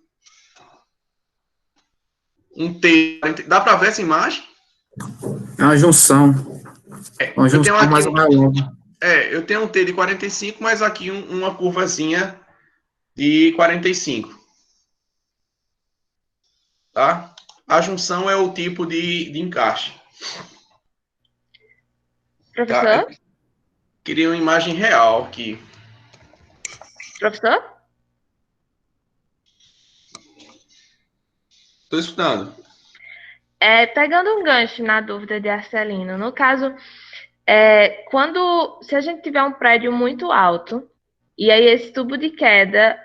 Um T. Dá para ver essa imagem? É uma junção. Uma Eu tenho junção aqui mais ou menos. eu tenho um T de 45, mas aqui uma curvazinha de 45. Tá? A junção é o tipo de encaixe. Professor? Tá? Queria uma imagem real aqui. Professor? Estou escutando. pegando um gancho na dúvida de Arcelino, no caso, se a gente tiver um prédio muito alto, e aí esse tubo de queda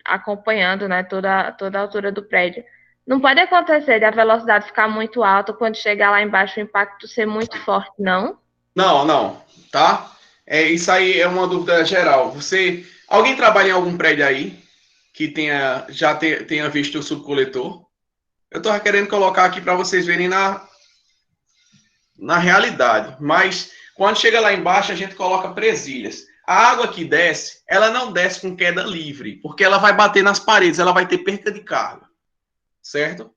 acompanhando, né, toda a altura do prédio, não pode acontecer de a velocidade ficar muito alta, quando chegar lá embaixo o impacto ser muito forte, não? Não, tá? Isso aí é uma dúvida geral. Alguém trabalha em algum prédio aí que tenha visto o subcoletor? Eu estou querendo colocar aqui para vocês verem na realidade, mas quando chega lá embaixo a gente coloca presilhas. A água que desce, ela não desce com queda livre, porque ela vai bater nas paredes, ela vai ter perca de carga, certo?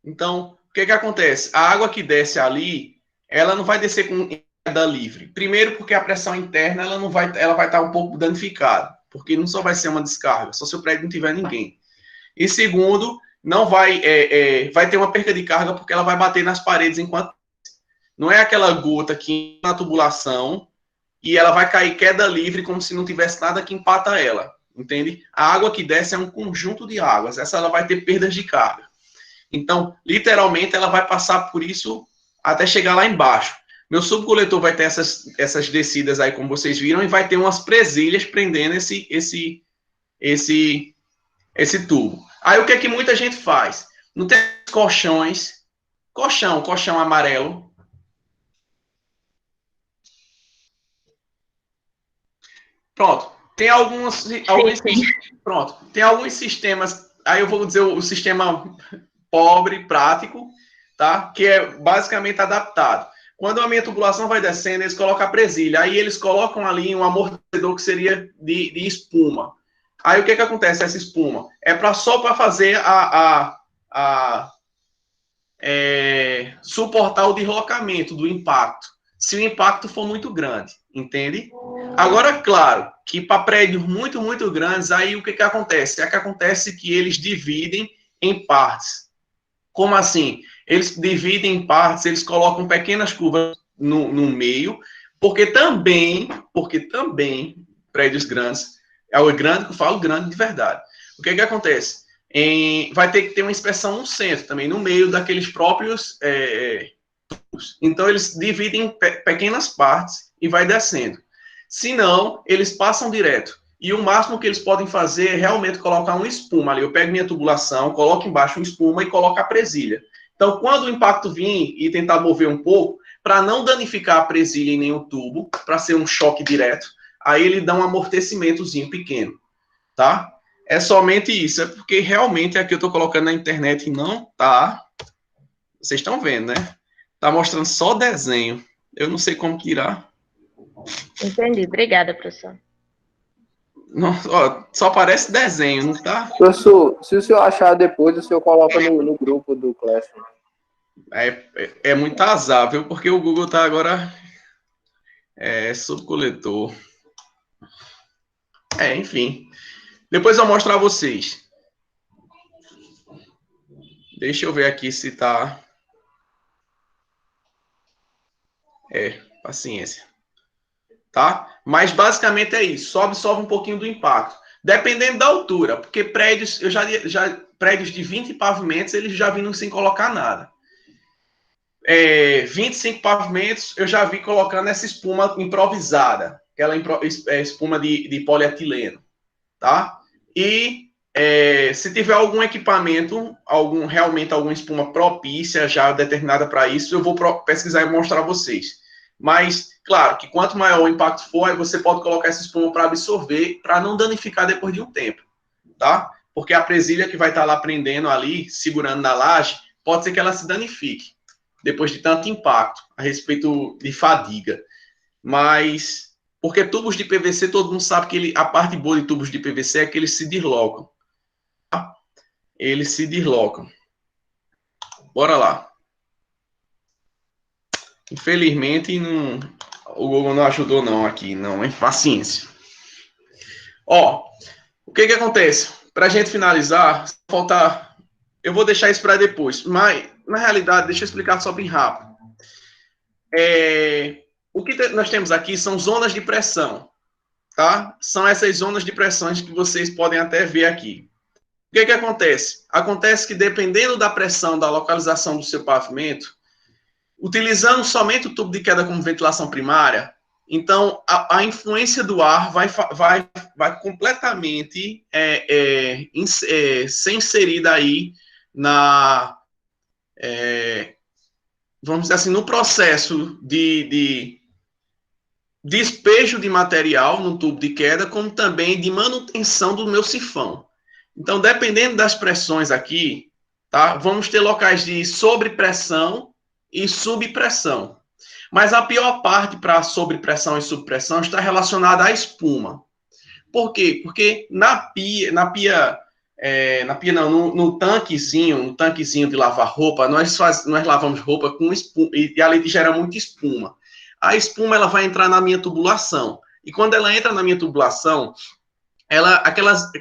Então, o que acontece? A água que desce ali, ela não vai descer com queda livre. Primeiro, porque a pressão interna ela vai estar um pouco danificada, porque não só vai ser uma descarga, só se o prédio não tiver ninguém. E segundo, não vai ter uma perca de carga, porque ela vai bater nas paredes enquanto não é aquela gota que na tubulação e ela vai cair queda livre como se não tivesse nada que empata ela, entende? A água que desce é um conjunto de águas, essa ela vai ter perdas de carga. Então, literalmente, ela vai passar por isso até chegar lá embaixo. Meu subcoletor vai ter essas descidas aí, como vocês viram, e vai ter umas presilhas prendendo esse tubo. Aí, o que é que muita gente faz? Não tem colchão amarelo. Pronto. Tem tem alguns sistemas, aí eu vou dizer o sistema pobre, prático, tá? Que é basicamente adaptado. Quando a minha tubulação vai descendo, eles colocam a presilha. Aí eles colocam ali um amortecedor que seria de espuma. Aí o que acontece? Essa espuma só para fazer suportar o deslocamento do impacto, se o impacto for muito grande, entende? Agora, claro, que para prédios muito, muito grandes, aí o que acontece? Acontece que eles dividem em partes. Como assim? Eles dividem em partes, eles colocam pequenas curvas no meio, porque também, prédios grandes, é o grande que eu falo, grande de verdade. O que acontece? Vai ter que ter uma inspeção no centro, também no meio daqueles próprios tubos. Então, eles dividem em pequenas partes e vai descendo. Se não, eles passam direto. E o máximo que eles podem fazer é realmente colocar uma espuma ali. Eu pego minha tubulação, coloco embaixo uma espuma e coloco a presilha. Então, quando o impacto vir e tentar mover um pouco, para não danificar a presilha em nenhum tubo, para ser um choque direto, aí ele dá um amortecimentozinho pequeno, tá? É somente isso. É porque realmente aqui eu estou colocando na internet e não tá. Vocês estão vendo, né? Tá mostrando só desenho. Eu não sei como tirar. Entendi. Obrigada, professor. Nossa, ó, só parece desenho, não tá? Professor, se o senhor achar depois, o senhor coloca no grupo do Classroom. É muito azar, viu? Porque o Google tá agora subcoletor. Enfim. Depois eu mostro a vocês. Deixa eu ver aqui se tá... paciência. Tá? Mas basicamente é isso. Só absorve um pouquinho do impacto. Dependendo da altura, porque prédios, prédios de 20 pavimentos, eles já viram sem colocar nada. 25 pavimentos, eu já vi colocando essa espuma improvisada, aquela espuma de polietileno, tá? E se tiver algum equipamento, realmente alguma espuma propícia, já determinada para isso, eu vou pesquisar e mostrar a vocês. Mas, claro, que quanto maior o impacto for, você pode colocar essa espuma para absorver, para não danificar depois de um tempo, tá? Porque a presilha que vai estar lá prendendo ali, segurando na laje, pode ser que ela se danifique, depois de tanto impacto, a respeito de fadiga. Mas, porque tubos de PVC, todo mundo sabe que a parte boa de tubos de PVC é que eles se deslocam. Tá? Eles se deslocam. Bora lá. Infelizmente, o Google não ajudou não aqui, não, hein? Paciência. Ó, o que acontece? Para a gente finalizar, falta... Eu vou deixar isso para depois, mas, na realidade, deixa eu explicar só bem rápido. O que nós temos aqui são zonas de pressão, tá? São essas zonas de pressões que vocês podem até ver aqui. O que acontece? Acontece que, dependendo da pressão, da localização do seu pavimento, utilizando somente o tubo de queda como ventilação primária, então a influência do ar vai completamente ser inserida aí vamos dizer assim, no processo de despejo de material no tubo de queda, como também de manutenção do meu sifão. Então, dependendo das pressões aqui, tá, vamos ter locais de sobrepressão e subpressão. Mas a pior parte para sobrepressão e subpressão está relacionada à espuma. Por quê? Porque no tanquezinho de lavar roupa, nós lavamos roupa com espuma, e ali gera muita espuma. A espuma, ela vai entrar na minha tubulação. E quando ela entra na minha tubulação, aquelas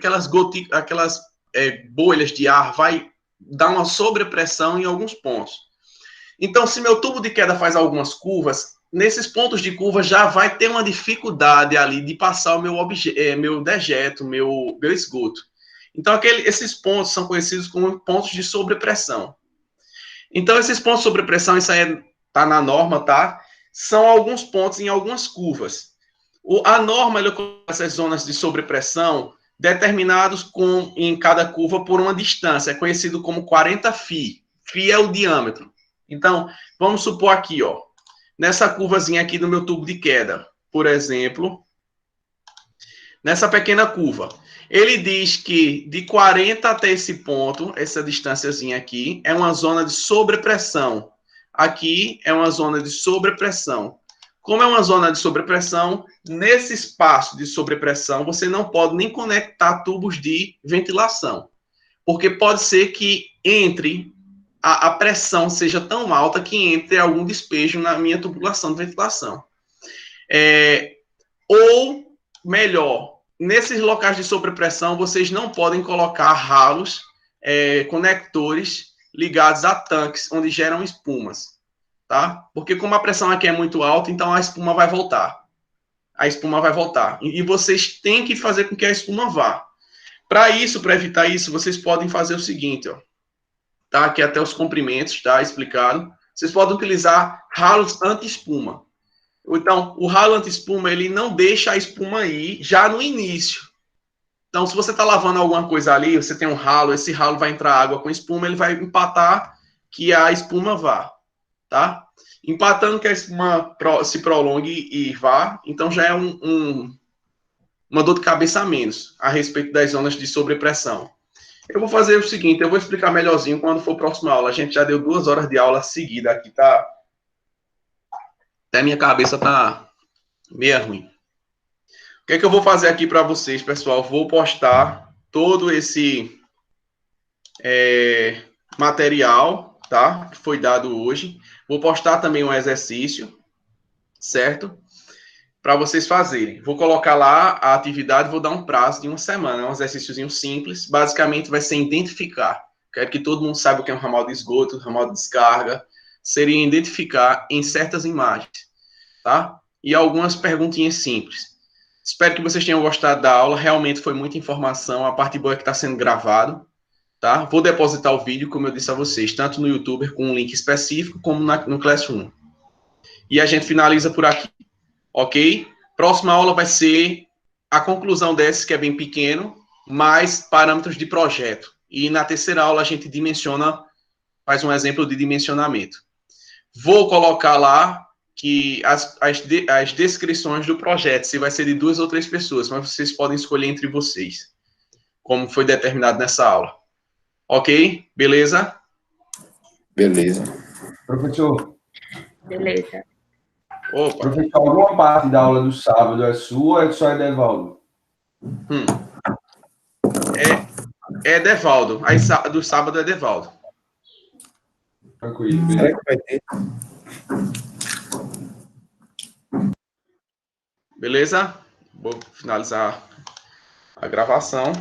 bolhas de ar vai dar uma sobrepressão em alguns pontos. Então, se meu tubo de queda faz algumas curvas, nesses pontos de curva já vai ter uma dificuldade ali de passar o meu dejeto, meu esgoto. Então, esses pontos são conhecidos como pontos de sobrepressão. Então, esses pontos de sobrepressão, isso aí está na norma, tá? São alguns pontos em algumas curvas. A norma, ela coloca essas zonas de sobrepressão determinados em cada curva por uma distância, é conhecido como 40 φ. Φ é o diâmetro. Então, vamos supor aqui, ó, nessa curvazinha aqui do meu tubo de queda, por exemplo, nessa pequena curva, ele diz que de 40 até esse ponto, essa distânciazinha aqui, é uma zona de sobrepressão. Aqui é uma zona de sobrepressão. Como é uma zona de sobrepressão, nesse espaço de sobrepressão, você não pode nem conectar tubos de ventilação, porque pode ser que a pressão seja tão alta que entre algum despejo na minha tubulação de ventilação. Ou, melhor, nesses locais de sobrepressão, vocês não podem colocar ralos, conectores ligados a tanques, onde geram espumas, tá? Porque como a pressão aqui é muito alta, então a espuma vai voltar. A espuma vai voltar. E vocês têm que fazer com que a espuma vá. Para evitar isso, vocês podem fazer o seguinte, ó. Tá? Aqui até os comprimentos, tá? Explicado. Vocês podem utilizar ralos anti-espuma. Então, o ralo anti-espuma, ele não deixa a espuma ir já no início. Então, se você está lavando alguma coisa ali, você tem um ralo, esse ralo vai entrar água com espuma, ele vai empatar que a espuma vá, tá? Empatando que a espuma se prolongue e vá, então já é uma dor de cabeça a menos a respeito das zonas de sobrepressão. Eu vou fazer o seguinte, eu vou explicar melhorzinho quando for a próxima aula. A gente já deu 2 horas de aula seguida aqui, tá? Até minha cabeça tá meio ruim. O que é que eu vou fazer aqui para vocês, pessoal? Vou postar todo esse material, tá? Que foi dado hoje. Vou postar também um exercício, certo? Para vocês fazerem. Vou colocar lá a atividade, vou dar um prazo de 1 semana. É um exercíciozinho simples. Basicamente, vai ser identificar. Quero que todo mundo saiba o que é um ramal de esgoto, ramal de descarga. Seria identificar em certas imagens, tá? E algumas perguntinhas simples. Espero que vocês tenham gostado da aula. Realmente foi muita informação. A parte boa é que está sendo gravado, tá? Vou depositar o vídeo, como eu disse a vocês, tanto no YouTube com um link específico, como no Classroom. E a gente finaliza por aqui. Ok? Próxima aula vai ser a conclusão desse, que é bem pequeno, mais parâmetros de projeto. E na terceira aula a gente faz um exemplo de dimensionamento. Vou colocar lá que as descrições do projeto, se vai ser de 2 ou 3 pessoas, mas vocês podem escolher entre vocês, como foi determinado nessa aula. Ok? Beleza? Beleza. Professor, Beleza. Opa. professor, alguma parte da aula do sábado é sua ou é só Edevaldo? É Edevaldo. Aí do sábado é Edevaldo. Tranquilo, Será beleza. que vai ter? Beleza? Vou finalizar a gravação.